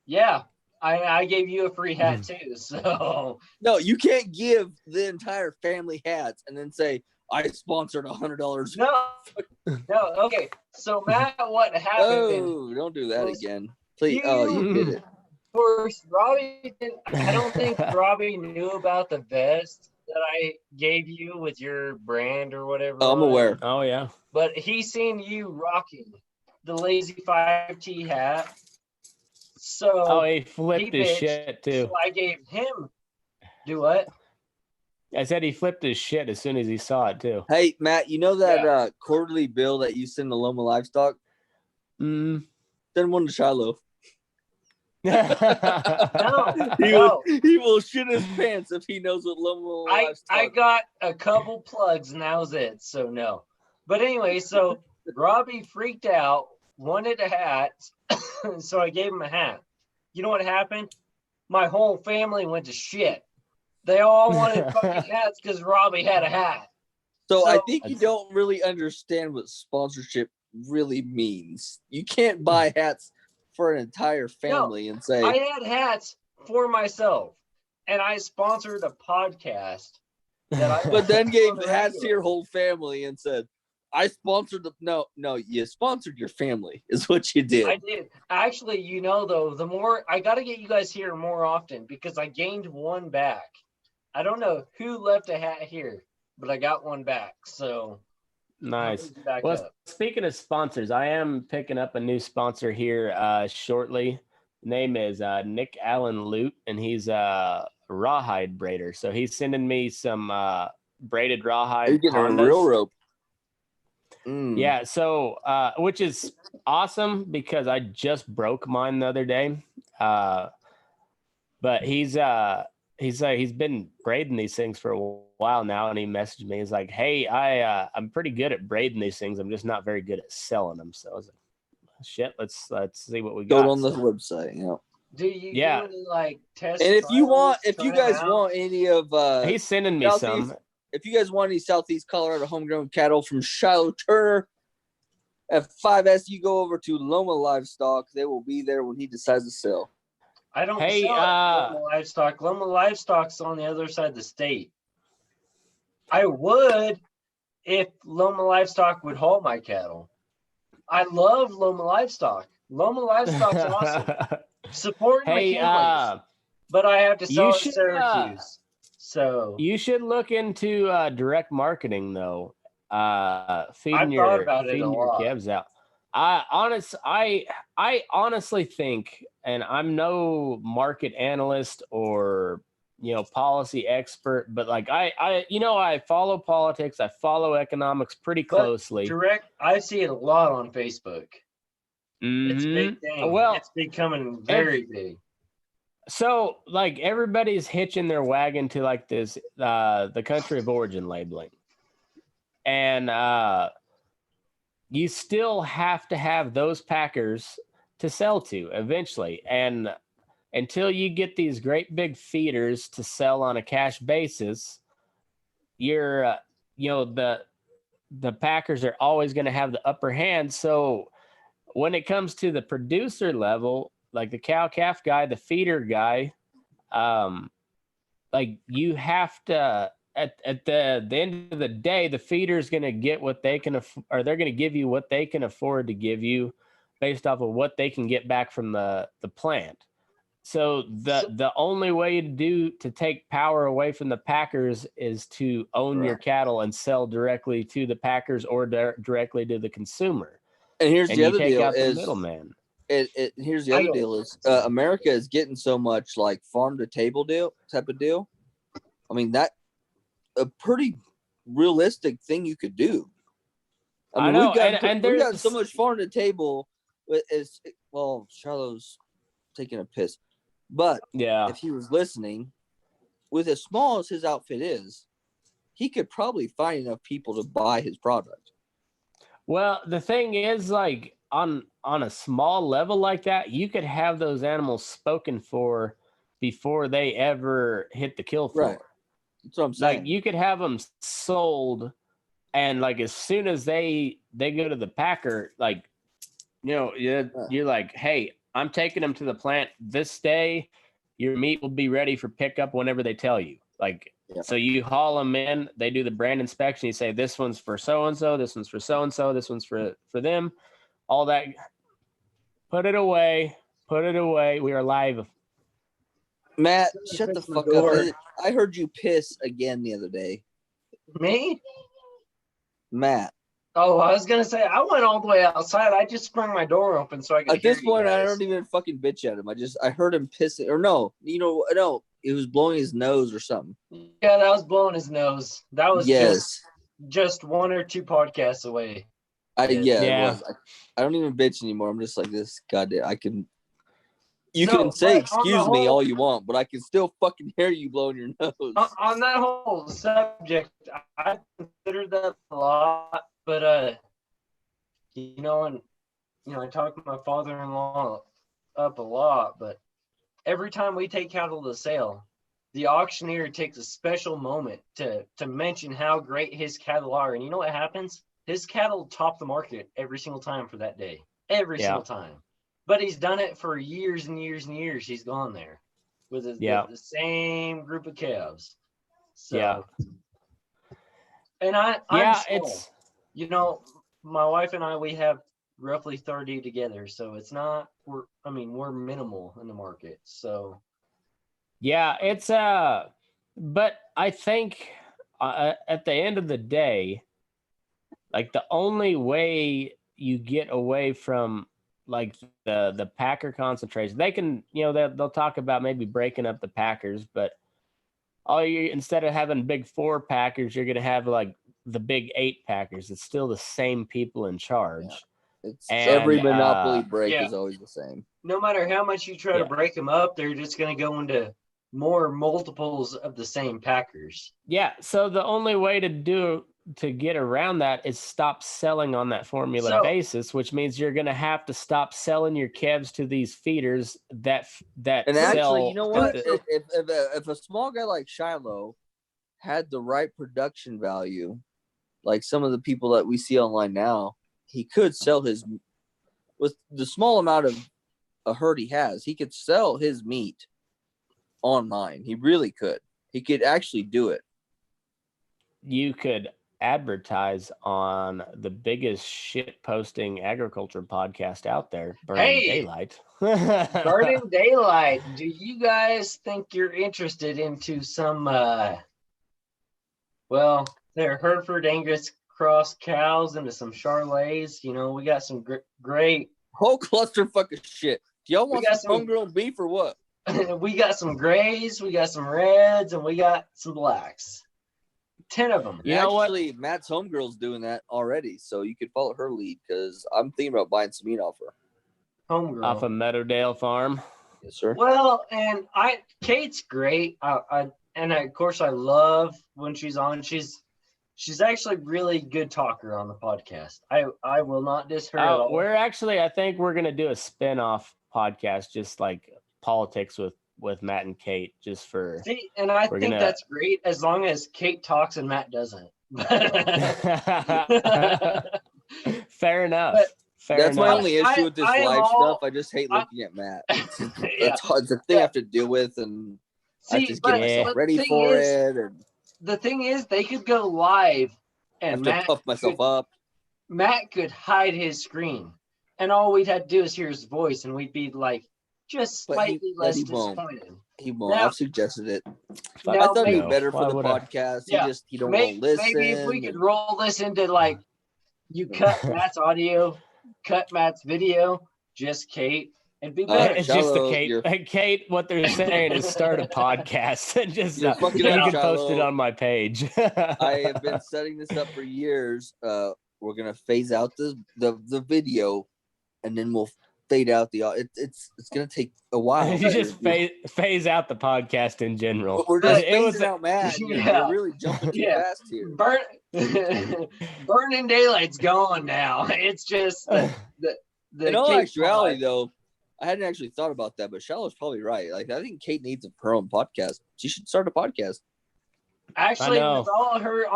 Speaker 1: Yeah. I gave you a free hat too. So
Speaker 2: No, you can't give the entire family hats and then say, I sponsored $100.
Speaker 1: no, okay. So Matt, what happened?
Speaker 2: Oh, don't do that again. Please. You did it.
Speaker 1: Of course, Robbie didn't, I don't think Robbie knew about the vest that I gave you with your brand or whatever.
Speaker 2: I'm aware.
Speaker 3: Oh, yeah.
Speaker 1: But he seen you rocking the Lazy 5T hat. So
Speaker 3: Oh, he flipped his
Speaker 1: bitched,
Speaker 3: shit, too.
Speaker 1: So I gave him. Do what?
Speaker 3: I said he flipped his shit as soon as he saw it, too.
Speaker 2: Hey, Matt, you know that quarterly bill that you send to Loma Livestock?
Speaker 3: Mm.
Speaker 2: Send one to Shiloh.
Speaker 1: No.
Speaker 2: He will shit his pants if he knows what Loma Livestock.
Speaker 1: I got a couple plugs and that was it. So no. But anyway, so Robbie freaked out, wanted a hat, so I gave him a hat. You know what happened? my whole family went to shit. They all wanted fucking hats because Robbie had a hat.
Speaker 2: So I
Speaker 1: So-
Speaker 2: think you don't really understand what sponsorship really means. You can't buy hats for an entire family and say,
Speaker 1: I had hats for myself, and I sponsored a podcast.
Speaker 2: but then gave hats to your whole family and said, I sponsored the no, you sponsored your family is what you did.
Speaker 1: I did. Actually, you know, though, the more I got to get you guys here more often because I gained one back. I don't know who left a hat here, but I got one back. So
Speaker 3: Nice.
Speaker 1: back
Speaker 3: Well,
Speaker 1: up.
Speaker 3: speaking of sponsors, I am picking up a new sponsor here shortly. Name is Nick Allen Lute, and he's a rawhide braider. So he's sending me some braided rawhide.
Speaker 2: Are you getting
Speaker 3: Hondas.
Speaker 2: a real rope? Mm.
Speaker 3: Yeah, so which is awesome because I just broke mine the other day. But he's been braiding these things for a while now, and he messaged me. He's like, "Hey, I'm pretty good at braiding these things. I'm just not very good at selling them." So I was like, "Shit, let's see what we got."
Speaker 2: Go on the website, you know.
Speaker 1: Do you
Speaker 3: Yeah.
Speaker 1: do any like test?
Speaker 2: And if you
Speaker 1: try
Speaker 2: guys
Speaker 1: them out?
Speaker 2: want any of
Speaker 3: He's sending me
Speaker 2: Southeast-
Speaker 3: some.
Speaker 2: if you guys want any Southeast Colorado homegrown cattle from Shiloh Turner at 5S, you go over to Loma Livestock. They will be there when he decides to sell.
Speaker 1: I don't
Speaker 3: Hey,
Speaker 1: sell Loma Livestock. Loma Livestock's on the other side of the state. I would if Loma Livestock would haul my cattle. I love Loma Livestock. Loma Livestock's awesome. Support
Speaker 3: Hey,
Speaker 1: McKinley's, but I have to
Speaker 3: you
Speaker 1: sell at
Speaker 3: should,
Speaker 1: Syracuse. So
Speaker 3: you should look into direct marketing though. Feeding
Speaker 1: I've
Speaker 3: your
Speaker 1: thought about it a
Speaker 3: feeding your
Speaker 1: lot.
Speaker 3: calves out. I honestly think, and I'm no market analyst or policy expert, but like I follow politics, I follow economics pretty
Speaker 1: But
Speaker 3: closely.
Speaker 1: direct, I see it a lot on Facebook. It's a
Speaker 3: Mhm.
Speaker 1: big thing.
Speaker 3: Well,
Speaker 1: It's becoming very big.
Speaker 3: So like everybody's hitching their wagon to like this the country of origin labeling. And you still have to have those packers to sell to eventually. And until you get these great big feeders to sell on a cash basis, you're the packers are always going to have the upper hand. So when it comes to the producer level, like the cow calf guy, the feeder guy, like you have to at the end of the day, the feeder is going to get what they can or they're going to give you what they can afford to give you based off of what they can get back from the plant. So the only way to take power away from the packers is to own your cattle and sell directly to the packers or directly to the consumer.
Speaker 2: And here's the other deal:
Speaker 3: the middleman.
Speaker 2: Here's the other deal: is America is getting so much like farm to table type of deal. I mean, that a pretty realistic thing you could do. I mean, we've got so much farm to table. Shiloh's taking a piss, but
Speaker 3: yeah,
Speaker 2: if he was listening, with as small as his outfit is, he could probably find enough people to buy his product.
Speaker 3: Well, the thing is, like on a small level like that, you could have those animals spoken for before they ever hit the kill floor.
Speaker 2: Right. That's what I'm saying.
Speaker 3: Like you could have them sold, and like as soon as they go to the packer, like you're like, hey, I'm taking them to the plant this day. Your meat will be ready for pickup whenever they tell you. Like, so you haul them in, they do the brand inspection. You say, this one's for so-and-so, this one's for so-and-so, this one's for them, all that. Put it away. We are live.
Speaker 2: Matt, shut the fuck up. I heard you piss again the other day.
Speaker 1: Me?
Speaker 2: Matt.
Speaker 1: Oh, I was gonna say I went all the way outside. I just sprung my door open so I could.
Speaker 2: At this point, I don't even fucking bitch at him. I heard him pissing, or no, it was blowing his nose or something.
Speaker 1: Yeah, that was blowing his nose. That was just one or two podcasts away.
Speaker 2: It was. I don't even bitch anymore. I'm just like this. Goddamn, You can say excuse me all you want, but I can still fucking hear you blowing your nose.
Speaker 1: On that whole subject, I considered that a lot, but I talked my father-in-law up a lot, but every time we take cattle to sale, the auctioneer takes a special moment to mention how great his cattle are. And you know what happens? His cattle top the market every single time for that day. Every single time. But he's done it for years and years and years. He's gone there with the same group of calves. So, and I'm small. You know, my wife and I, we have roughly 30 together. So it's not, we're minimal in the market. So.
Speaker 3: Yeah, it's, but I think at the end of the day, like the only way you get away from like the packer concentration, they can, you know, they'll talk about maybe breaking up the packers, but instead of having big 4 packers, you're going to have like the big 8 packers. It's still the same people in charge.
Speaker 2: Yeah. Every monopoly break is always the same.
Speaker 1: No matter how much you try to break them up, they're just going to go into more multiples of the same packers.
Speaker 3: Yeah. So the only way to get around that is stop selling on that formula basis, which means you're going to have to stop selling your calves to these feeders that
Speaker 2: and
Speaker 3: sell.
Speaker 2: Actually, you know what? If a small guy like Shiloh had the right production value, like some of the people that we see online now, he could sell with the small amount of a herd he has, he could sell his meat online. He really could. He could actually do it.
Speaker 3: You could advertise on the biggest shit posting agriculture podcast out there, Burning Daylight.
Speaker 1: Burning Daylight. Do you guys think you're interested into some they're Hereford Angus cross cows into some Charolais? You know, we got some great
Speaker 2: whole clusterfuck of shit. Do y'all want some homegrown beef or what?
Speaker 1: We got some grays, we got some reds, and we got some blacks. 10 of them.
Speaker 2: You know actually, Matt's homegirl's doing that already, so you could follow her lead because I'm thinking about buying some meat off her.
Speaker 1: Homegirl.
Speaker 3: Off of Meadowdale Farm.
Speaker 2: Yes, sir.
Speaker 1: Well, and Kate's great. Of course I love when she's on. She's actually really good talker on the podcast. I will not diss her at all.
Speaker 3: I think we're gonna do a spin-off podcast, just like politics with Matt and Kate, just for
Speaker 1: and I think that's great as long as Kate talks and Matt doesn't.
Speaker 3: Fair enough.
Speaker 2: That's my only issue with this live stuff. I just hate looking at Matt. It's a thing I have to deal with, and I just get myself ready for it.
Speaker 1: The thing is, they could go live, and
Speaker 2: I have to puff myself up.
Speaker 1: Matt could hide his screen, and all we'd have to do is hear his voice, and we'd be like, just slightly less disappointed.
Speaker 2: He won't. I've suggested it. I thought it'd be better for the podcast. He don't want to listen.
Speaker 1: Maybe if we could roll this into like, you cut Matt's audio, cut Matt's video, just Kate, and be better.
Speaker 3: It's just the Kate. Hey, Kate, what they're saying is start a podcast and just you can post it on my page.
Speaker 2: I have been setting this up for years. We're gonna phase out the video, and then we'll fade out the audio. It's gonna take a while.
Speaker 3: You just phase out the podcast in general.
Speaker 2: But we're just phasing out Matt. We're really jumping too fast here.
Speaker 1: Burning Daylight's gone now. It's just the
Speaker 2: in all actuality, though, I hadn't actually thought about that, but Shiloh's probably right. Like, I think Kate needs her own podcast. She should start a podcast.
Speaker 1: Actually, with all her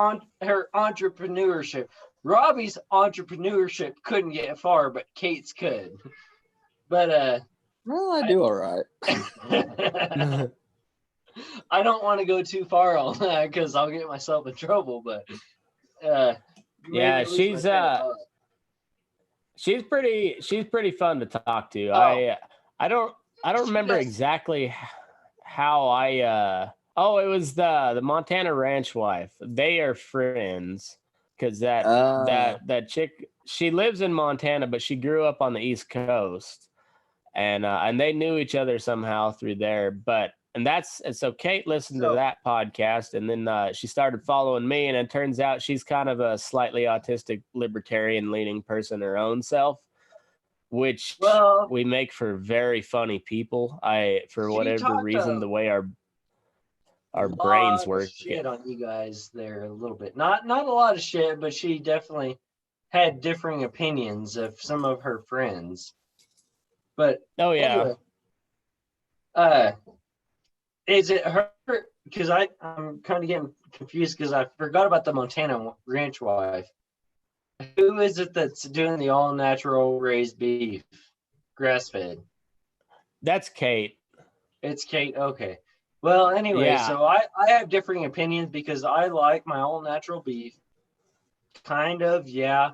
Speaker 1: entrepreneurship, Robbie's entrepreneurship couldn't get far, but Kate's could. But
Speaker 2: well, I do all right.
Speaker 1: I don't want to go too far on that because I'll get myself in trouble. But
Speaker 3: yeah, she's pretty fun to talk to. I don't remember exactly how I it was the Montana ranch wife. They are friends because that chick, she lives in Montana, but she grew up on the East Coast, and they knew each other somehow through there. So Kate listened to that podcast, and then she started following me, and it turns out she's kind of a slightly autistic, libertarian leaning person her own self, which we make for very funny people. For whatever reason, the way our brains work.
Speaker 1: Shit on you guys there a little bit. Not a lot of shit, but she definitely had differing opinions of some of her friends. But
Speaker 3: anyway,
Speaker 1: Is it her? Because I'm kind of getting confused because I forgot about the Montana ranch wife. Who is it that's doing the all natural raised beef, grass fed?
Speaker 3: That's Kate.
Speaker 1: It's Kate. Okay. Well, anyway,
Speaker 3: Yeah.
Speaker 1: so I have differing opinions because I like my all natural beef. Kind of, yeah.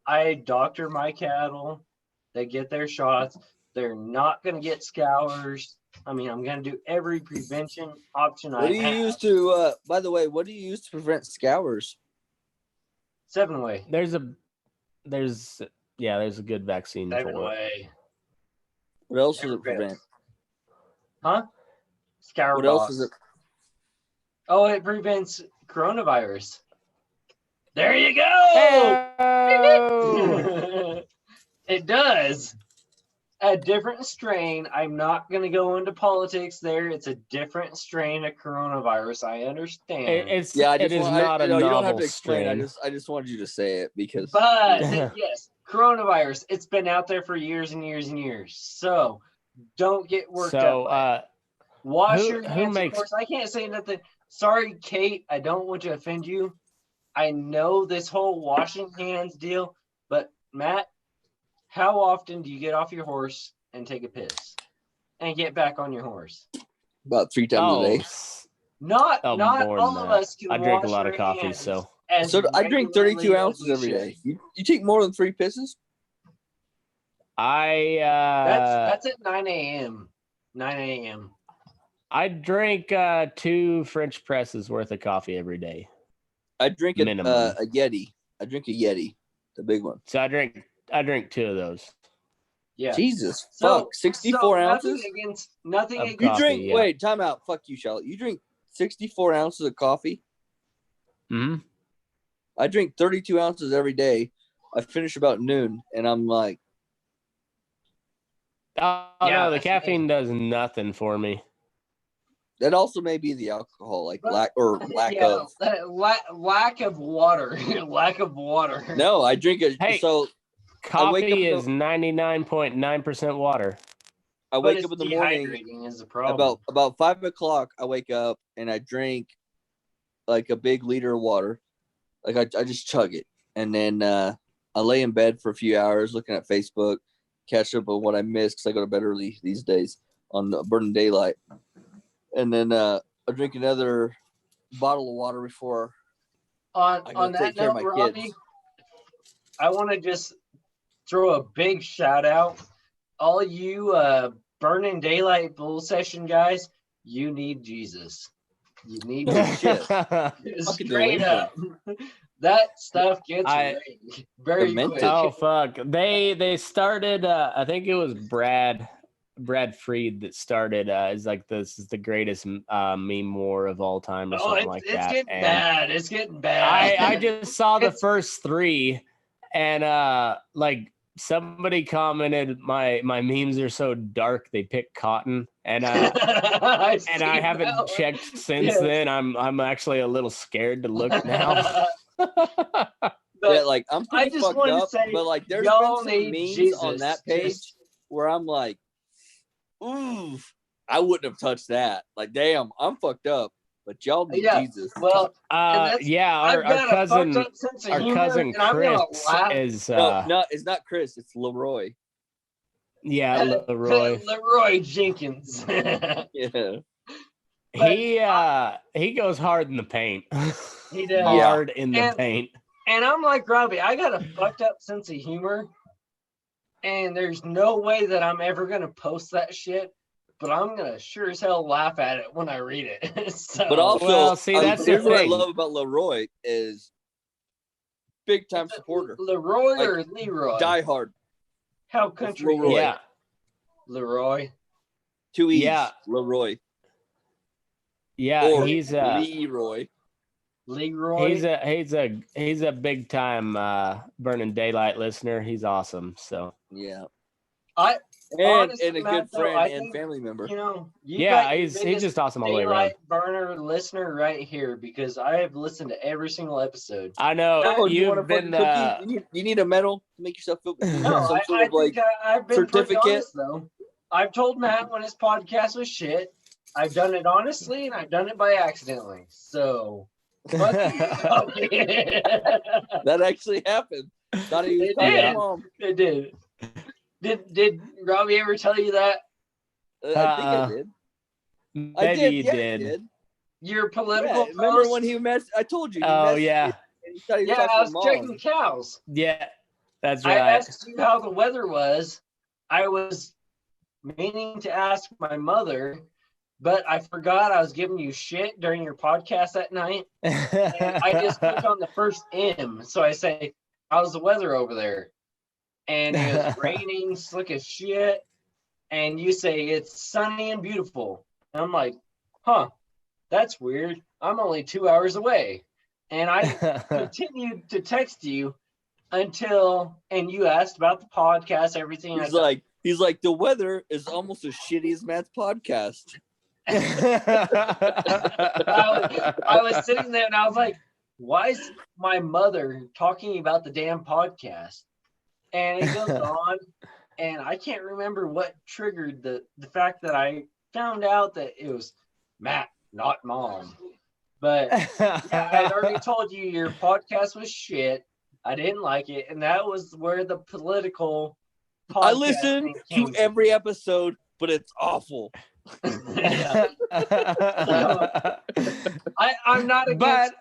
Speaker 1: I doctor my cattle. They get their shots. They're not going to get scours. I mean, I'm going to do every prevention option
Speaker 2: What do you use to? By the way, what do you use to prevent scours?
Speaker 1: 7-way.
Speaker 3: There's a good vaccine for it.
Speaker 1: 7-way.
Speaker 2: What else does it prevent?
Speaker 1: Huh? Scour
Speaker 2: What else
Speaker 1: box.
Speaker 2: is it?
Speaker 1: Oh, it prevents coronavirus. There you go.
Speaker 3: Hey!
Speaker 1: It does. A different strain. I'm not going to go into politics there. It's a different strain of coronavirus. I understand.
Speaker 3: It is not a
Speaker 2: you don't have
Speaker 3: novel
Speaker 2: to explain.
Speaker 3: strain.
Speaker 2: I just wanted you to say it because.
Speaker 1: But yes, coronavirus. It's been out there for years and years and years. So don't get worked up. By it. Wash your hands. Of course, I can't say nothing. Sorry, Kate. I don't want to offend you. I know this whole washing hands deal, but Matt, how often do you get off your horse and take a piss and get back on your horse?
Speaker 2: About 3 times a day.
Speaker 1: Not all of us can.
Speaker 3: I drink a lot of
Speaker 1: our
Speaker 3: coffee,
Speaker 1: hands
Speaker 3: so
Speaker 2: I drink 32 ounces every day. You take more than 3 pisses?
Speaker 1: That's at 9 a.m. 9 a.m.
Speaker 3: I drink 2 French presses worth of coffee every day.
Speaker 2: I drink a Yeti. I drink a Yeti, the big one.
Speaker 3: So I drink 2 of those.
Speaker 1: Yeah.
Speaker 2: Jesus, fuck, 64 ounces.
Speaker 1: Nothing against.
Speaker 2: You drink. Yeah. Wait, time out. Fuck you, Charlotte. You drink 64 ounces of coffee.
Speaker 3: Hmm.
Speaker 2: I drink 32 ounces every day. I finish about noon, and I'm like,
Speaker 3: oh yeah, no, the caffeine does nothing for me.
Speaker 2: That also may be the alcohol, like lack of
Speaker 1: water. Lack of water.
Speaker 2: No, I drink it.
Speaker 3: Hey,
Speaker 2: so
Speaker 3: coffee is 99.9% water.
Speaker 2: I wake up in the morning.
Speaker 1: Is the problem.
Speaker 2: About 5 o'clock. I wake up and I drink like a big liter of water. Like I just chug it, and then I lay in bed for a few hours looking at Facebook, catch up on what I missed because I go to bed early these days on Burning Daylight. And then I drink another bottle of water before.
Speaker 1: On that note, Robbie, I want to just throw a big shout out. All you Burning Daylight Bull Session guys, you need Jesus. You need shit. Straight up. That stuff gets very quick.
Speaker 3: Oh fuck! They started. I think it was Brad Fried that started is like, this is the greatest meme war of all time or something like that.
Speaker 1: It's getting bad. It's getting bad.
Speaker 3: I just saw the first 3 and like somebody commented my memes are so dark they pick cotton, and I haven't checked since then. I'm actually a little scared to look now.
Speaker 2: Yeah, like I'm pretty fucked up, but like there's been some memes on that page where I'm like, ooh, I wouldn't have touched that. Like, damn, I'm fucked up, but y'all need Jesus.
Speaker 1: Well,
Speaker 3: our cousin Chris is
Speaker 2: no, it's not Chris, it's Leroy.
Speaker 3: Yeah,
Speaker 1: Leroy Jenkins.
Speaker 3: Yeah. He goes hard in the paint.
Speaker 1: He does.
Speaker 3: Hard in the paint.
Speaker 1: And I'm like, Robbie, I got a fucked up sense of humor. And there's no way that I'm ever going to post that shit. But I'm going to sure as hell laugh at it when I read it. So,
Speaker 2: but also, here's what I love about Leroy is big time supporter.
Speaker 1: Leroy or Leroy?
Speaker 2: Die hard.
Speaker 1: How country?
Speaker 2: Leroy.
Speaker 3: Yeah.
Speaker 1: Leroy.
Speaker 2: 2 E's.
Speaker 3: Yeah.
Speaker 2: Leroy.
Speaker 3: Yeah,
Speaker 2: or
Speaker 3: he's
Speaker 2: Leroy.
Speaker 3: He's a big time Burning Daylight listener. He's awesome. So
Speaker 2: yeah.
Speaker 1: Honestly,
Speaker 2: and a good friend and family member.
Speaker 1: You know,
Speaker 3: he's just awesome all the way around.
Speaker 1: Burner listener right here, because I have listened to every single episode.
Speaker 3: I know you've been.
Speaker 2: You need a medal to make yourself feel.
Speaker 1: No, I've been certificate. Honest, though. I've told Matt when his podcast was shit. I've done it honestly, and I've done it by accidentally. So, fuck you.
Speaker 2: That actually happened. Thought he was
Speaker 1: It
Speaker 2: talking
Speaker 1: did.
Speaker 2: to Mom.
Speaker 1: It did. Did Robbie ever tell you that?
Speaker 2: I think I did.
Speaker 3: Maybe
Speaker 2: I did.
Speaker 3: you
Speaker 2: Yeah,
Speaker 3: did.
Speaker 2: I did.
Speaker 1: Your
Speaker 2: Yeah,
Speaker 1: political
Speaker 2: remember
Speaker 1: post?
Speaker 2: when he messaged? I told you. He
Speaker 3: Oh,
Speaker 2: messaged
Speaker 3: yeah.
Speaker 2: me and he thought he was
Speaker 1: Yeah, I
Speaker 2: talking
Speaker 1: was
Speaker 2: to
Speaker 1: checking
Speaker 2: Mom.
Speaker 1: cows.
Speaker 3: Yeah, that's
Speaker 1: I
Speaker 3: right.
Speaker 1: asked you how the weather was. I was meaning to ask my mother, but I forgot I was giving you shit during your podcast that night. And I just click on the first M. So I say, how's the weather over there? And it was raining, slick as shit. And you say, it's sunny and beautiful. And I'm like, huh, that's weird. I'm only 2 hours away. And I continued to text you until, and you asked about the podcast, everything.
Speaker 2: He's like, the weather is almost as shitty as Matt's podcast.
Speaker 1: I was sitting there and I was like, why is my mother talking about the damn podcast? And it goes on, and I can't remember what triggered the fact that I found out that it was Matt, not Mom. But yeah, I had already told you your podcast was shit. I didn't like it, and that was where the political podcast
Speaker 2: I listen
Speaker 1: thing came
Speaker 2: to every episode, but it's awful.
Speaker 1: Yeah. I'm not against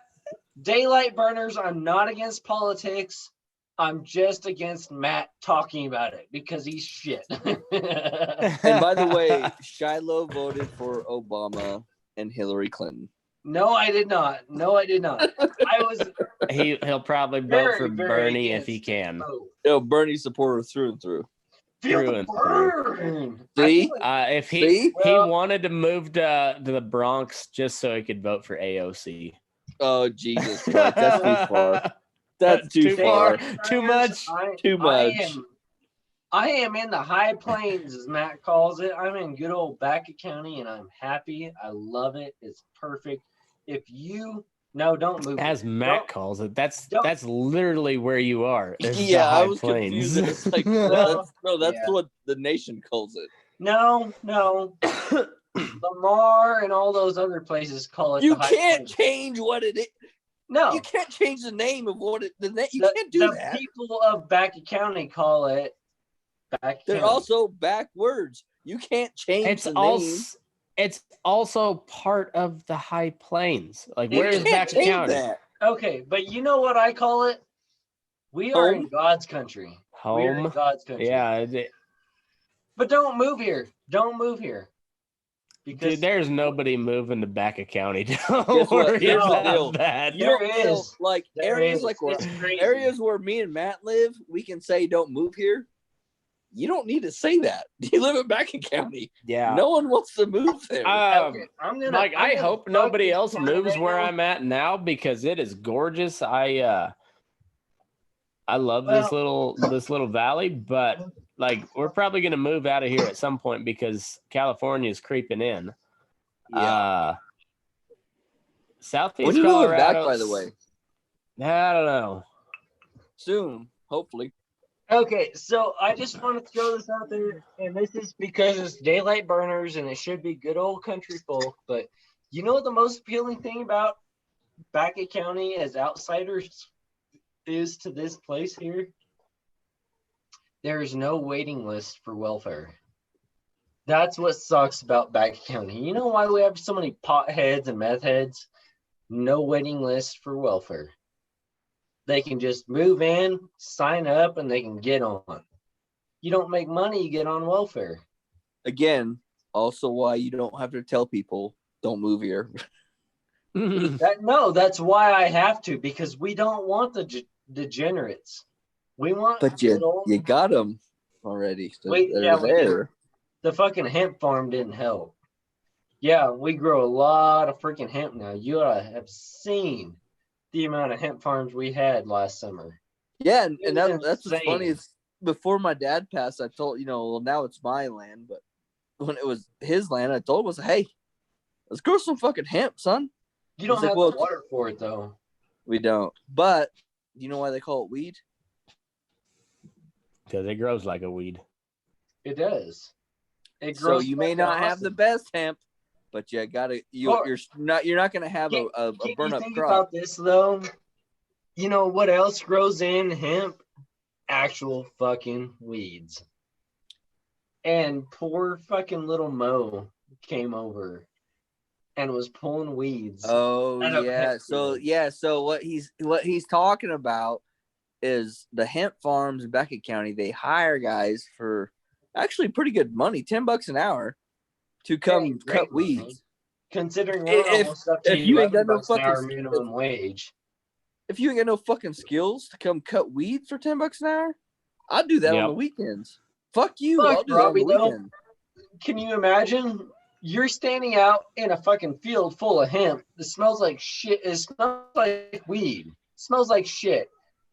Speaker 1: daylight burners. I'm not against politics. I'm just against Matt talking about it because he's shit.
Speaker 2: And by the way, Shiloh voted for Obama and Hillary Clinton.
Speaker 1: No, I did not. I was
Speaker 3: He'll probably vote
Speaker 1: very,
Speaker 3: for
Speaker 1: very
Speaker 3: Bernie if
Speaker 1: against
Speaker 3: he can.
Speaker 2: Yo, Bernie supporter through and through.
Speaker 1: Feel
Speaker 3: Through
Speaker 1: the
Speaker 3: and through.
Speaker 1: burn.
Speaker 2: See?
Speaker 3: If he
Speaker 2: See?
Speaker 1: Well-
Speaker 3: wanted to move to the Bronx just so he could vote for AOC.
Speaker 2: Oh, Jesus Christ. That's too far. That's too
Speaker 3: Too
Speaker 2: far.
Speaker 3: far. Too much.
Speaker 2: Too much.
Speaker 1: I am in the high plains, as Matt calls it. I'm in good old Baca County, and I'm happy. I love it. It's perfect. If you don't move.
Speaker 3: As Matt calls it, that's literally where you are. is the
Speaker 2: Yeah, I
Speaker 3: High
Speaker 2: was
Speaker 3: Plains.
Speaker 2: confused. It's like,
Speaker 1: Well,
Speaker 2: that's
Speaker 1: yeah.
Speaker 2: what the nation calls it.
Speaker 1: No. Lamar and all those other places call it.
Speaker 2: You
Speaker 1: the high
Speaker 2: can't
Speaker 1: plains.
Speaker 2: change what it is.
Speaker 1: No,
Speaker 2: You can't change the name of what it. You can't do
Speaker 1: the
Speaker 2: that.
Speaker 1: people of Baca County call it Baca
Speaker 2: They're
Speaker 1: County.
Speaker 2: also backwards. You can't change the name.
Speaker 3: It's also part of the High Plains. Like,
Speaker 1: It
Speaker 3: where
Speaker 1: is.
Speaker 3: is
Speaker 2: You can't
Speaker 3: Baca
Speaker 2: change
Speaker 3: County?
Speaker 2: that.
Speaker 1: Okay, but you know what I call it? We are in
Speaker 2: Home?
Speaker 1: God's country. We are in
Speaker 3: Home.
Speaker 1: God's country.
Speaker 3: Yeah,
Speaker 1: But don't move here. Don't move here. Because
Speaker 3: dude, there's nobody moving to Baca County. Don't
Speaker 2: Guess what?
Speaker 3: worry
Speaker 2: Here's the
Speaker 3: about
Speaker 2: deal.
Speaker 3: that.
Speaker 2: You
Speaker 1: There
Speaker 2: don't feel
Speaker 1: is.
Speaker 2: like
Speaker 1: there
Speaker 2: areas
Speaker 1: is.
Speaker 2: like where
Speaker 1: It's crazy.
Speaker 2: areas where me and Matt live, we can say don't move here. You don't need to say that. You live in Baca County.
Speaker 3: Yeah.
Speaker 2: No one wants to move there.
Speaker 1: Okay, I'm gonna.
Speaker 3: Like,
Speaker 1: I'm
Speaker 3: I
Speaker 1: gonna
Speaker 3: hope
Speaker 1: fuck
Speaker 3: nobody
Speaker 1: this
Speaker 3: else moves where
Speaker 1: tornado.
Speaker 3: I'm at now because it is gorgeous. I love this little valley, but like we're probably gonna move out of here at some point because California is creeping in.
Speaker 2: Yeah.
Speaker 3: Southeast
Speaker 2: When you going back,
Speaker 3: Colorado,
Speaker 2: by the way?
Speaker 3: I don't know.
Speaker 2: Soon, hopefully.
Speaker 1: Okay, so I just want to throw this out there, and this is because it's daylight burners and it should be good old country folk. But you know what the most appealing thing about Baca County as outsiders is to this place here? There is no waiting list for welfare. That's what sucks about Baca County. You know why we have so many potheads and meth heads? No waiting list for welfare. They can just move in, sign up, and they can get on. You don't make money, you get on welfare.
Speaker 2: Again, also why you don't have to tell people don't move here.
Speaker 1: That's why I have to, because we don't want the degenerates. We want
Speaker 2: But
Speaker 1: good old-
Speaker 2: you got them already. So
Speaker 1: Wait,
Speaker 2: they're
Speaker 1: yeah, we
Speaker 2: there.
Speaker 1: the fucking hemp farm didn't help. Yeah, we grow a lot of freaking hemp now. You ought to have seen the amount of hemp farms we had last summer.
Speaker 2: Yeah, and
Speaker 1: It
Speaker 2: that's
Speaker 1: was
Speaker 2: what's funny
Speaker 1: insane.
Speaker 2: is before my dad passed, I told well now it's my land, but when it was his land, I told him, I said, hey, let's grow some fucking hemp, son.
Speaker 1: You don't
Speaker 2: He's like,
Speaker 1: have
Speaker 2: well,
Speaker 1: the water for it though.
Speaker 2: We don't. But you know why they call it weed?
Speaker 3: Because it grows like a weed.
Speaker 1: It does. It
Speaker 2: So
Speaker 1: grows
Speaker 2: you may
Speaker 1: fucking
Speaker 2: not have
Speaker 1: awesome.
Speaker 2: the best hemp, but you gotta
Speaker 1: Or-
Speaker 2: you're not gonna have
Speaker 1: Can,
Speaker 2: a
Speaker 1: can
Speaker 2: burn
Speaker 1: you
Speaker 2: up
Speaker 1: think
Speaker 2: crop.
Speaker 1: about this though? You know what else grows in hemp? Actual fucking weeds. And poor fucking little Mo came over and was pulling weeds.
Speaker 2: Oh
Speaker 1: out of
Speaker 2: yeah.
Speaker 1: hemp
Speaker 2: So
Speaker 1: fields.
Speaker 2: yeah. So what he's talking about is the hemp farms in Beckett County. They hire guys for actually pretty good money, $10 an hour, to come
Speaker 1: Hey,
Speaker 2: cut
Speaker 1: great money.
Speaker 2: weeds.
Speaker 1: Considering we're
Speaker 2: If
Speaker 1: almost up to
Speaker 2: if you ain't got
Speaker 1: 11
Speaker 2: no
Speaker 1: bucks an hour
Speaker 2: fucking
Speaker 1: minimum wage.
Speaker 2: if you ain't got no fucking skills to come cut weeds for $10 an hour, I'll do that on
Speaker 3: Yep.
Speaker 2: the weekends. Fuck you.
Speaker 1: Fuck,
Speaker 2: I'll do that on
Speaker 1: Robbie,
Speaker 2: the
Speaker 1: though.
Speaker 2: weekend.
Speaker 1: Can you imagine? You're standing out in a fucking field full of hemp. It smells like shit. It smells like weed. It smells like shit.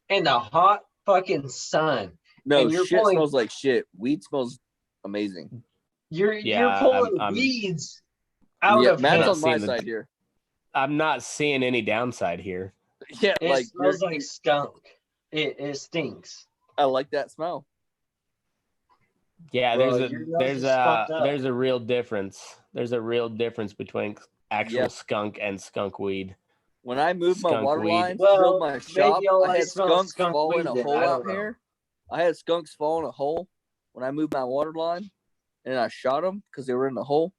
Speaker 1: In the hot fucking sun.
Speaker 2: No,
Speaker 1: And you're
Speaker 2: shit
Speaker 1: pulling-
Speaker 2: smells like shit. Weed smells amazing.
Speaker 1: You're
Speaker 3: Yeah,
Speaker 1: pulling
Speaker 3: I'm-
Speaker 1: weeds out
Speaker 2: Yeah,
Speaker 1: of
Speaker 2: Matt's
Speaker 1: hemp.
Speaker 2: on my
Speaker 3: seeing the-
Speaker 2: side here.
Speaker 3: I'm not seeing any downside here.
Speaker 2: Yeah,
Speaker 1: It
Speaker 2: like
Speaker 1: smells like skunk. It stinks.
Speaker 2: I like that smell.
Speaker 3: Yeah,
Speaker 1: Bro, your nose is fucked up.
Speaker 3: there's a real difference. There's a real difference between actual
Speaker 2: Yeah.
Speaker 3: skunk and skunk weed.
Speaker 2: When I moved my
Speaker 3: Skunk
Speaker 2: water
Speaker 3: weed.
Speaker 2: lines
Speaker 1: Well,
Speaker 2: to build my shop,
Speaker 1: maybe all
Speaker 2: I
Speaker 1: I
Speaker 2: had
Speaker 1: smell is
Speaker 2: skunks
Speaker 1: skunk
Speaker 2: fall in
Speaker 1: weed
Speaker 2: a
Speaker 1: then,
Speaker 2: hole
Speaker 1: I don't
Speaker 2: out
Speaker 1: know.
Speaker 2: here. I had skunks fall in a hole when I moved my water line, and I shot them because they were in the hole.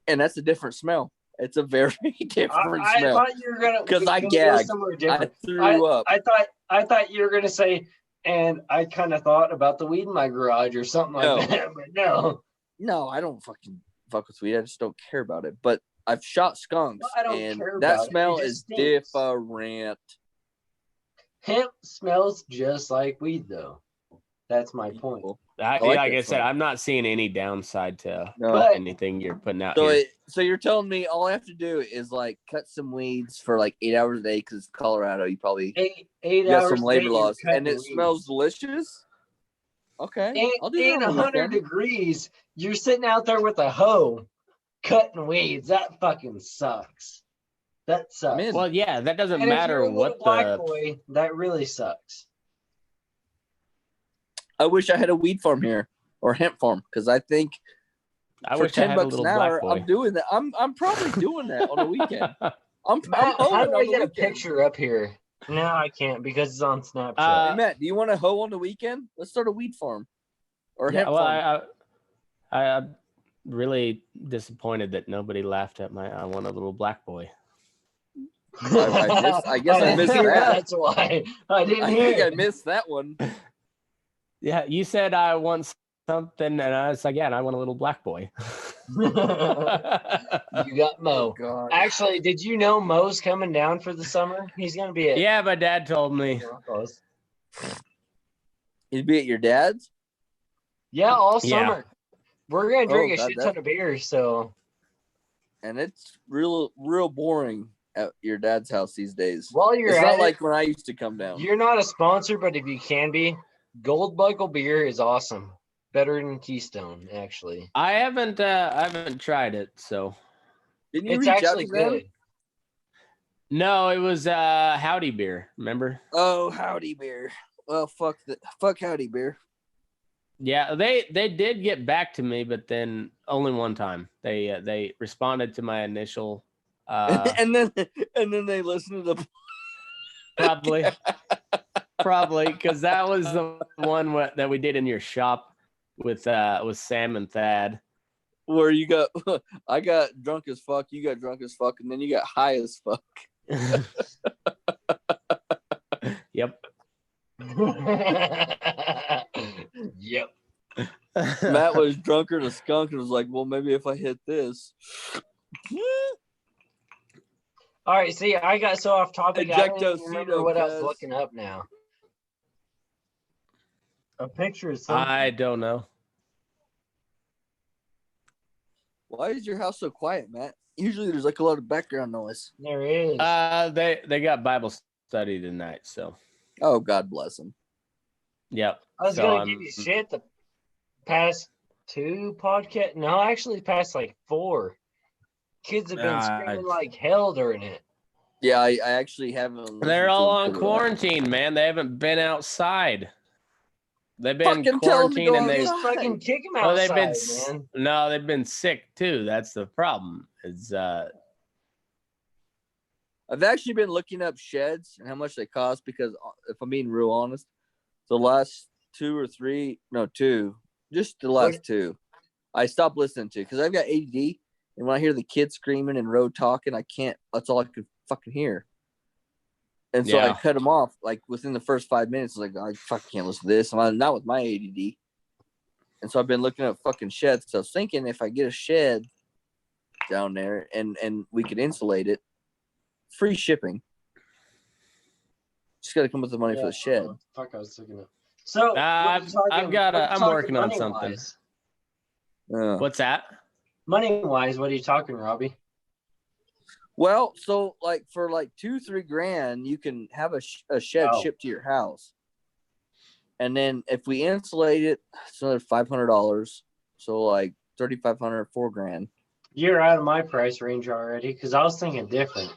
Speaker 2: And that's a different smell. It's a very different
Speaker 1: I
Speaker 2: smell.
Speaker 1: thought you were gonna
Speaker 2: 'Cause I
Speaker 1: go
Speaker 2: gagged.
Speaker 1: somewhere
Speaker 2: I
Speaker 1: different.
Speaker 2: threw up.
Speaker 1: I thought you were gonna say, and I kind of thought about the weed in my garage or something like
Speaker 2: No.
Speaker 1: that, but no.
Speaker 2: No, I don't fucking fuck with weed. I just don't care about it. But I've shot skunks,
Speaker 1: Well, I don't
Speaker 2: and
Speaker 1: care
Speaker 2: that
Speaker 1: about it. It
Speaker 2: smell
Speaker 1: just
Speaker 2: is
Speaker 1: stinks.
Speaker 2: different.
Speaker 1: Hemp smells just like weed, though. That's my point.
Speaker 3: Like
Speaker 2: like
Speaker 3: I
Speaker 2: that
Speaker 3: said,
Speaker 2: smell.
Speaker 3: I'm not seeing any downside to
Speaker 2: No.
Speaker 1: But
Speaker 3: anything you're putting out
Speaker 2: So,
Speaker 3: here.
Speaker 2: so you're telling me all I have to do is like cut some weeds for like 8 hours a day because it's Colorado. You probably
Speaker 1: eight
Speaker 2: got
Speaker 1: hours
Speaker 2: some
Speaker 1: a day
Speaker 2: labor
Speaker 1: you're
Speaker 2: laws,
Speaker 1: cutting
Speaker 2: and it
Speaker 1: weeds.
Speaker 2: smells delicious. Okay, I'll do that
Speaker 1: In
Speaker 2: on the
Speaker 1: 100
Speaker 2: weekend.
Speaker 1: degrees, you're sitting out there with a hoe cutting weeds. That fucking sucks. That sucks.
Speaker 2: I'm in.
Speaker 3: Well, yeah, that doesn't
Speaker 1: And if
Speaker 3: matter
Speaker 1: you're a little
Speaker 3: what
Speaker 1: black
Speaker 3: the.
Speaker 1: boy, that really sucks.
Speaker 2: I wish I had a weed farm here or hemp farm because I think
Speaker 3: I
Speaker 2: for
Speaker 3: wish I had a
Speaker 2: $10
Speaker 3: little
Speaker 2: an
Speaker 3: black
Speaker 2: hour,
Speaker 3: boy.
Speaker 2: I'm doing that. I'm probably doing that on the weekend. I'm
Speaker 1: Matt, how
Speaker 2: hoeing
Speaker 1: do
Speaker 2: on
Speaker 1: I
Speaker 2: the
Speaker 1: get a
Speaker 2: weekend.
Speaker 1: picture up here? No, I can't because it's on Snapchat.
Speaker 2: Hey, Matt, do you want to hoe on the weekend? Let's start a weed farm or
Speaker 3: Yeah,
Speaker 2: hemp
Speaker 3: well,
Speaker 2: farm.
Speaker 3: I'm really disappointed that nobody laughed at my "I want a little black boy."
Speaker 2: I guess I missed
Speaker 1: hear
Speaker 2: that.
Speaker 1: That's why I didn't
Speaker 2: I
Speaker 1: hear.
Speaker 2: think I missed that one.
Speaker 3: Yeah, you said I want something, and I was like, "Yeah, and I want a little black boy."
Speaker 1: You got Mo.
Speaker 2: God.
Speaker 1: Actually, did you know Mo's coming down for the summer? He's gonna be at
Speaker 3: Yeah, my dad told me.
Speaker 1: Broncos.
Speaker 2: You'd be at your dad's?
Speaker 1: Yeah, all
Speaker 3: Yeah.
Speaker 1: summer. We're gonna drink a
Speaker 2: God,
Speaker 1: shit ton of beer. So
Speaker 2: And it's real boring at your dad's house these days.
Speaker 1: while you're
Speaker 2: It's
Speaker 1: at
Speaker 2: not
Speaker 1: it,
Speaker 2: like when I used to come down.
Speaker 1: you're not a sponsor, but if you can be, Gold Buckle beer is awesome. Better than Keystone, actually.
Speaker 3: I haven't tried it, so
Speaker 2: Didn't you
Speaker 1: It's
Speaker 2: reach out
Speaker 1: actually
Speaker 2: to them?
Speaker 1: good.
Speaker 3: no, it was Howdy beer. Remember?
Speaker 2: Oh, Howdy Beer. Well, fuck Howdy Beer.
Speaker 3: Yeah, they did get back to me, but then only one time. They responded to my initial.
Speaker 2: and then they listened to the
Speaker 3: probably because that was the one that we did in your shop with Sam and Thad.
Speaker 2: where you got I got drunk as fuck, you got drunk as fuck, and then you got high as fuck.
Speaker 3: Yep.
Speaker 1: Yep.
Speaker 2: Matt was drunker than a skunk and was like, well, maybe if I hit this.
Speaker 1: All right, see, I got so off topic. I don't even remember
Speaker 2: Ejectocito,
Speaker 1: what I was
Speaker 2: cuz.
Speaker 1: looking up now. A picture of something.
Speaker 3: I don't know.
Speaker 2: Why is your house so quiet, Matt? Usually there's like a lot of background noise.
Speaker 1: There is.
Speaker 3: They got Bible study tonight, so
Speaker 2: Oh, God bless them.
Speaker 3: yep.
Speaker 1: I was
Speaker 3: so
Speaker 1: gonna
Speaker 3: I'm-
Speaker 1: give you shit the past 2 podcasts. No, actually, past like 4. Kids have been screaming like hell during it.
Speaker 2: Yeah, I actually haven't.
Speaker 3: They're
Speaker 2: listened
Speaker 3: all
Speaker 2: to
Speaker 3: on
Speaker 2: them for that.
Speaker 3: quarantine, man. They haven't been outside. They've been
Speaker 2: Fucking tell 'em to go
Speaker 3: quarantined and they
Speaker 1: Just fucking kick him
Speaker 3: well,
Speaker 1: outside, man.
Speaker 3: no, they've been sick too. That's the problem. It's
Speaker 2: I've actually been looking up sheds and how much they cost because if I'm being real honest, the last two, just the last two, I stopped listening to because I've got ADD, and when I hear the kids screaming and road talking, I can't. That's all I could fucking hear. And so I cut them off like within the first 5 minutes. Like I fucking can't listen to this. I'm not with my ADD. And so I've been looking at fucking sheds. So I was thinking if I get a shed down there and we could insulate it, free shipping. Just got to come up with the money for the shed.
Speaker 1: Fuck, I was thinking of. So
Speaker 3: I'm working on something. What's that?
Speaker 1: Money wise, what are you talking, Robbie?
Speaker 2: Well, so like for like $2-3 $3 you can have a shed shipped to your house. And then if we insulate it, it's another $500. So like $3,500, $4 $4.
Speaker 1: You're out of my price range already because I was thinking different.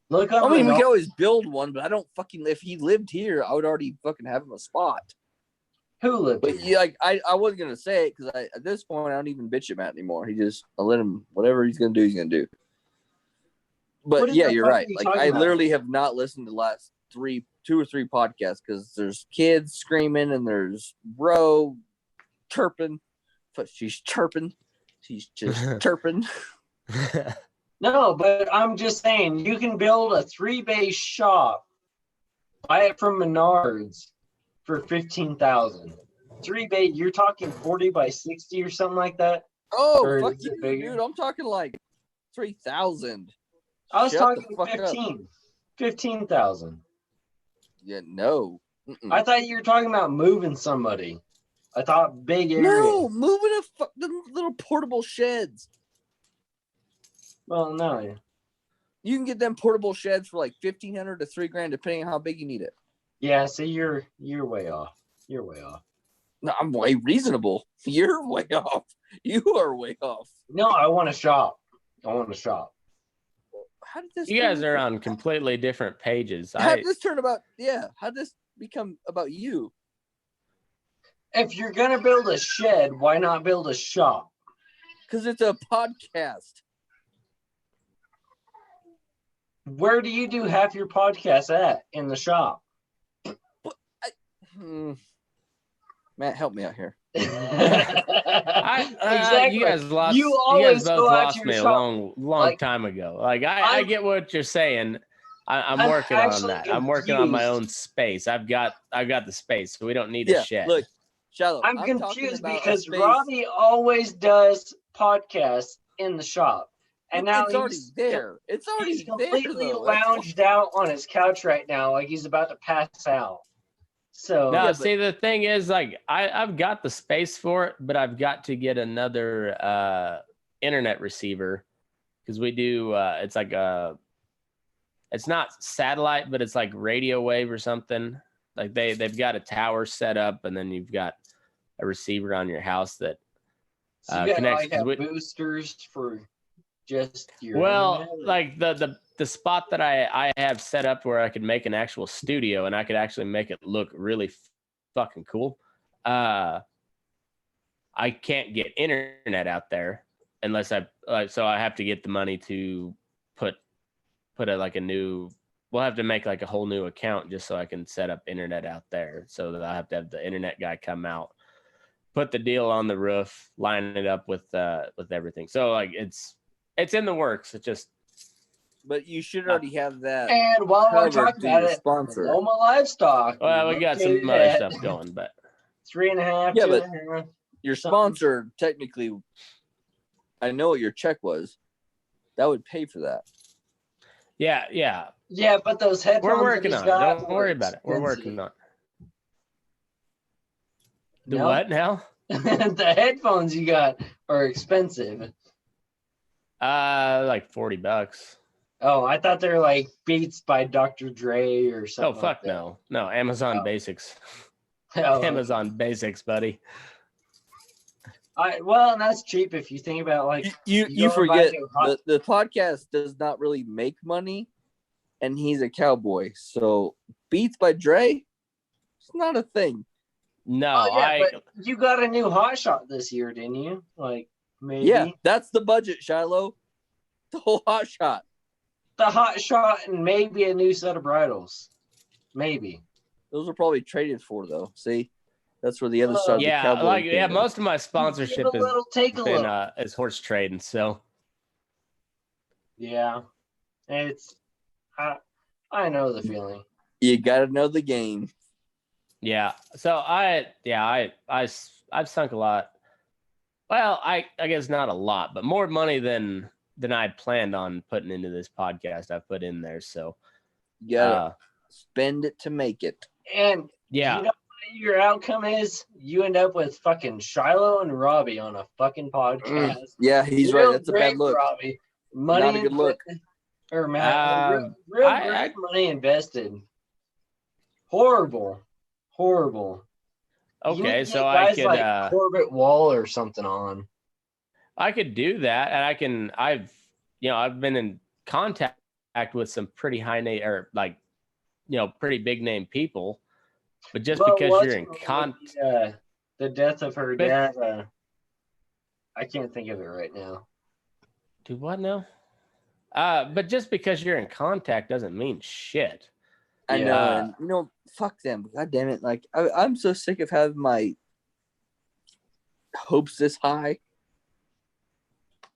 Speaker 1: Look up.
Speaker 2: I mean, we can always build one, but I don't fucking. If he lived here, I would already fucking have him a spot.
Speaker 1: Who lived?
Speaker 2: But yeah, like I wasn't gonna say it because at this point I don't even bitch him at anymore. I let him whatever he's gonna do, he's gonna do. But yeah, you're right. Like I literally have not listened to the last 2 or 3 podcasts because there's kids screaming and there's bro chirping. But she's chirping. She's just chirping.
Speaker 1: No, but I'm just saying you can build a 3-bay shop, buy it from Menards for $15,000. 3-bay, you're talking 40 by 60 or something like that.
Speaker 2: Oh, fuck you, dude! I'm talking like 3,000.
Speaker 1: I was talking 15,000.
Speaker 2: Yeah, no. Mm-mm.
Speaker 1: I thought you were talking about moving somebody. I thought big area.
Speaker 2: No, moving the little portable sheds.
Speaker 1: Well, no.
Speaker 2: You can get them portable sheds for like $1,500 to $3 $3 depending on how big you need it.
Speaker 1: Yeah, so you're way off. You're way off.
Speaker 2: No, I'm way reasonable. You're way off. You are way off.
Speaker 1: No, I want to shop. How did this?
Speaker 3: You guys are on completely different pages.
Speaker 2: How did this turn about? Yeah, how did this become about you?
Speaker 1: If you're gonna build a shed, why not build a shop?
Speaker 2: Because it's a podcast.
Speaker 1: Where do you do half your podcast at? In the shop.
Speaker 2: Matt, help me out here.
Speaker 1: Exactly.
Speaker 3: You guys both lost me a long time ago. Like I get what you're saying. I'm working on that. I'm working on my own space. I've got the space, so we don't need a shed.
Speaker 2: Look, Shiloh,
Speaker 1: I'm confused because Robbie always does podcasts in the shop. And now
Speaker 2: it's already there. It's already
Speaker 1: he's completely
Speaker 2: there,
Speaker 1: lounged out on his couch right now, like he's about to pass out. So
Speaker 3: no, see, the thing is, like, I've got the space for it, but I've got to get another internet receiver because we do. It's like it's not satellite, but it's like radio wave or something. Like they've got a tower set up, and then you've got a receiver on your house that
Speaker 1: you
Speaker 3: connects.
Speaker 1: Like boosters for. Just your
Speaker 3: like the spot that I have set up where I could make an actual studio and I could actually make it look really fucking cool. I can't get internet out there unless so I have to get the money to put like a new. We'll have to make like a whole new account just so I can set up internet out there. So that I have to have the internet guy come out, put the deal on the roof, line it up with everything. So like it's in the works. It just.
Speaker 2: But you should already have that.
Speaker 1: And while we're talking about it,
Speaker 2: sponsor.
Speaker 1: Loma Livestock.
Speaker 3: Well, we got some other stuff going, but
Speaker 1: 3.5.
Speaker 2: Yeah, but your sponsor technically, I know what your check was. That would pay for that.
Speaker 3: Yeah.
Speaker 1: Yeah, but those headphones.
Speaker 3: We're working on it. Don't worry about it. We're working on it. The what now?
Speaker 1: The headphones you got are expensive.
Speaker 3: Like $40.
Speaker 1: Oh, I thought they were like Beats by Dr. Dre or something.
Speaker 3: Oh, fuck no. No, Amazon Basics.
Speaker 1: Oh.
Speaker 3: Amazon Basics, buddy.
Speaker 1: Well, that's cheap if you think about like
Speaker 2: you forget the podcast does not really make money, and he's a cowboy. So Beats by Dre, it's not a thing.
Speaker 3: No,
Speaker 1: Oh, yeah, but you got a new hot shot this year, didn't you? Like, maybe.
Speaker 2: Yeah, that's the budget, Shiloh. The whole hot shot.
Speaker 1: The hot shot and maybe a new set of bridles. Maybe.
Speaker 2: Those are probably traded for, though. See? That's where the other side of the cowboy came in.
Speaker 3: most of my sponsorship
Speaker 1: Give a little, take a
Speaker 3: been
Speaker 1: little.
Speaker 3: is horse trading. So
Speaker 1: Yeah, it's I know the feeling.
Speaker 2: You got to know the game.
Speaker 3: yeah, so I've sunk a lot. Well, I guess not a lot, but more money than I had planned on putting into this podcast. I've put in there, so
Speaker 2: You got to spend it to make it.
Speaker 1: And
Speaker 3: yeah.
Speaker 1: you know what your outcome is? You end up with fucking Shiloh and Robbie on a fucking podcast.
Speaker 2: Yeah, he's
Speaker 1: Real
Speaker 2: right. That's a bad
Speaker 1: great,
Speaker 2: look.
Speaker 1: Robbie. Money
Speaker 2: Not a good look.
Speaker 1: Or Matt, real great money invested. Horrible.
Speaker 3: Okay, so
Speaker 1: guys
Speaker 3: I could
Speaker 1: like Corbett Wall or something on.
Speaker 3: I could do that, and I've been in contact with some pretty high name or like pretty big name people, but because you're in
Speaker 1: the death of her dad, I can't think of it right now.
Speaker 3: Do what now? But just because you're in contact doesn't mean shit.
Speaker 2: I know, and fuck them. God damn it! Like I'm so sick of having my hopes this high.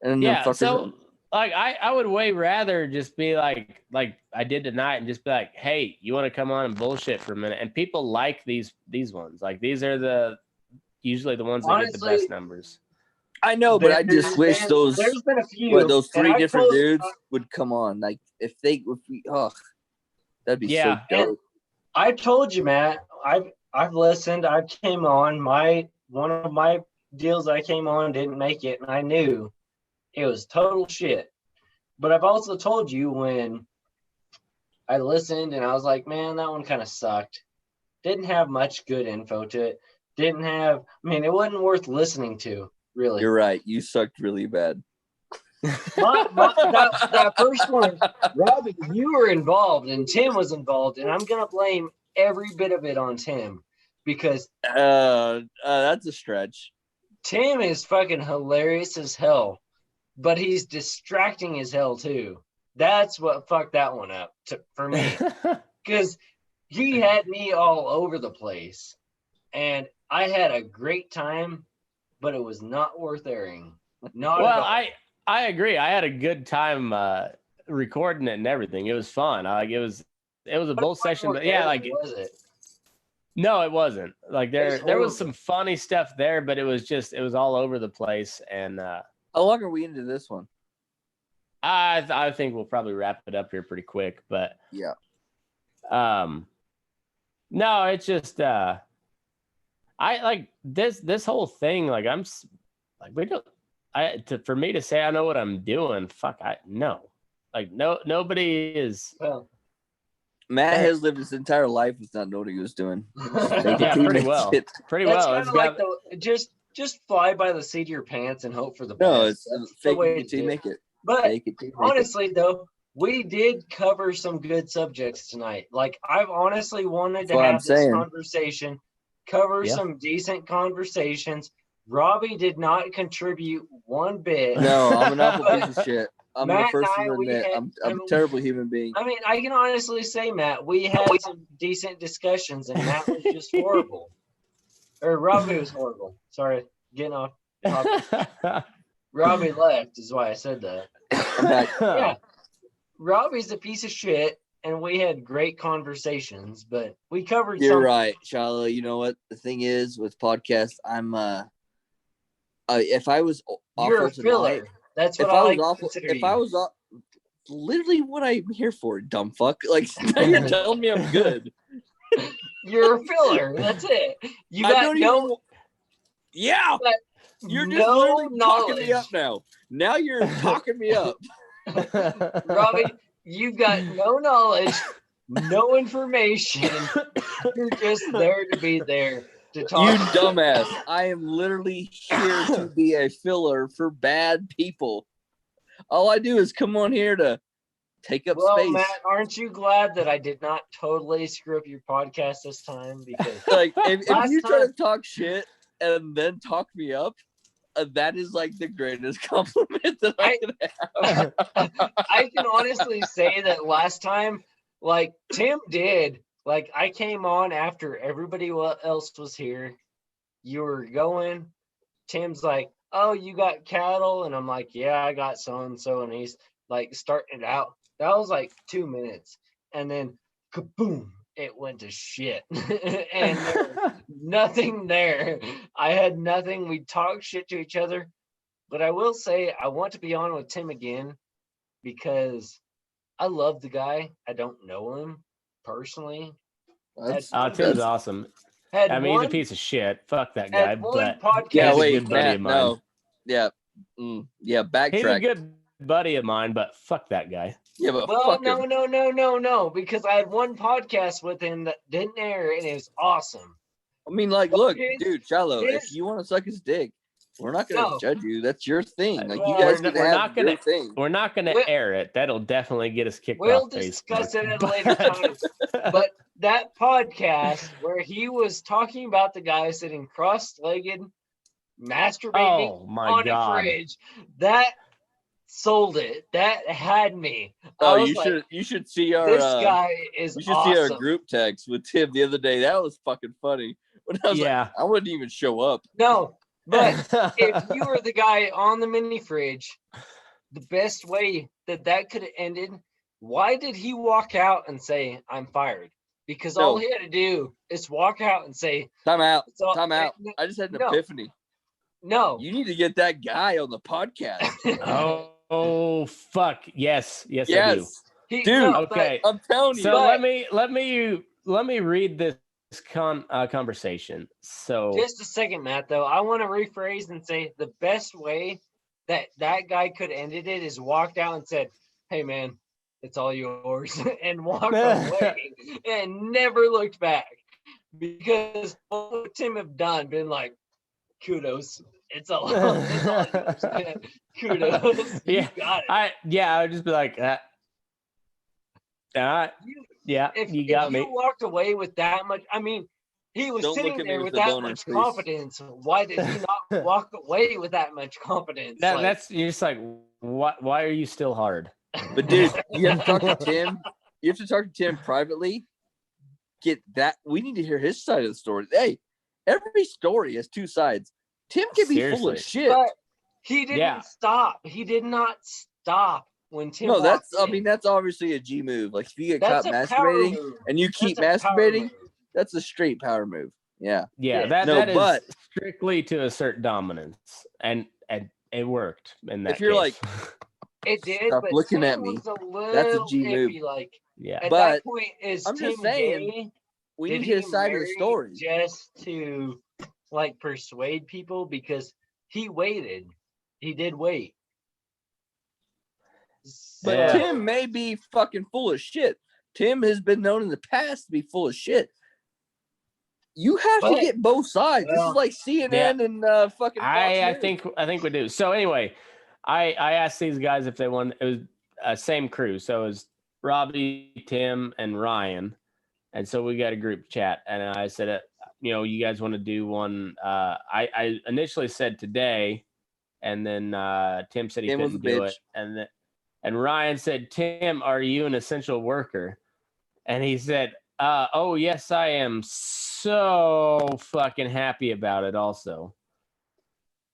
Speaker 2: And
Speaker 3: so like I would way rather just be like I did tonight and just be like, hey, you want to come on and bullshit for a minute? And people like these ones. Like these are usually the ones that get the best numbers.
Speaker 2: I know, but I just wish those
Speaker 1: there's been a few
Speaker 2: those three different dudes would come on. Like if we that'd be so dope.
Speaker 1: I told you, Matt. I've listened. I came on. One of my deals I came on didn't make it, and I knew it was total shit. But I've also told you when I listened and I was like, man, that one kind of sucked. Didn't have much good info to it. It wasn't worth listening to, really.
Speaker 2: You're right. You sucked really bad.
Speaker 1: That first one, Robbie, you were involved and Tim was involved, and I'm gonna blame every bit of it on Tim because
Speaker 2: that's a stretch.
Speaker 1: Tim is fucking hilarious as hell, but he's distracting as hell too. That's what fucked that one up for me because he had me all over the place, and I had a great time, but it was not worth airing. Not at all.
Speaker 3: I agree. I had a good time recording it and everything. It was fun. It was a bull session, but
Speaker 1: was it?
Speaker 3: No, it wasn't. Like there was some funny stuff there, but it was all over the place. And
Speaker 2: how long are we into this one?
Speaker 3: I think we'll probably wrap it up here pretty quick, but
Speaker 2: yeah.
Speaker 3: No, it's just I like this whole thing. Like I'm like we don't. For me to say I know what I'm doing, nobody is.
Speaker 1: Well,
Speaker 2: Matt has lived his entire life with not knowing what he was doing.
Speaker 3: Yeah, pretty well. Pretty well.
Speaker 1: It's like just fly by the seat of your pants and hope for the best.
Speaker 2: No, it's fake it till you make it.
Speaker 1: But honestly, though, we did cover some good subjects tonight. Like I've honestly wanted to have this conversation, cover some decent conversations. Robbie did not contribute one bit.
Speaker 2: No, I'm an awful piece of shit. I'm the first one to admit I'm a terrible human being.
Speaker 1: I mean, I can honestly say, Matt, we had some decent discussions, and Matt was just horrible. Or Robbie was horrible. Sorry, getting off topic. Robbie left is why I said that. Yeah, Robbie's a piece of shit, and we had great conversations, but we covered.
Speaker 2: You're right, Shiloh. You know what the thing is with podcasts? I'm if I was
Speaker 1: you're a filler.
Speaker 2: Tonight,
Speaker 1: that's what I like.
Speaker 2: If I was literally what I'm here for, dumb fuck. Like now you're telling me I'm good.
Speaker 1: You're a filler. That's it. You got
Speaker 2: yeah. You're just literally talking me up now. Now you're talking me up.
Speaker 1: Robbie, you've got no knowledge, no information. You're just there to be there to talk.
Speaker 2: You dumbass. I am literally here to be a filler for bad people. All I do is come on here to take up
Speaker 1: Well,
Speaker 2: space.
Speaker 1: Matt, aren't you glad that I did not totally screw up your podcast this time? Because
Speaker 2: Like, if
Speaker 1: Last
Speaker 2: you try to
Speaker 1: time-
Speaker 2: talk shit and then talk me up, that is like the greatest compliment that I can have.
Speaker 1: I can honestly say that last time, like Tim did, like I came on after everybody else was here. You were going. Tim's like, "Oh, you got cattle," and I'm like, "Yeah, I got so and so," and he's like starting it out. That was like 2 minutes, and then kaboom, it went to shit, and there was nothing there. I had nothing. We talked shit to each other, but I will say I want to be on with Tim again because I love the guy. I don't know him personally.
Speaker 3: Tim's awesome. I mean, he's a piece of shit. Fuck that guy. But
Speaker 2: yeah,
Speaker 3: he's
Speaker 2: wait,
Speaker 3: a good buddy
Speaker 2: Matt,
Speaker 3: of mine.
Speaker 2: no. Yeah. Yeah, backtrack.
Speaker 3: He's a good buddy of mine, but fuck that guy.
Speaker 2: Yeah, but
Speaker 1: Well,
Speaker 2: fuck
Speaker 1: no,
Speaker 2: him.
Speaker 1: no, because I had one podcast with him that didn't air, and it was awesome.
Speaker 2: I mean, like,
Speaker 1: But
Speaker 2: look,
Speaker 1: his-
Speaker 2: dude, Shiloh, if
Speaker 1: his-
Speaker 2: you want to suck his dick, we're not going to
Speaker 1: No.
Speaker 2: judge you. That's your thing. Like, you
Speaker 1: Well,
Speaker 2: guys
Speaker 3: we're
Speaker 2: can
Speaker 3: not
Speaker 2: have
Speaker 3: gonna-
Speaker 2: your thing.
Speaker 3: We're not going to
Speaker 1: We'll-
Speaker 3: air it. That'll definitely get us kicked
Speaker 1: We'll
Speaker 3: off
Speaker 1: discuss
Speaker 3: Facebook.
Speaker 1: it at a later time. But that podcast where he was talking about the guy sitting cross-legged, masturbating
Speaker 3: Oh my
Speaker 1: on
Speaker 3: god!
Speaker 1: a fridge, that sold it. That had me. I
Speaker 2: Oh,
Speaker 1: was like,
Speaker 2: you should see our
Speaker 1: this guy is
Speaker 2: you should
Speaker 1: awesome.
Speaker 2: see our group text with Tim the other day. That was fucking funny. When I was
Speaker 3: Yeah.
Speaker 2: like, I wouldn't even show up.
Speaker 1: No, but if you were the guy on the mini fridge, the best way that could have ended, why did he walk out and say, "I'm fired"? Because all
Speaker 2: No.
Speaker 1: he had to do is walk out and say,
Speaker 2: Time out.
Speaker 1: "It's all-
Speaker 2: Time out.
Speaker 1: eh,
Speaker 2: I just had an
Speaker 1: no.
Speaker 2: epiphany.
Speaker 1: No.
Speaker 2: You need to get that guy on the podcast.
Speaker 3: oh fuck! Yes, I do.
Speaker 2: Yes.
Speaker 1: He-
Speaker 2: Dude,
Speaker 1: no, but-
Speaker 3: Okay.
Speaker 2: I'm telling you.
Speaker 3: So
Speaker 1: But-
Speaker 3: let me read this conversation. So
Speaker 1: Just a second, Matt, though. I want to rephrase and say the best way that guy could have ended it is walked out and said, "Hey, man, it's all yours," and walked away and never looked back. Because what would Tim have done? Been like, "Kudos. It's all yours, man. Kudos.
Speaker 3: Yeah,
Speaker 1: You got it."
Speaker 3: I would just be like,
Speaker 1: You-
Speaker 3: yeah,
Speaker 1: if
Speaker 3: you got me.
Speaker 1: you walked away with that much, I mean, he was
Speaker 2: Don't look
Speaker 1: sitting
Speaker 2: at me
Speaker 1: there
Speaker 2: with
Speaker 1: with
Speaker 2: the
Speaker 1: that
Speaker 2: boner,
Speaker 1: much
Speaker 2: please.
Speaker 1: confidence. Why did he not walk away with that much confidence? Like,
Speaker 3: That's you're just like, what? Why are you still hard?
Speaker 2: But dude, you have to talk to Tim. You have to talk to Tim privately. Get that. We need to hear his side of the story. Hey, every story has two sides. Tim can be full
Speaker 3: Seriously.
Speaker 2: of shit.
Speaker 1: but he didn't
Speaker 3: Yeah.
Speaker 1: stop. He did not stop when Tim.
Speaker 2: No, that's.
Speaker 1: walked
Speaker 2: I mean,
Speaker 1: in.
Speaker 2: that's obviously a G move. Like if you get
Speaker 1: That's
Speaker 2: caught
Speaker 1: a power
Speaker 2: masturbating
Speaker 1: move.
Speaker 2: and you keep
Speaker 1: That's a power
Speaker 2: masturbating,
Speaker 1: move.
Speaker 2: that's a straight power move. Yeah.
Speaker 3: Yeah,
Speaker 1: Yeah.
Speaker 2: No,
Speaker 3: that is
Speaker 2: but-
Speaker 3: strictly to assert dominance, and it worked in that.
Speaker 2: If you're
Speaker 3: case.
Speaker 1: It did.
Speaker 2: Stop
Speaker 1: but
Speaker 2: looking
Speaker 1: Tim
Speaker 2: at me.
Speaker 1: was a little
Speaker 2: That's a G move.
Speaker 1: iffy, like
Speaker 3: yeah,
Speaker 1: at
Speaker 2: But
Speaker 1: that point, is
Speaker 2: I'm
Speaker 1: Tim
Speaker 2: just saying,
Speaker 1: gay?
Speaker 2: we
Speaker 1: Did
Speaker 2: need his
Speaker 1: he
Speaker 2: side of the
Speaker 1: marry
Speaker 2: story.
Speaker 1: just to like persuade people? Because he waited. He did wait.
Speaker 2: But
Speaker 3: Yeah.
Speaker 2: Tim may be fucking full of shit. Tim has been known in the past to be full of shit. You have to
Speaker 1: But-
Speaker 2: get both sides. This
Speaker 1: well,
Speaker 2: is like CNN and fucking Fox
Speaker 3: I
Speaker 2: News.
Speaker 3: think we do. So anyway, I asked these guys if they wanted. It was same crew, so it was Robbie, Tim, and Ryan, and so we got a group chat, and I said, you guys want to do one? I initially said today, and then Tim said he
Speaker 2: Tim was
Speaker 3: couldn't
Speaker 2: a
Speaker 3: do
Speaker 2: bitch.
Speaker 3: it, and Ryan said, Tim, are you an essential worker? And he said, oh yes, I am. So fucking happy about it also.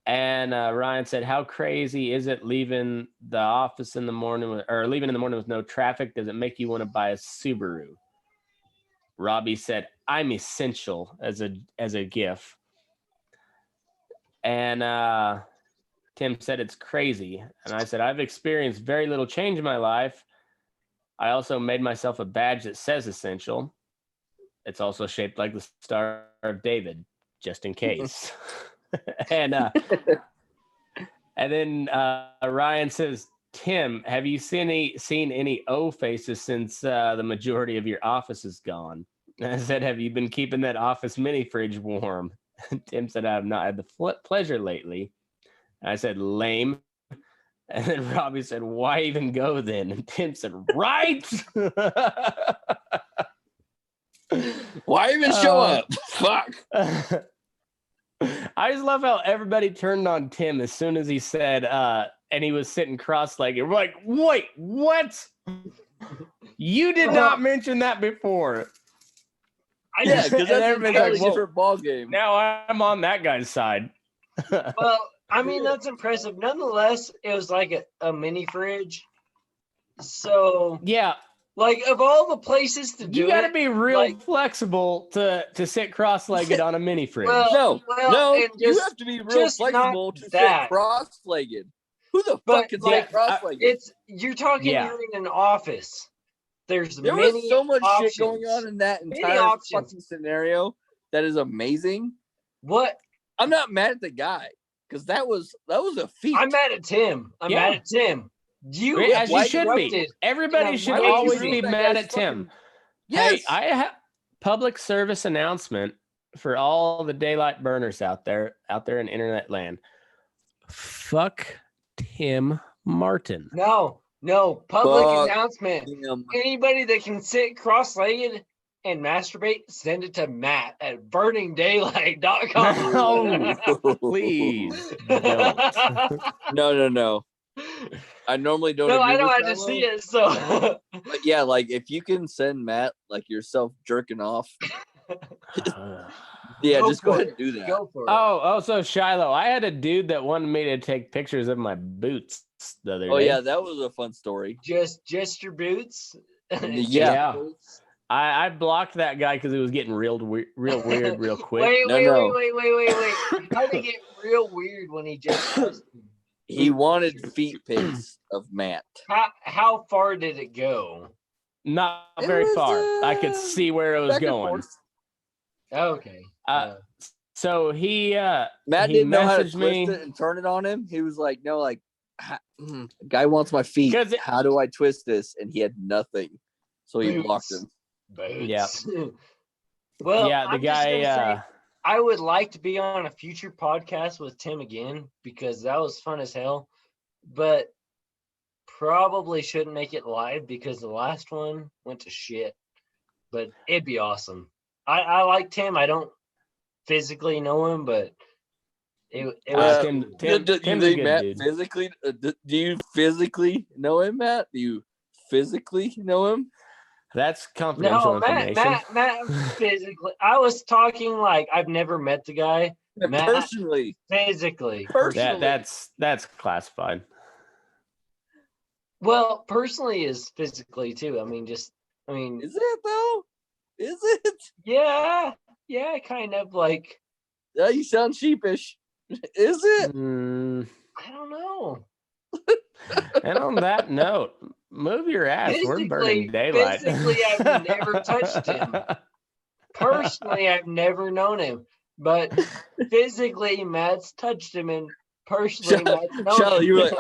Speaker 3: And Ryan said, how crazy is it leaving the office in the morning leaving in the morning with no traffic? Does it make you want to buy a Subaru? Robbie said, I'm essential as a GIF. And Tim said, it's crazy. And I said, I've experienced very little change in my life. I also made myself a badge that says essential. It's also shaped like the Star of David, just in case. and then Ryan says, Tim, have you seen any O faces since the majority of your office is gone? And I said, have you been keeping that office mini fridge warm? Tim said, I have not had the pleasure lately. And I said, lame. And then Robbie said, "Why even go then?" And Tim said, "Right."
Speaker 2: Why even show up? Fuck.
Speaker 3: I just love how everybody turned on Tim as soon as he said, and he was sitting cross-legged. We're like, wait, what? You did not mention that before.
Speaker 2: Yeah, because that's a
Speaker 3: everybody's
Speaker 2: totally
Speaker 3: like,
Speaker 2: different ball game.
Speaker 3: Now I'm on that guy's side.
Speaker 1: Well, I mean, that's impressive. Nonetheless, it was like a mini fridge. So,
Speaker 3: Yeah,
Speaker 1: like, of all the places to do
Speaker 3: you got to
Speaker 1: it,
Speaker 3: be real
Speaker 1: like-
Speaker 3: flexible to sit cross-legged on a mini fridge.
Speaker 1: Well,
Speaker 2: No,
Speaker 1: and
Speaker 2: you
Speaker 1: just-
Speaker 2: have to be real
Speaker 1: just not
Speaker 2: flexible to
Speaker 1: that.
Speaker 2: sit cross-legged. Who the
Speaker 1: But,
Speaker 2: fuck can
Speaker 1: like,
Speaker 2: sit cross-legged?
Speaker 1: you're talking
Speaker 3: Yeah.
Speaker 1: you're in an office. There's
Speaker 2: There
Speaker 1: many
Speaker 2: was so much
Speaker 1: options.
Speaker 2: shit going on in that
Speaker 1: Many
Speaker 2: entire
Speaker 1: options.
Speaker 2: fucking scenario that is amazing.
Speaker 1: What?
Speaker 2: I'm not mad at the guy because that was a feat.
Speaker 1: I'm mad at Tim. I'm
Speaker 3: Yeah.
Speaker 1: mad at Tim. You
Speaker 3: As you should be.
Speaker 1: interrupted.
Speaker 3: Everybody
Speaker 1: Yeah,
Speaker 3: should
Speaker 1: why would you
Speaker 3: always
Speaker 1: ruin
Speaker 3: be
Speaker 2: that
Speaker 3: mad
Speaker 2: guy's
Speaker 3: at Tim.
Speaker 2: fucking- Yes.
Speaker 3: Hey, I have public service announcement for all the daylight burners out there in internet land. Fuck Tim Martin.
Speaker 1: No. Public
Speaker 2: Fuck
Speaker 1: announcement.
Speaker 2: Damn.
Speaker 1: Anybody that can sit cross-legged and masturbate, send it to Matt at burningdaylight.com.
Speaker 3: No, please don't.
Speaker 2: No. I normally don't.
Speaker 1: No,
Speaker 2: agree
Speaker 1: I know.
Speaker 2: with
Speaker 1: I
Speaker 2: that
Speaker 1: just see
Speaker 2: one,
Speaker 1: it. So
Speaker 2: But yeah, like if you can send Matt like yourself jerking off, yeah,
Speaker 1: Go
Speaker 2: just go
Speaker 1: for
Speaker 2: ahead
Speaker 1: it.
Speaker 2: and do that.
Speaker 1: go for it.
Speaker 3: Oh, so Shiloh, I had a dude that wanted me to take pictures of my boots the other
Speaker 2: Oh
Speaker 3: day.
Speaker 2: yeah, that was a fun story.
Speaker 1: Just your boots.
Speaker 2: Yeah.
Speaker 3: I blocked that guy because it was getting real weird, real quick.
Speaker 1: Wait.
Speaker 2: No.
Speaker 1: How did it get real weird when he just asked you?
Speaker 2: He wanted feet pics of Matt.
Speaker 1: How far did it go?
Speaker 3: Not
Speaker 2: It
Speaker 3: very
Speaker 2: was,
Speaker 3: far. I could see where it was
Speaker 2: Back and
Speaker 3: going.
Speaker 2: forth.
Speaker 1: Okay.
Speaker 3: So he
Speaker 2: Matt
Speaker 3: he
Speaker 2: didn't know how to
Speaker 3: messaged
Speaker 2: twist
Speaker 3: me.
Speaker 2: it and turn it on him. He was like, "No, like, guy wants my feet.
Speaker 3: 'Cause it-
Speaker 2: How do I twist this?" And he had nothing, so he blocked
Speaker 1: Boots.
Speaker 2: him.
Speaker 1: Boots. Well,
Speaker 3: yeah, the
Speaker 1: I'm just gonna say,
Speaker 3: guy.
Speaker 1: I would like to be on a future podcast with Tim again because that was fun as hell, but probably shouldn't make it live because the last one went to shit. But it'd be awesome. I like Tim. I don't physically know him, but it was
Speaker 3: Tim-
Speaker 1: cool.
Speaker 3: Tim-
Speaker 2: do
Speaker 3: Tim's
Speaker 2: you
Speaker 3: a
Speaker 2: think
Speaker 3: good
Speaker 2: Matt
Speaker 3: dude.
Speaker 2: physically? Do you physically know him, Matt? Do you physically know him?
Speaker 3: That's confidential
Speaker 1: No,
Speaker 3: information.
Speaker 1: Matt physically. I was talking like I've never met the guy Matt-
Speaker 2: Personally,
Speaker 1: physically.
Speaker 2: personally.
Speaker 3: That's classified.
Speaker 1: Well, personally is physically too. I mean,
Speaker 2: Is it though? Is it?
Speaker 1: yeah, kind of like
Speaker 2: Yeah, you sound sheepish. Is it?
Speaker 3: Mm,
Speaker 1: I don't know.
Speaker 3: and on that note, move your ass. We're burning daylight.
Speaker 1: Physically, I've never touched him. Personally, I've never known him, but physically, Matt's touched him, and personally, Matt's known
Speaker 2: Charlie,
Speaker 1: him.
Speaker 2: you were like,